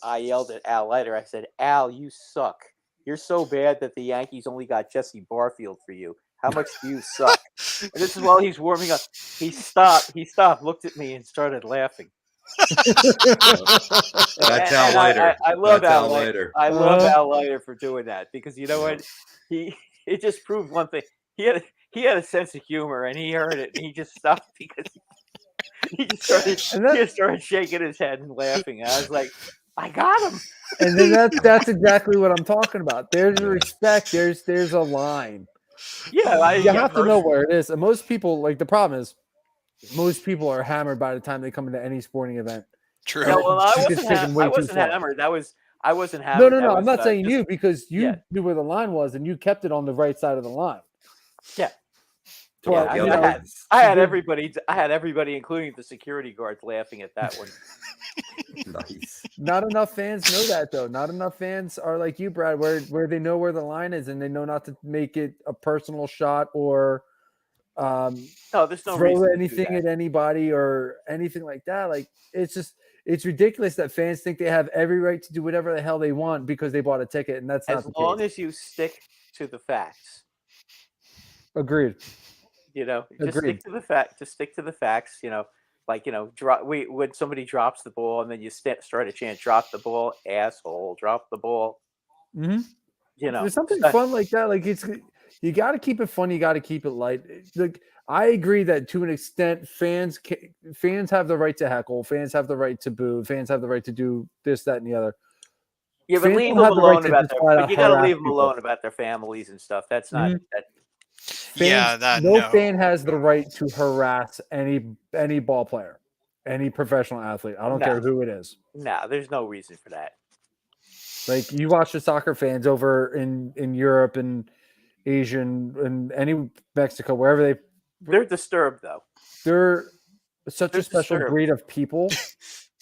I yelled at Al Leiter. I said, "Al, you suck. You're so bad that the Yankees only got Jesse Barfield for you. How much do you suck?" And this is while he's warming up. He stopped, looked at me, and started laughing. That's Al Leiter. I love That's Al Leiter. I love Al Leiter for doing that because you know what? It just proved one thing. He had a sense of humor, and he heard it, and he just stopped because he just started shaking his head and laughing. And I was like, I got him. And then that's exactly what I'm talking about. There's a respect. There's a line. Yeah, You have to know where it is. And most people, like the problem is, most people are hammered by the time they come into any sporting event. True. No, well, I It's wasn't, taken way I too wasn't far. hammered. I wasn't hammered. No. That I'm was, not saying just- you because you yeah. knew where the line was and you kept it on the right side of the line. Yeah. Well, Yeah, you I know, had I had everybody, including the security guards, laughing at that one. Nice. not enough fans know that though. Not enough fans are like you, Brad, where they know where the line is and they know not to make it a personal shot or No, there's no throw reason anything to do at that. anybody or anything like that. Like it's ridiculous that fans think they have every right to do whatever the hell they want because they bought a ticket, and that's not As the long case. as you stick to the facts, Agreed. just Agreed. stick to the fact. Just stick to the facts. When somebody drops the ball and then you start a chant, "Drop the ball, asshole! Drop the ball." Mm-hmm. You know, There's something so- fun like that. Like you got to keep it fun. You got to keep it light. Like I agree that to an extent, fans have the right to heckle, fans have the right to boo, fans have the right to do this, that, and the other. Yeah, but Fans leave don't them have the right alone to about just their. flat But out you got to harass leave them people. alone about their families and stuff. That's not. Mhm. That, Yeah, that no no. fan has the right to harass any ball player, any professional athlete. I don't No. care who it is. no, there's no reason for that. Like you watch the soccer fans over in Europe and Asian and any Mexico, wherever They're disturbed though. they're such They're a special disturbed. breed of people,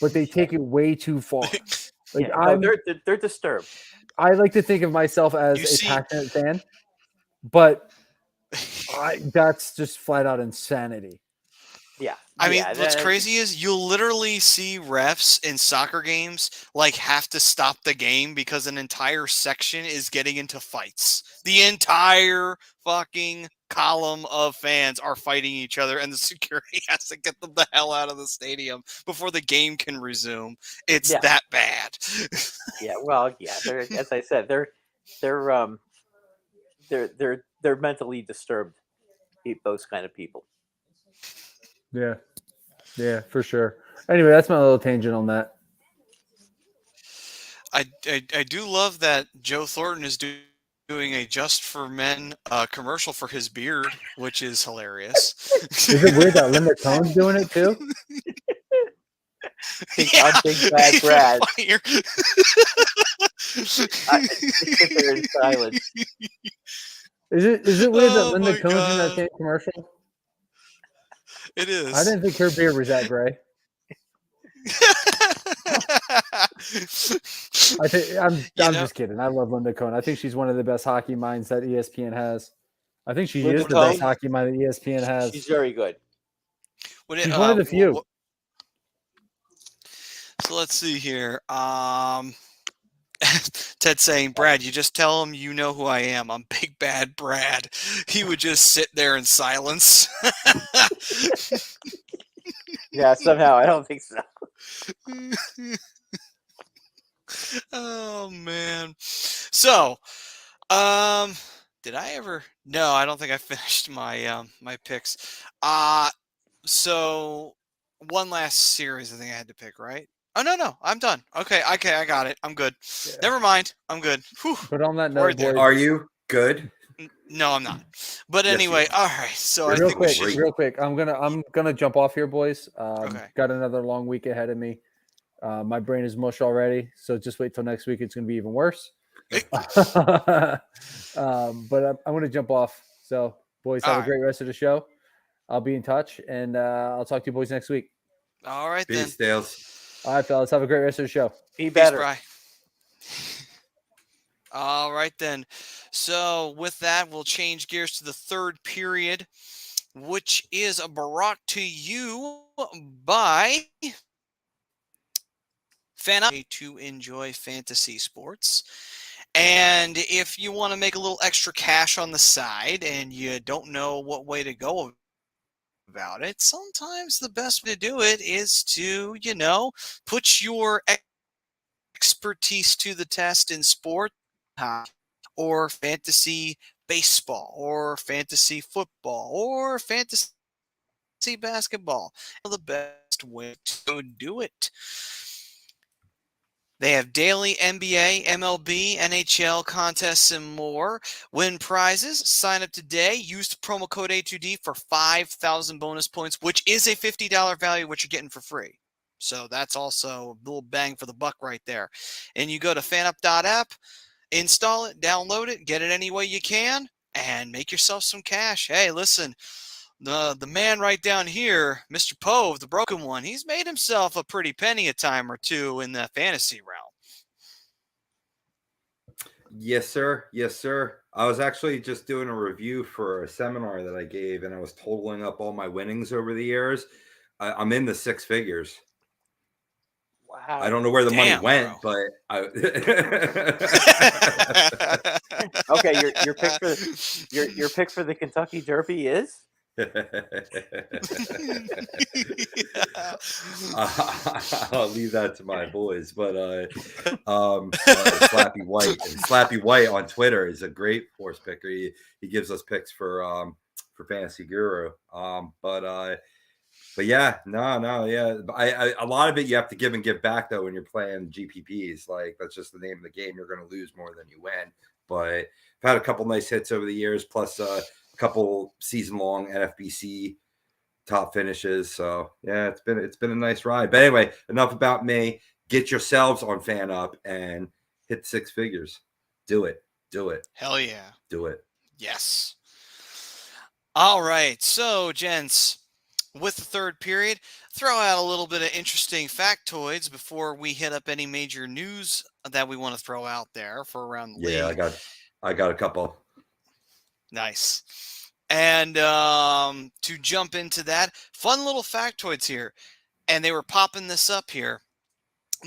but they take it way too far. Like Yeah, no, they're disturbed. I like to think of myself as You a see- passionate fan, but that's just flat out insanity. Yeah. I mean, yeah, what's that- crazy is you'll literally see refs in soccer games like have to stop the game because an entire section is getting into fights. The entire fucking column of fans are fighting each other, and the security has to get them the hell out of the stadium before the game can resume. It's Yeah. that bad. Yeah. Well, yeah. They're, as I said, they're mentally disturbed. Those kind of people. Yeah, for sure. Anyway, that's my little tangent on that. I do love that Joe Thornton is doing a Just for Men commercial for his beard, which is hilarious. Is it weird that Linda Cohn's doing it too? I'm Big Bad Brad. funnier. I sit there in silence. Is it weird that Oh Linda my Cohn's in that God. same commercial? It is. I didn't think her beard was that gray. I'm just kidding. I love Linda Cohn. I think she's one of the best hockey minds that ESPN has. I think she Linda is the best Cohn? hockey mind that ESPN has. She's very good. She's one of the few. So let's see here. Ted saying, Brad, you just tell him you know who I am. I'm Big Bad Brad. He would just sit there in silence. Yeah, somehow I don't think so. Oh man. So, did I ever? No, I don't think I finished my my picks. So one last series I think I had to pick, right? Oh no, I'm done. Okay, I got it. I'm good. Yeah. Never mind. I'm good. Whew. But on that Word note, there. boys, Are you good? No, I'm not. But Yes, you anyway, are. all right. So I real think we quick, should. real quick. I'm gonna jump off here, boys. Okay. Got another long week ahead of me. My brain is mush already, so just wait till next week. It's gonna be even worse. But I'm gonna jump off. So, boys, have All a great rest of the show. I'll be in touch, and I'll talk to you boys next week. All right then. Peace, Dales. All right, fellas. Have a great rest of the show. Be Peace, better. Bri. All right then. So with that, we'll change gears to the third period, which is brought to you by Fan to enjoy fantasy sports. And if you want to make a little extra cash on the side and you don't know what way to go about it, sometimes the best way to do it is to, put your expertise to the test in sport or fantasy baseball or fantasy football or fantasy basketball. The best way to do it. They have daily NBA, MLB, NHL contests, and more. Win prizes. Sign up today. Use the promo code A2D for 5,000 bonus points, which is a $50 value, which you're getting for free. So that's also a little bang for the buck right there. And you go to fanup.app, install it, download it, get it any way you can, and make yourself some cash. Hey, listen. The man right down here, Mr. Pove, the broken one, he's made himself a pretty penny a time or two in the fantasy realm. Yes, sir. Yes, sir. I was actually just doing a review for a seminar that I gave, and I was totaling up all my winnings over the years. I'm in the six figures. Wow. I don't know where the Damn, money went, bro. but Okay, your pick for the Kentucky Derby is? I'll leave that to my boys, but Slappy White on Twitter is a great force picker. He gives us picks for Fantasy Guru. But yeah, yeah. I a lot of it you have to give and give back though when you're playing GPPs. Like that's just the name of the game. You're going to lose more than you win. But I've had a couple nice hits over the years, plus a couple season-long NFBC top finishes. So yeah, it's been a nice ride. But anyway, enough about me. Get yourselves on Fan Up and hit 6 figures. Do it. Hell yeah. Do it. Yes. All right. So, gents, with the third period, throw out a little bit of interesting factoids before we hit up any major news that we want to throw out there for around the league. Yeah, I got a couple. Nice. And to jump into that, fun little factoids here. And they were popping this up here.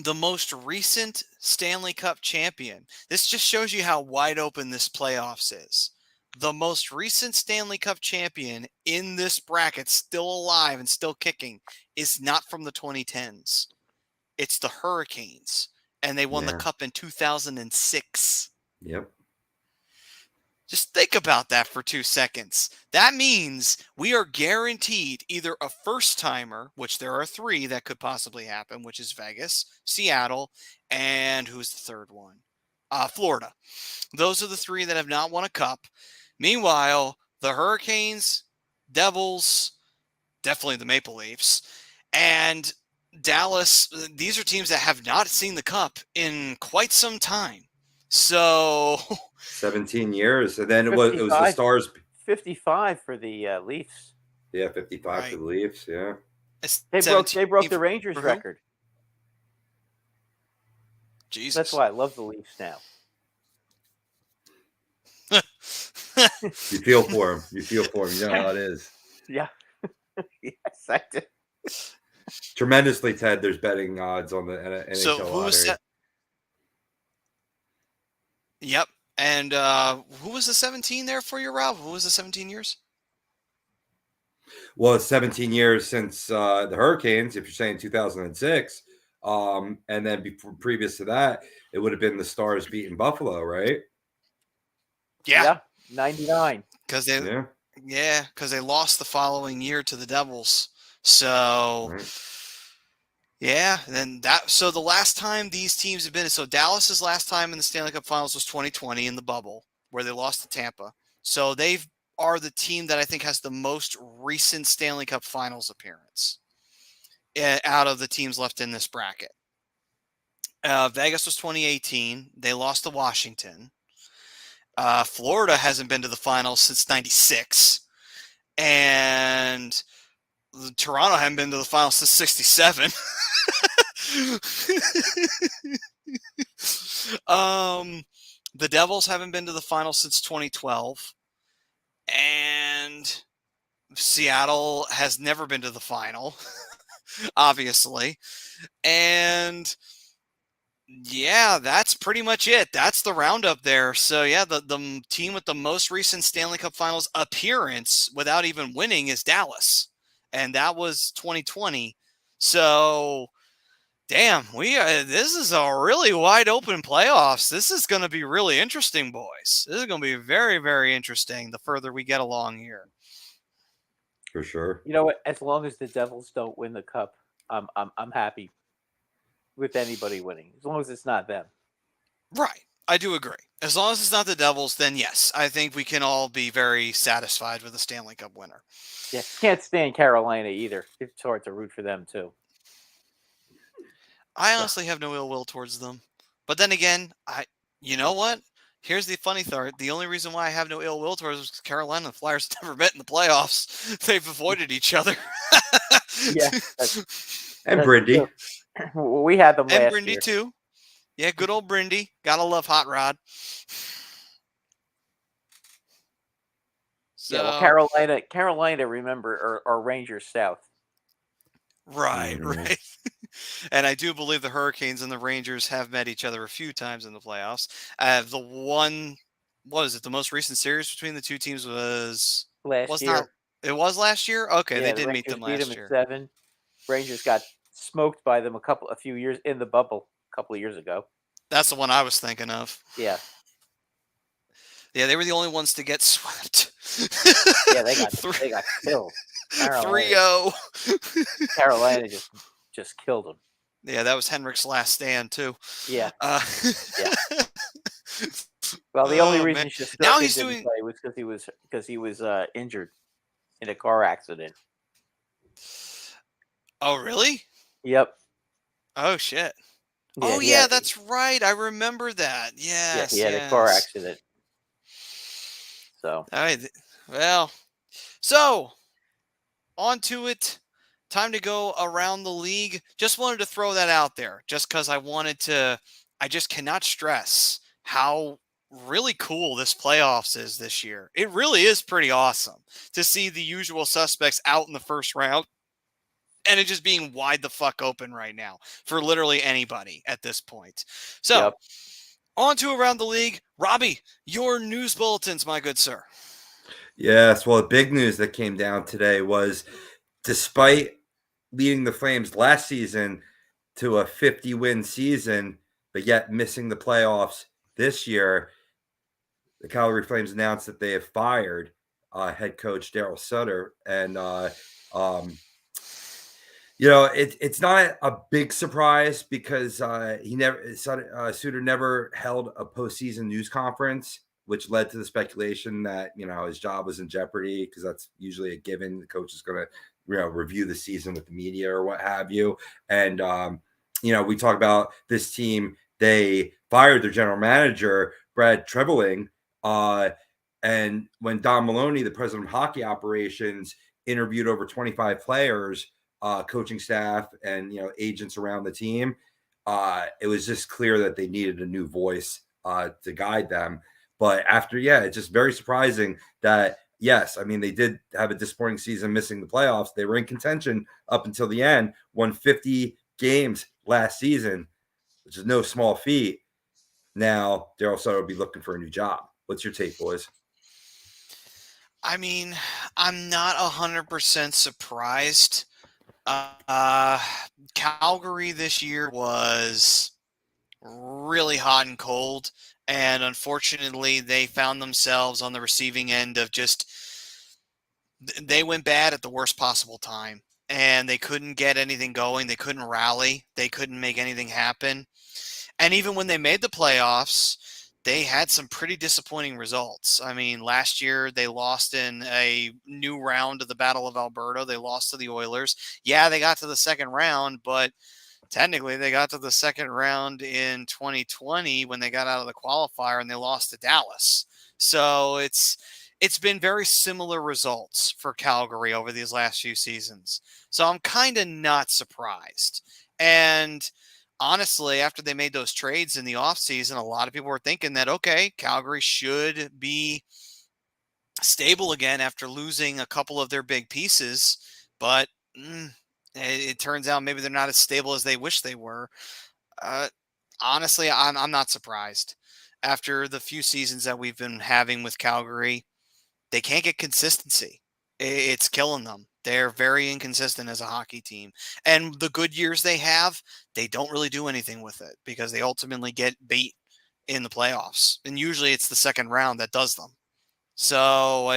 The most recent Stanley Cup champion. This just shows you how wide open this playoffs is. The most recent Stanley Cup champion in this bracket, still alive and still kicking, is not from the 2010s. It's the Hurricanes. And they won the Cup in 2006. Yep. Just think about that for 2 seconds. That means we are guaranteed either a first-timer, which there are 3 that could possibly happen, which is Vegas, Seattle, and who's the third one? Florida. Those are the 3 that have not won a cup. Meanwhile, the Hurricanes, Devils, definitely the Maple Leafs, and Dallas, these are teams that have not seen the cup in quite some time. So 17 years, and then it was the Stars. 55 for the Leafs. Yeah, 55 for the Leafs. Yeah, they broke the Rangers record. Jesus, that's why I love the Leafs now. You feel for him. You know how it is. Yeah. Yes, I do. Tremendously, Ted. There's betting odds on the NHL so who was lottery. Yep. And who was the 17 there for you, Rob? Who was the 17 years? Well, it's 17 years since the Hurricanes, if you're saying 2006. And then previous to that, it would have been the Stars beating Buffalo, right? Yeah. 99. Because they lost the following year to the Devils. So yeah, then so the last time these teams have been, so Dallas's last time in the Stanley Cup Finals was 2020 in the bubble, where they lost to Tampa. So they are the team that I think has the most recent Stanley Cup Finals appearance out of the teams left in this bracket. Vegas was 2018. They lost to Washington. Florida hasn't been to the finals since 96. And Toronto hadn't been to the finals since 67. The Devils haven't been to the finals since 2012. And Seattle has never been to the final, obviously. And yeah, that's pretty much it. That's the roundup there. So yeah, the team with the most recent Stanley Cup Finals appearance without even winning is Dallas. And that was 2020. So damn, this is a really wide open playoffs. This is going to be really interesting, boys. This is going to be very, very interesting the further we get along here. For sure. You know what? As long as the Devils don't win the cup, I'm happy with anybody winning. As long as it's not them. Right. I do agree. As long as it's not the Devils, then yes, I think we can all be very satisfied with the Stanley Cup winner. Yeah, can't stand Carolina either. It's hard to root for them too. I honestly have no ill will towards them. But then again, you know what? Here's the funny part. The only reason why I have no ill will towards them is because Carolina and the Flyers never met in the playoffs. They've avoided each other. Yeah. And Brindy. We had them last year. And Brindy too. Yeah, good old Brindy. Gotta love Hot Rod. So, yeah, well, Carolina, remember, are Rangers South. Right. And I do believe the Hurricanes and the Rangers have met each other a few times in the playoffs. The most recent series between the two teams was last year. It was last year? Okay, Yeah, they the did meet Rangers them beat them last in year. 7. Rangers got smoked by them a few years in the bubble a couple of years ago. That's the one I was thinking of. Yeah. Yeah, they were the only ones to get swept. Yeah, they got killed. 3-0. Carolina just killed them. Yeah, that was Henrik's last stand too. Yeah. Yeah. Well, the only Oh, reason man. Shesterkin Now he's didn't doing. play was because he was injured in a car accident. Oh, really? Yep. Oh shit. Yeah, Oh he yeah, had- that's right. I remember that. yeah, Yes. he had a car accident. So All right. Well, so on to it. Time to go around the league. Just wanted to throw that out there, just because I just cannot stress how really cool this playoffs is this year. It really is pretty awesome to see the usual suspects out in the first round and it just being wide the fuck open right now for literally anybody at this point. So, Yep. on to around the league. Robbie, your news bulletins, my good sir. Yes, well, the big news that came down today was despite leading the Flames last season to a 50-win season, but yet missing the playoffs this year, the Calgary Flames announced that they have fired head coach Daryl Sutter. And, it's not a big surprise because Sutter never held a postseason news conference, which led to the speculation that, his job was in jeopardy because that's usually a given. The coach is going to, review the season with the media or what have you. And, we talk about this team. They fired their general manager, Brad Treveling. And when Don Maloney, the president of hockey operations, interviewed over 25 players, coaching staff, and, agents around the team, it was just clear that they needed a new voice to guide them. But after, it's just very surprising that, yes, I mean, they did have a disappointing season missing the playoffs. They were in contention up until the end, won 50 games last season, which is no small feat. Now, Daryl Sutter will be looking for a new job. What's your take, boys? I mean, I'm not 100% surprised. Calgary this year was really hot and cold, and unfortunately they found themselves on the receiving end of they went bad at the worst possible time, and they couldn't get anything going. They couldn't rally. They couldn't make anything happen. And even when they made the playoffs, they had some pretty disappointing results. I mean, last year they lost in a new round of the Battle of Alberta. They lost to the Oilers. Yeah, they got to the second round, but technically they got to the second round in 2020 when they got out of the qualifier and they lost to Dallas. So it's been very similar results for Calgary over these last few seasons. So I'm kind of not surprised. And honestly, after they made those trades in the offseason, a lot of people were thinking that, okay, Calgary should be stable again after losing a couple of their big pieces. But it turns out maybe they're not as stable as they wish they were. Honestly, I'm not surprised. After the few seasons that we've been having with Calgary, they can't get consistency. It's killing them. They're very inconsistent as a hockey team. And the good years they have, they don't really do anything with it because they ultimately get beat in the playoffs. And usually it's the second round that does them. So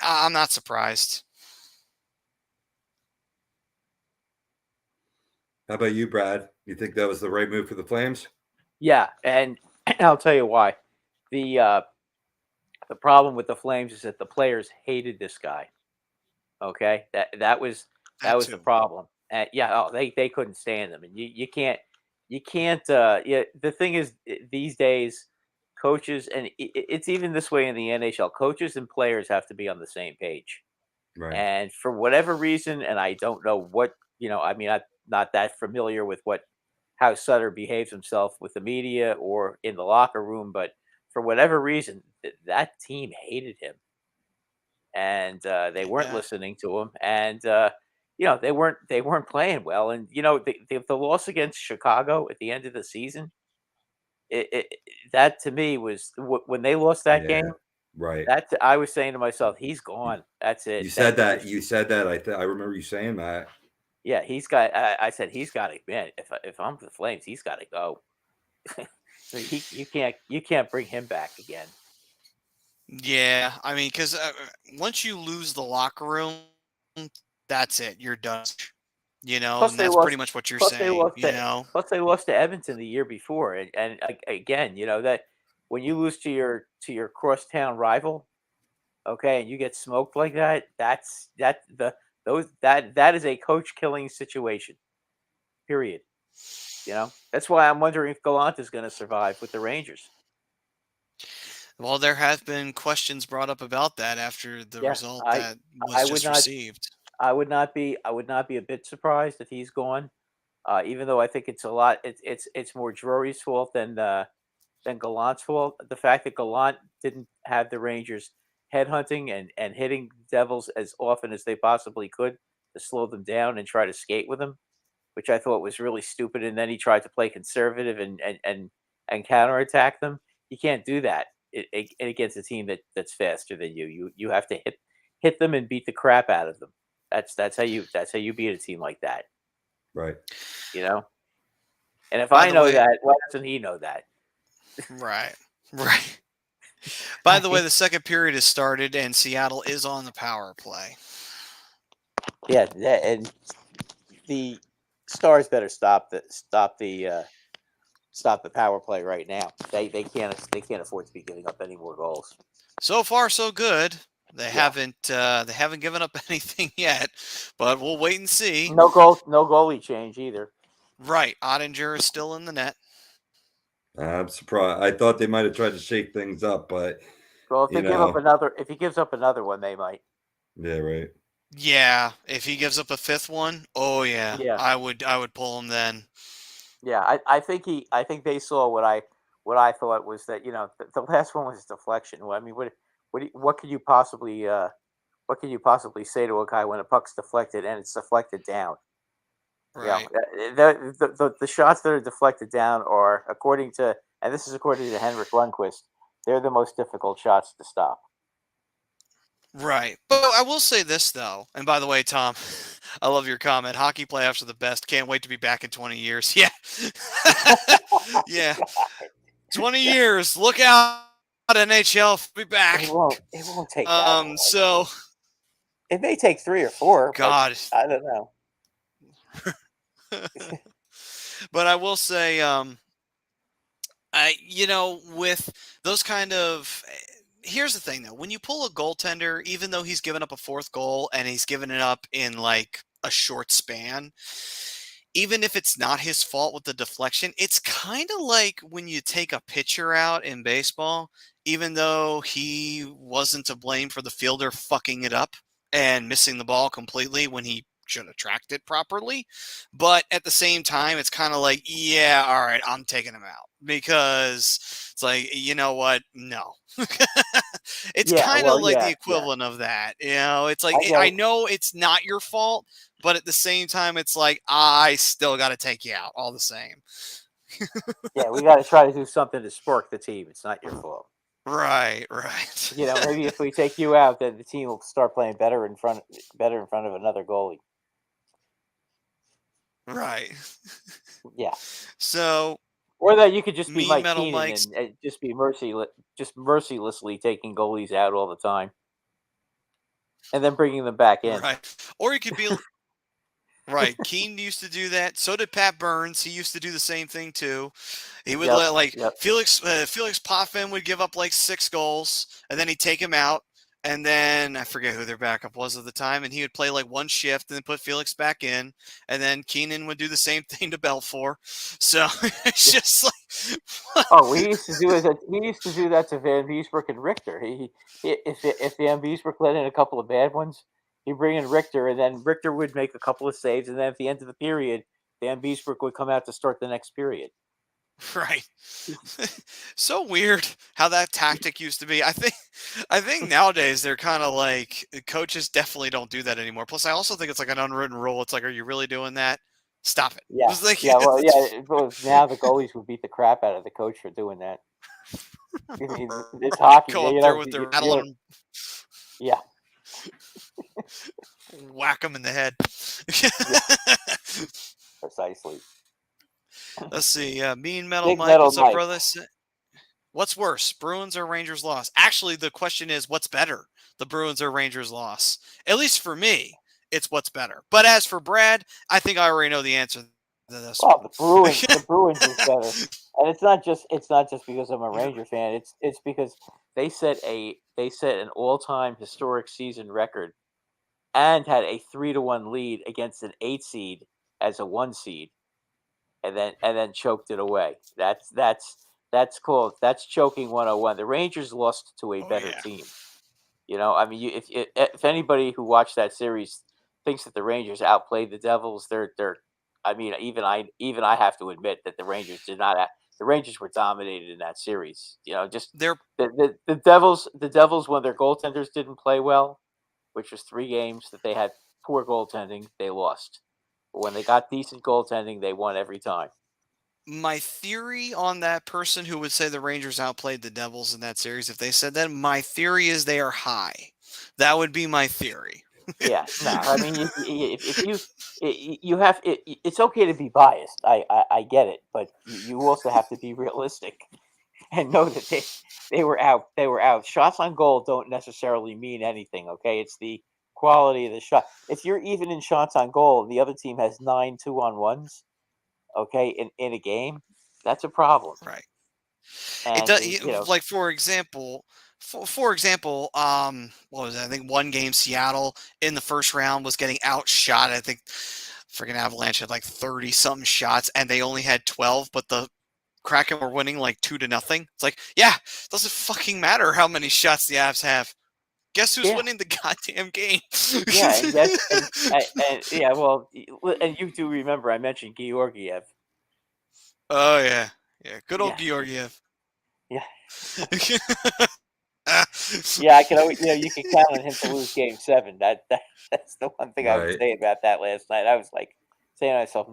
I'm not surprised. How about you, Brad? You think that was the right move for the Flames? Yeah, and I'll tell you why. The problem with the Flames is that the players hated this guy. Okay, that was the problem. They couldn't stand him, and you can't. The thing is, these days, coaches, and it's even this way in the NHL. Coaches and players have to be on the same page. Right. And for whatever reason, and I don't know what, I mean, I'm not that familiar with how Sutter behaves himself with the media or in the locker room, but for whatever reason, that team hated him, and they weren't listening to him, and they weren't playing well, and the loss against Chicago at the end of the season, that to me was when they lost that game. Right. That's I was saying to myself, he's gone. That's it. You said that. That's- You said that. I remember you saying that. yeah, he's got. I said he's got to. Man, if I'm the Flames, he's got to go. You can't bring him back again. Yeah, I mean, because once you lose the locker room, that's it. You're done. You know, Plus and they that's lost- pretty much what you're plus they saying. lost You to- know, Plus they lost to Edmonton the year before, and again, that when you lose to your crosstown rival, okay, and you get smoked like that, that is a coach killing situation. Period. That's why I'm wondering if Gallant is going to survive with the Rangers. well, there have been questions brought up about that after the Yeah, result I that would was just not- received. I would not be a bit surprised if he's gone, even though I think it's a lot. It's more Drury's fault than Gallant's fault. The fact that Gallant didn't have the Rangers headhunting and hitting Devils as often as they possibly could to slow them down and try to skate with them, which I thought was really stupid. And then he tried to play conservative and counterattack them. You can't do that against a team that's faster than you. You have to hit them and beat the crap out of them. That's how you beat a team like that. Right. And if By I the know way- that, why doesn't he know that? Right. Right. By the way, the second period has started, and Seattle is on the power play. Yeah, and the Stars better stop the power play right now. They can't afford to be giving up any more goals. So far, so good. They Yeah. haven't given up anything yet, but we'll wait and see. No goalie change either. Right, Ottinger is still in the net. I'm surprised. I thought they might have tried to shake things up, but Well, if You they give up know. if he gives up another one, they might. yeah, right. Yeah, if he gives up a fifth one, oh yeah, Yeah. I would could him then. Yeah, I think they saw what I thought was that the last one was a deflection. Well, I mean, what could you possibly say to a guy when a puck's deflected and it's deflected down? Right. The shots that are deflected down are, according to Henrik Lundqvist, they're the most difficult shots to stop. Right. But I will say this, though. And by the way, Tom, I love your comment. Hockey playoffs are the best. Can't wait to be back in 20 years. Yeah. Yeah. 20 years. Look out, NHL. Be back. It won't take that long. So, It may take 3 or 4. God. But I don't know. But I will say, with those kind of. Here's the thing, though. When you pull a goaltender, even though he's given up a fourth goal and he's given it up in like a short span, even if it's not his fault with the deflection, it's kind of like when you take a pitcher out in baseball, even though he wasn't to blame for the fielder fucking it up and missing the ball completely when he should have tracked it properly. But at the same time, it's kind of like, yeah, all right, I'm taking him out because it's like, you know what? No. It's kind of like the equivalent of that. It's like, I know it's not your fault, but at the same time, it's like, I still got to take you out all the same. Yeah, we got to try to do something to spark the team. It's not your fault. Right. Maybe if we take you out, then the team will start playing better in front of another goalie. Right. Yeah. So, or that you could just be Me, Mike Metal Keenan Mike's- and just be mercilessly taking goalies out all the time, and then bringing them back in. right. Or you could be right. Keane used to do that. So did Pat Burns. He used to do the same thing too. He would let Felix Potvin would give up like 6 goals, and then he'd take him out. And then I forget who their backup was at the time, and he would play like one shift and then put Felix back in, and then Keenan would do the same thing to Belfour. So it's just like, He used to do that to Van Beesbrook and Richter. If Van Beesbrook let in a couple of bad ones, he'd bring in Richter, and then Richter would make a couple of saves, and then at the end of the period, Van Beesbrook would come out to start the next period. right. So weird how that tactic used to be. I think nowadays they're kind of like coaches definitely don't do that anymore. Plus, I also think it's like an unwritten rule. It's like, are you really doing that? Stop it. Yeah, It's like, Well, now the goalies would beat the crap out of the coach for doing that. It's hockey. Go up You there know, with the you rattle know, and yeah. whack them in the head. Precisely. Let's see. Mean Metal Big Mike, Metal what's up, Mike. brother? What's worse, Bruins or Rangers loss? Actually, the question is, what's better, the Bruins or Rangers loss? At least for me, it's what's better. But as for Brad, I think I already know the answer to this Well, one. the Bruins is better, and it's not just because I'm a Ranger fan. It's because they set an all-time historic season record and had a 3-1 lead against an 8 seed as a 1 seed, and then choked it away. That's choking 101. The Rangers lost to a better team. You know, I mean, if anybody who watched that series thinks that the Rangers outplayed the Devils, they're I mean, even I have to admit that the Rangers did not. The Rangers were dominated in that series. You know, just They're the Devils when their goaltenders didn't play well, which was 3 games that they had poor goaltending, they lost. But when they got decent goaltending, they won every time. my theory on that person who would say the Rangers outplayed the Devils in that series. If they said that, my theory is they are high. That would be my theory. Yeah, no, I mean, if you have it's okay to be biased. I get it, but you also have to be realistic and know that they were out. They were out. Shots on goal don't necessarily mean anything. Okay, it's the quality of the shot. If you're even in shots on goal, and the other team has 9 2-on-1s. Okay, in a game, that's a problem. Right. It And does, you know, like for example, what was it? I think one game Seattle in the first round was getting outshot. I think freaking Avalanche had like 30 something shots and they only had 12, but the Kraken were winning like 2-0. It's like, yeah, doesn't fucking matter how many shots the Avs have. Guess who's Yeah. winning the goddamn game? yeah, and yeah, well, and you do remember I mentioned Georgiev. Oh yeah, good old Yeah. Georgiev. Yeah. Yeah, I can always, you can count on him to lose Game 7. That's the one thing I would Right. say about that last night. I was like saying to myself,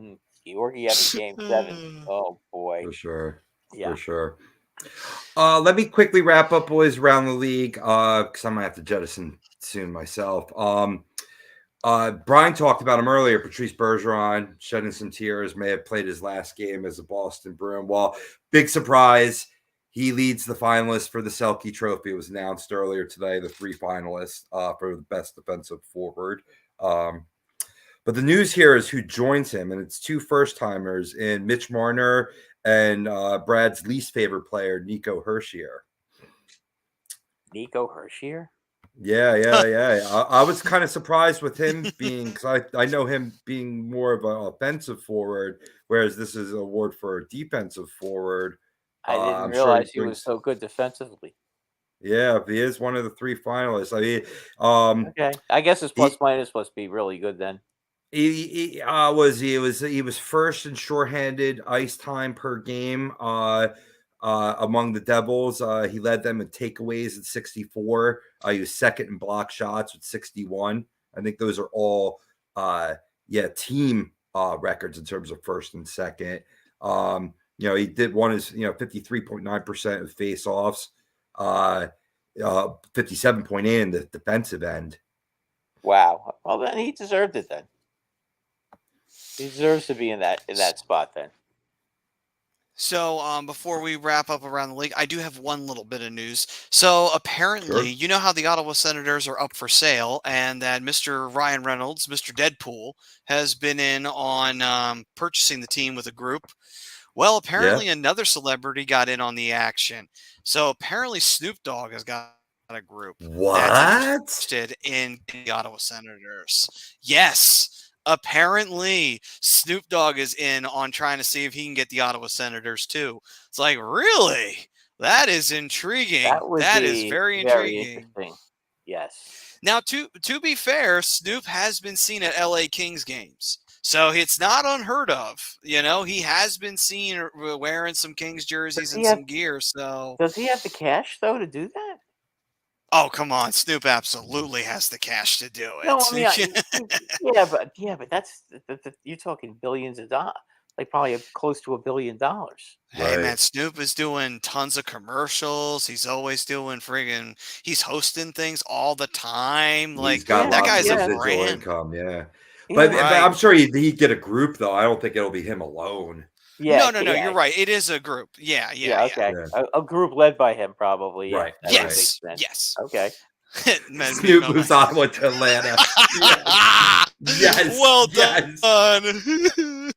Georgiev in Game 7. Oh boy. For sure. Yeah. For sure. Let me quickly wrap up, boys, around the league, because I'm gonna have to jettison soon myself. Brian talked about him earlier. Patrice Bergeron shedding some tears, may have played his last game as a Boston Bruin. Well, big surprise. He leads the finalists for the Selke Trophy. It was announced earlier today, the 3 finalists for the best defensive forward. But the news here is who joins him, and it's 2 first-timers in Mitch Marner and Brad's least favorite player, Nico Hershier. Nico Hershier? Yeah. I was kind of surprised with him being, because I know him being more of an offensive forward, whereas this is an award for a defensive forward. I didn't I'm sure realize he brings- was so good defensively. Yeah, he is one of the 3 finalists. I mean, Okay, I guess his plus minus must be really good then. He was first in shorthanded ice time per game among the Devils. He led them in takeaways at 64. He was second in block shots with 61. I think those are all team records in terms of first and second. He did one is 53.9% of face-offs, 57.8 in the defensive end. Wow. Well, then he deserved it then. He deserves to be in that spot then. So before we wrap up around the league, I do have one little bit of news. So apparently, you know how the Ottawa Senators are up for sale and that Mr. Ryan Reynolds, Mr. Deadpool, has been in on purchasing the team with a group. Well, apparently another celebrity got in on the action. So apparently Snoop Dogg has got a group that's interested in the Ottawa Senators. Yes. Apparently, Snoop Dogg is in on trying to see if he can get the Ottawa Senators too. It's like, really? That is intriguing. That is very intriguing. Interesting. Yes. Now, to be fair, Snoop has been seen at LA Kings games. So it's not unheard of. He has been seen wearing some Kings jerseys and some gear. So does he have the cash though to do that? Oh, come on. Snoop absolutely has the cash to do it. No, I mean, yeah, but that's you're talking billions of like probably close to $1 billion. Hey Right. man, Snoop is doing tons of commercials. He's always doing he's hosting things all the time. Like He's got that lots guy's of a residual brand. income, yeah. Yeah. But Right. I'm sure he'd get a group though. I don't think it'll be him alone. Yeah, No, yeah, you're right. It is a group. Yeah. okay. Yeah. A group led by him, probably. Yeah, Right, that would make Yes. sense. Yes. Okay. Snoop moves Ottawa to Atlanta. Yes. Well Yes. done.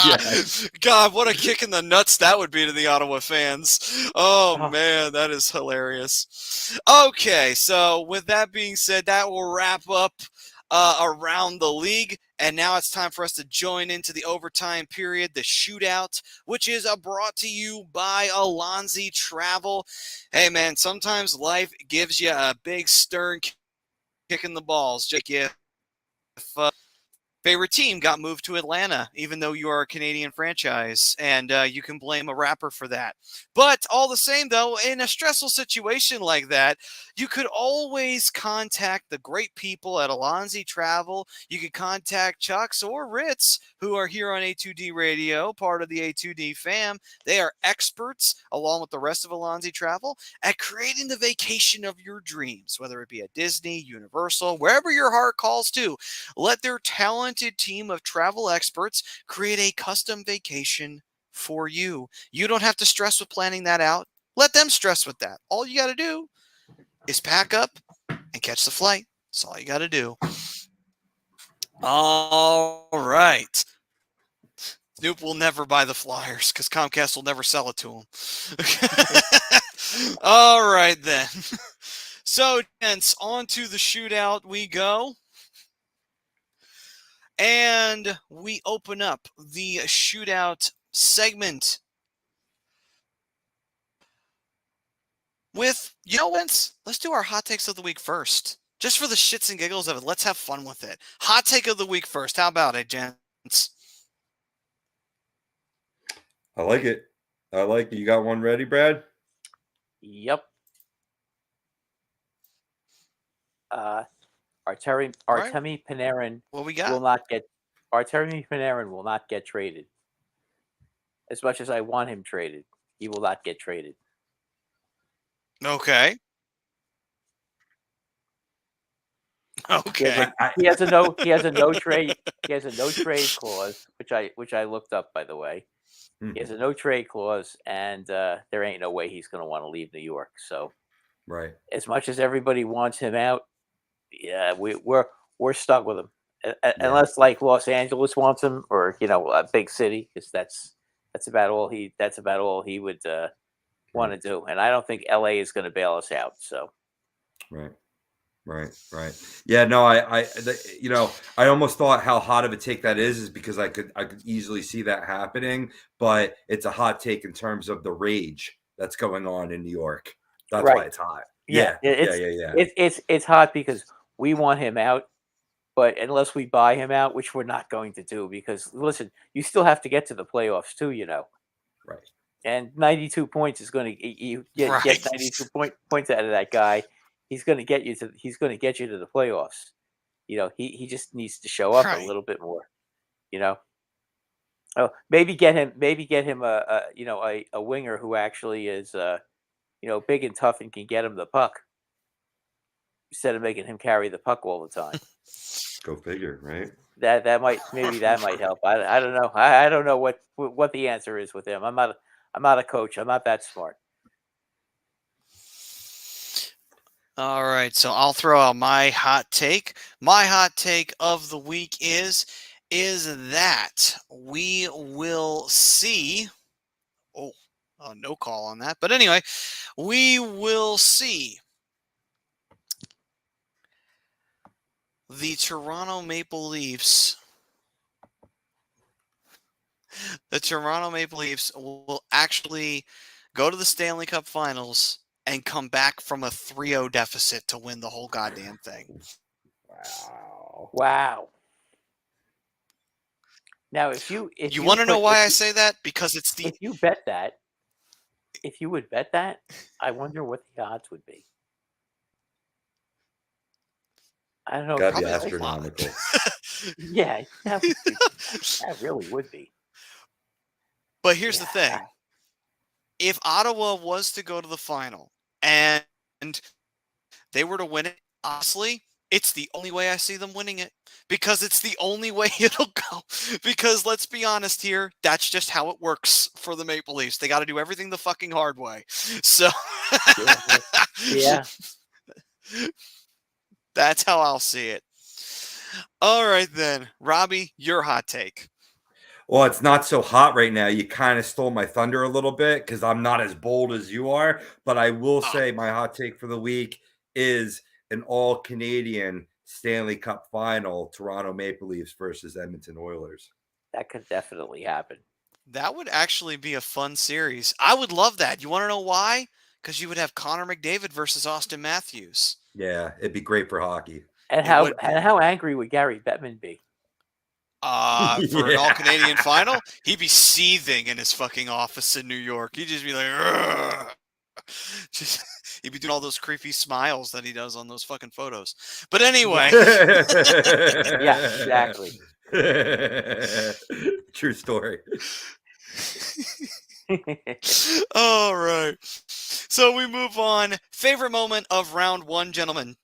Yes. God, what a kick in the nuts that would be to the Ottawa fans. Oh, Oh. man, that is hilarious. Okay, so with that being said, that will wrap up around the league. And now it's time for us to join into the overtime period, the shootout, which is brought to you by Alonzi Travel. Hey, man, sometimes life gives you a big stern kick in the balls. Just if favorite team got moved to Atlanta, even though you are a Canadian franchise, and you can blame a rapper for that. But all the same, though, in a stressful situation like that, you could always contact the great people at Alonzi Travel. You could contact Chucks or Ritz, who are here on A2D Radio, part of the A2D fam. They are experts, along with the rest of Alonzi Travel, at creating the vacation of your dreams, whether it be at Disney, Universal, wherever your heart calls to. Let their talented team of travel experts create a custom vacation for you. You don't have to stress with planning that out. Let them stress with that. All you got to do is pack up and catch the flight. That's all you got to do. All right. Snoop will never buy the Flyers because Comcast will never sell it to him. All right, then. So, gents, on to the shootout we go. And we open up the shootout segment with, Vince, let's do our hot takes of the week first. Just for the shits and giggles of it, let's have fun with it. Hot take of the week first. How about it, gents? I like it. You got one ready, Brad? Yep. Artemi Panarin What we will got? not get Artemi Panarin will not get traded. As much as I want him traded, he will not get traded. Okay. Okay. He has a no trade clause, which I looked up, by the way. He has a no trade clause, and there ain't no way he's going to want to leave New York. So, Right. as much as everybody wants him out, yeah, we're stuck with him. Unless like Los Angeles wants him, or a big city, because that's about all he would want to do. And I don't think LA is going to bail us out. So, Right. Yeah, no, I almost thought how hot of a take that is because I could easily see that happening, but it's a hot take in terms of the rage that's going on in New York. That's Right. why it's hot. Yeah. It's hot because we want him out, but unless we buy him out, which we're not going to do, because listen, you still have to get to the playoffs too, Right. And 92 points is going to get 92 points out of that guy. He's going to get you to the playoffs. He just needs to show up a little bit more. Oh, maybe get him a winger who actually is big and tough and can get him the puck, instead of making him carry the puck all the time. Go figure, right? That might help. I don't know. I don't know what the answer is with him. I'm not a coach. I'm not that smart. All right, so I'll throw out my hot take. My hot take of the week is that we will see. No call on that. But anyway, we will see the Toronto Maple Leafs. The Toronto Maple Leafs will actually go to the Stanley Cup Finals and come back from a 3-0 deficit to win the whole goddamn thing. Wow. Now, if you want to know why I say that? Because it's if you bet that, if you would bet that, I wonder what the odds would be. I don't know. Gotta be astronomical. Yeah, that really would be. But here's the Yeah. thing. If Ottawa was to go to the final and they were to win it, honestly, it's the only way I see them winning it because it's the only way it'll go. Because let's be honest here, that's just how it works for the Maple Leafs. They got to do everything the fucking hard way. So, Yeah. that's how I'll see it. All right, then. Robbie, your hot take. Well, it's not so hot right now. You kind of stole my thunder a little bit because I'm not as bold as you are. But I will say my hot take for the week is an all-Canadian Stanley Cup final, Toronto Maple Leafs versus Edmonton Oilers. That could definitely happen. That would actually be a fun series. I would love that. You want to know why? Because you would have Connor McDavid versus Austin Matthews. Yeah, it'd be great for hockey. And how angry would Gary Bettman be? For an all-Canadian final, he'd be seething in his fucking office in New York. He'd just be like, "Ugh." He'd be doing all those creepy smiles that he does on those fucking photos. But anyway. Yeah, exactly. True story. All right. So we move on. Favorite moment of round one, gentlemen.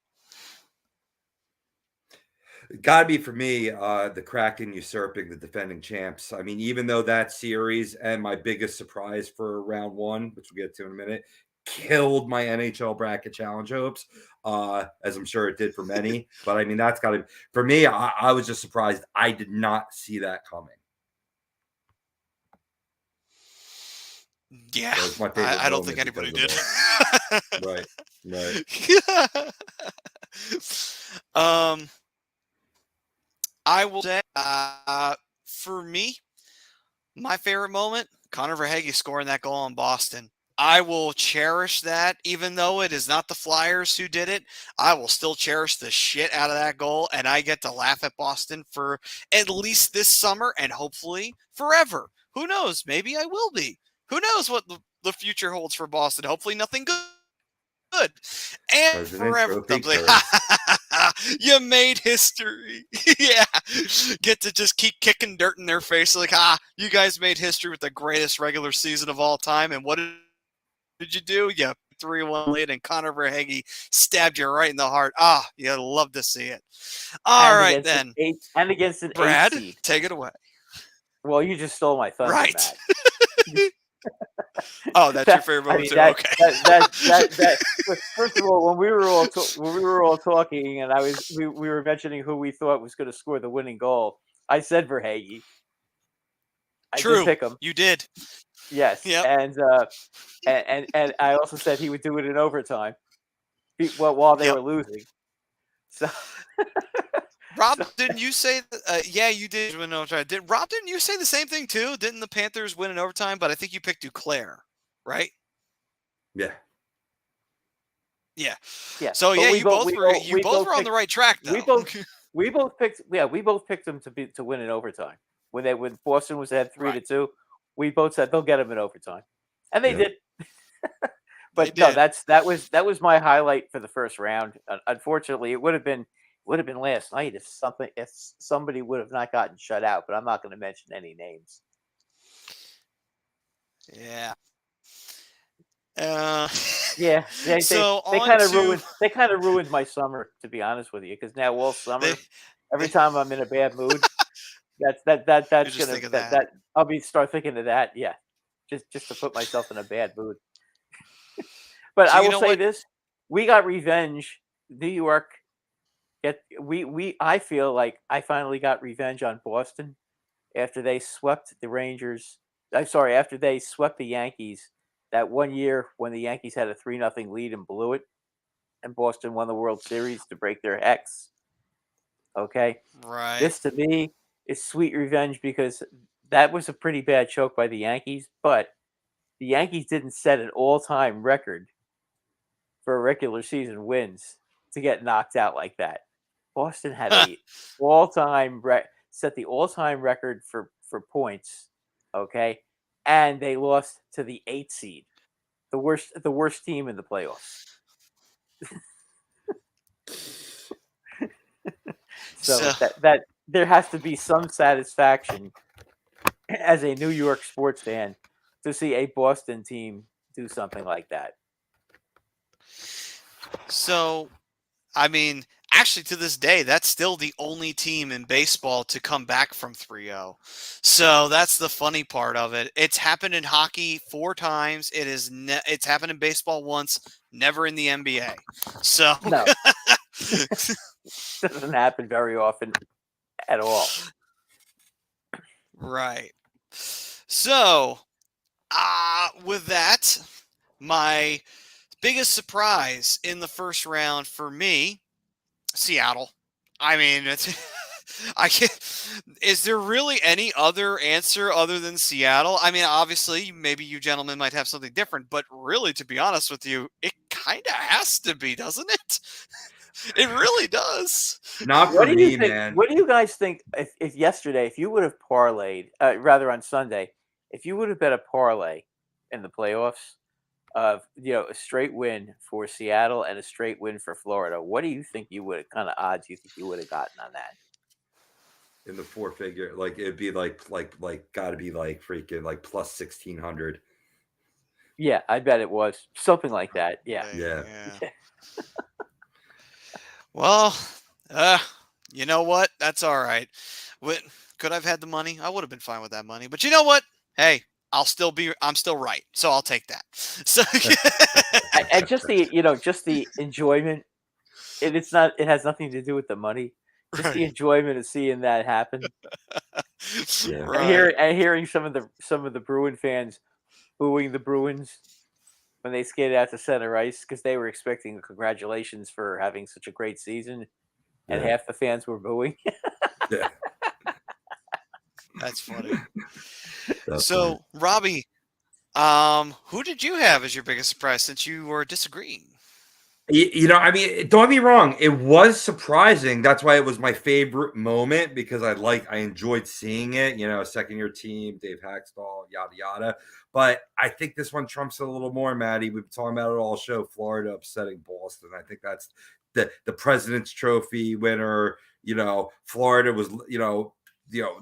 Gotta be for me, the Kraken usurping the defending champs. I mean, even though that series and my biggest surprise for round one, which we'll get to in a minute, killed my NHL bracket challenge hopes, as I'm sure it did for many. But I mean, that's gotta for me, I was just surprised. I did not see that coming. Yeah, That was my favorite I don't think moment anybody because did. of Right. I will say, for me, my favorite moment, Connor Verhaeghe scoring that goal in Boston. I will cherish that, even though it is not the Flyers who did it. I will still cherish the shit out of that goal, and I get to laugh at Boston for at least this summer and hopefully forever. Who knows? Maybe I will be. Who knows what the future holds for Boston? Hopefully nothing good. And President forever. Trophy You made history. Yeah. Get to just keep kicking dirt in their face like, you guys made history with the greatest regular season of all time. And what did you do? You 3-1 lead, and Connor Verhaeghe stabbed you right in the heart. You'd love to see it. All right, then. And against an Brad, 8 seed. take it away. Well, you just stole my thunder, Right. Matt. Oh, that's your favorite moment too. Okay. First of all, when we were all talking, and we were mentioning who we thought was going to score the winning goal, I said Verhaeghe. True. I did pick him. You did. Yes. Yep. And I also said he would do it in overtime, while they were losing. So. Rob, didn't you say that? Yeah, you did win overtime. Rob, didn't you say the same thing too? Didn't the Panthers win in overtime? But I think you picked Duclair, right? Yeah. Yeah. Yeah. So yeah, you both were on the right track though. We both picked them to win in overtime. When Boston was ahead 3-2, we both said they'll get them in overtime. And they did. But no, that was my highlight for the first round. Unfortunately, it would have been last night if somebody would have not gotten shut out, but I'm not going to mention any names. Yeah. Yeah. They kind of ruined my summer, to be honest with you, because now all summer, every time I'm in a bad mood, that's gonna I'll start thinking of that. Yeah, just to put myself in a bad mood. But I will say this: we got revenge, New York. I feel like I finally got revenge on Boston after they swept the Rangers. After they swept the Yankees that one year when the Yankees had a 3-0 lead and blew it, and Boston won the World Series to break their hex. Okay, right. This to me is sweet revenge because that was a pretty bad choke by the Yankees, but the Yankees didn't set an all-time record for regular season wins to get knocked out like that. Boston had set the all-time record for points, okay, and they lost to the 8th seed, the worst team in the playoffs. So there has to be some satisfaction as a New York sports fan to see a Boston team do something like that. So, I mean, actually, to this day, that's still the only team in baseball to come back from 3-0. So that's the funny part of it. It's happened in hockey 4 times. It's happened in baseball once, never in the NBA. So No. Doesn't happen very often at all. Right. So, with that, my biggest surprise in the first round for me, Seattle. I mean, is there really any other answer other than Seattle? I mean, obviously, maybe you gentlemen might have something different, but really, to be honest with you, it kind of has to be, doesn't it? It really does. Not for me, man. What do you guys think if yesterday, if you would have parlayed, rather on Sunday, if you would have bet a parlay in the playoffs of, a straight win for Seattle and a straight win for Florida, what do you think you would have, kind of odds you think you would have gotten on that? In the 4-figure, like it'd be like gotta be like freaking like plus 1,600. Yeah, I bet it was something like that. Yeah. Well, you know what? That's all right. Could I've had the money? I would have been fine with that money. But you know what? Hey, I'm still right. So I'll take that. So and just the enjoyment. It has nothing to do with the money. Just the enjoyment of seeing that happen. Yeah. Right. And hearing some of the Bruin fans booing the Bruins when they skated out to center ice because they were expecting congratulations for having such a great season, and half the fans were booing. Yeah. That's funny. So, Robbie, who did you have as your biggest surprise since you were disagreeing? I mean, don't get me wrong. It was surprising. That's why it was my favorite moment because I enjoyed seeing it. Second-year team, Dave Haxtell, yada yada. But I think this one trumps it a little more, Maddie. We've been talking about it all show. Florida upsetting Boston. I think that's the President's Trophy winner. Florida was.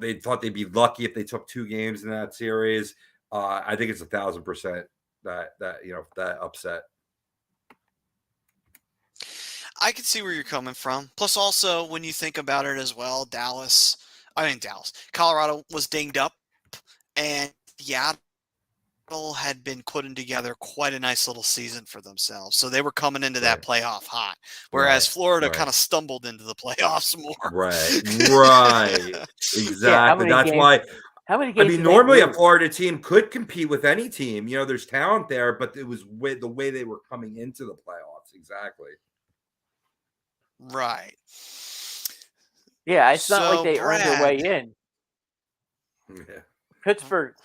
They thought they'd be lucky if they took 2 games in that series. I think it's 1,000% that upset. I can see where you're coming from. Plus, also, when you think about it as well, Colorado was dinged up, and Seattle had been putting together quite a nice little season for themselves. So they were coming into that playoff hot, whereas Florida kind of stumbled into the playoffs more. Right. Exactly. That's why. How many games? I mean, normally a Florida team could compete with any team. There's talent there, but it was the way they were coming into the playoffs. Exactly. Right. Yeah, it's not like they earned their way in. Yeah. Pittsburgh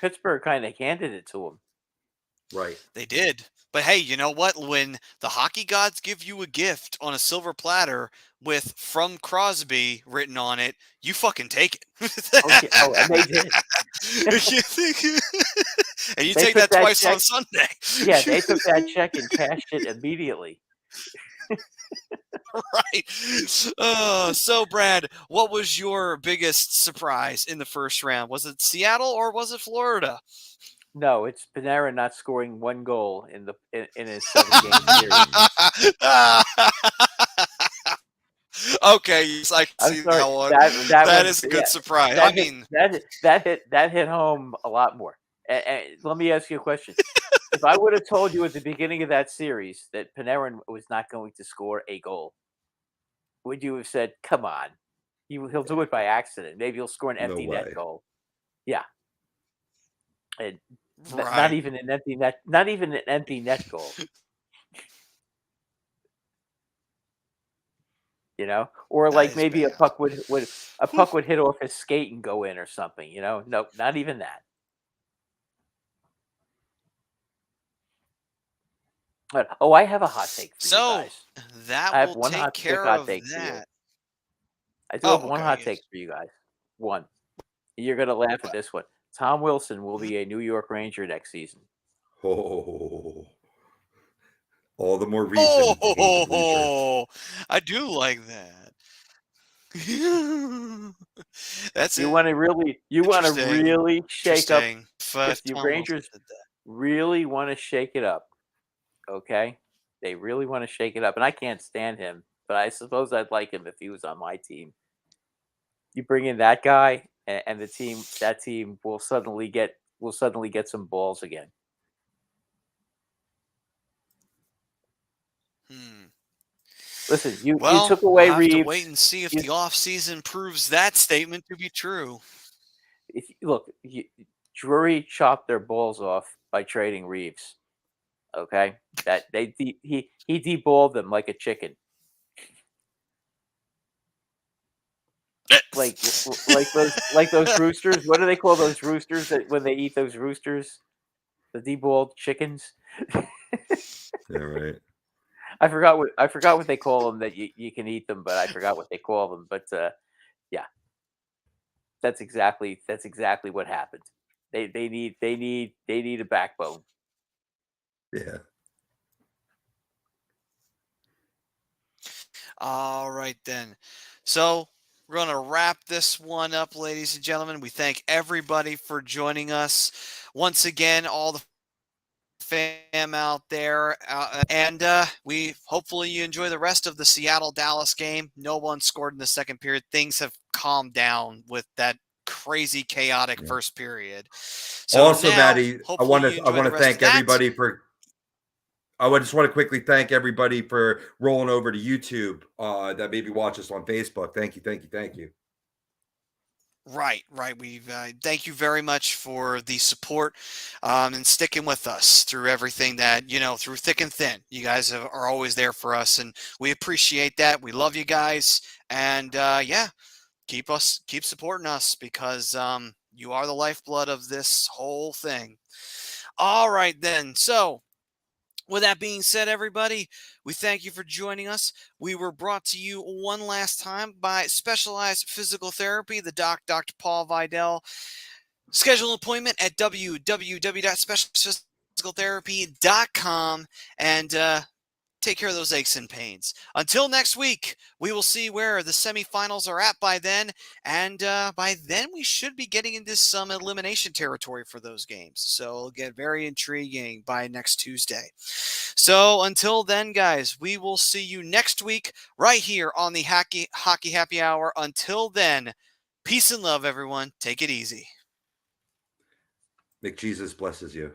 kind of handed it to them. Right. They did. But hey, you know what? When the hockey gods give you a gift on a silver platter with "From Crosby" written on it, you fucking take it. And they did. And you take that twice on Sunday. Yeah, they took that check and cashed it immediately. Right. So, Brad, what was your biggest surprise in the first round? Was it Seattle or was it Florida? No, it's Panarin not scoring 1 goal in his 7-game series. Okay, I can see that one. That is a good surprise. That hit home a lot more. And let me ask you a question. If I would have told you at the beginning of that series that Panarin was not going to score a goal, would you have said, "Come on, he'll do it by accident. Maybe he'll score an empty net goal"? Yeah, and not even an empty net. Not even an empty net goal. Or like maybe a puck would hit off his skate and go in or something. No, not even that. Oh, I have a hot take for you guys. That will take care of that. I do have one hot take for you guys. One. You're going to laugh at this one. Tom Wilson will be a New York Ranger next season. Oh. All the more reason. Oh, I do like that. That's You it. want to Interesting. really shake up. Interesting. If the Tom Wilson Rangers did that. really want to shake it up, okay? They really want to shake it up, and I can't stand him, but I suppose I'd like him if he was on my team. You bring in that guy, and that team will suddenly get some balls again. Listen, you took away we'll have Reeves. to wait and see if the offseason proves that statement to be true. Drury chopped their balls off by trading Reeves. Okay, he deballed them like a chicken. like those roosters. What do they call those roosters that when they eat those roosters? The deballed chickens. Yeah, right. I forgot what they call them. That you can eat them, but I forgot what they call them. But yeah, that's exactly what happened. They need a backbone. Yeah. All right, then. So we're going to wrap this one up, ladies and gentlemen. We thank everybody for joining us. Once again, all the fam out there. And we hopefully you enjoy the rest of the Seattle-Dallas game. No one scored in the second period. Things have calmed down with that crazy, chaotic first period. So also, now, Maddie, I want hopefully you enjoy to the rest thank of that. everybody for. I would just want to quickly thank everybody for rolling over to YouTube that maybe watch us on Facebook. Thank you. Right. We thank you very much for the support and sticking with us through everything that, through thick and thin. You guys are always there for us, and we appreciate that. We love you guys, and keep supporting us because you are the lifeblood of this whole thing. All right, then. So, with that being said, everybody, we thank you for joining us. We were brought to you one last time by Specialized Physical Therapy, the Dr. Paul Vidal. Schedule an appointment at www.specialistphysicaltherapy.com and take care of those aches and pains. Until next week, we will see where the semifinals are at by then. And by then, we should be getting into some elimination territory for those games. So it'll get very intriguing by next Tuesday. So until then, guys, we will see you next week right here on the Hockey Happy Hour. Until then, peace and love, everyone. Take it easy. McJesus blesses you.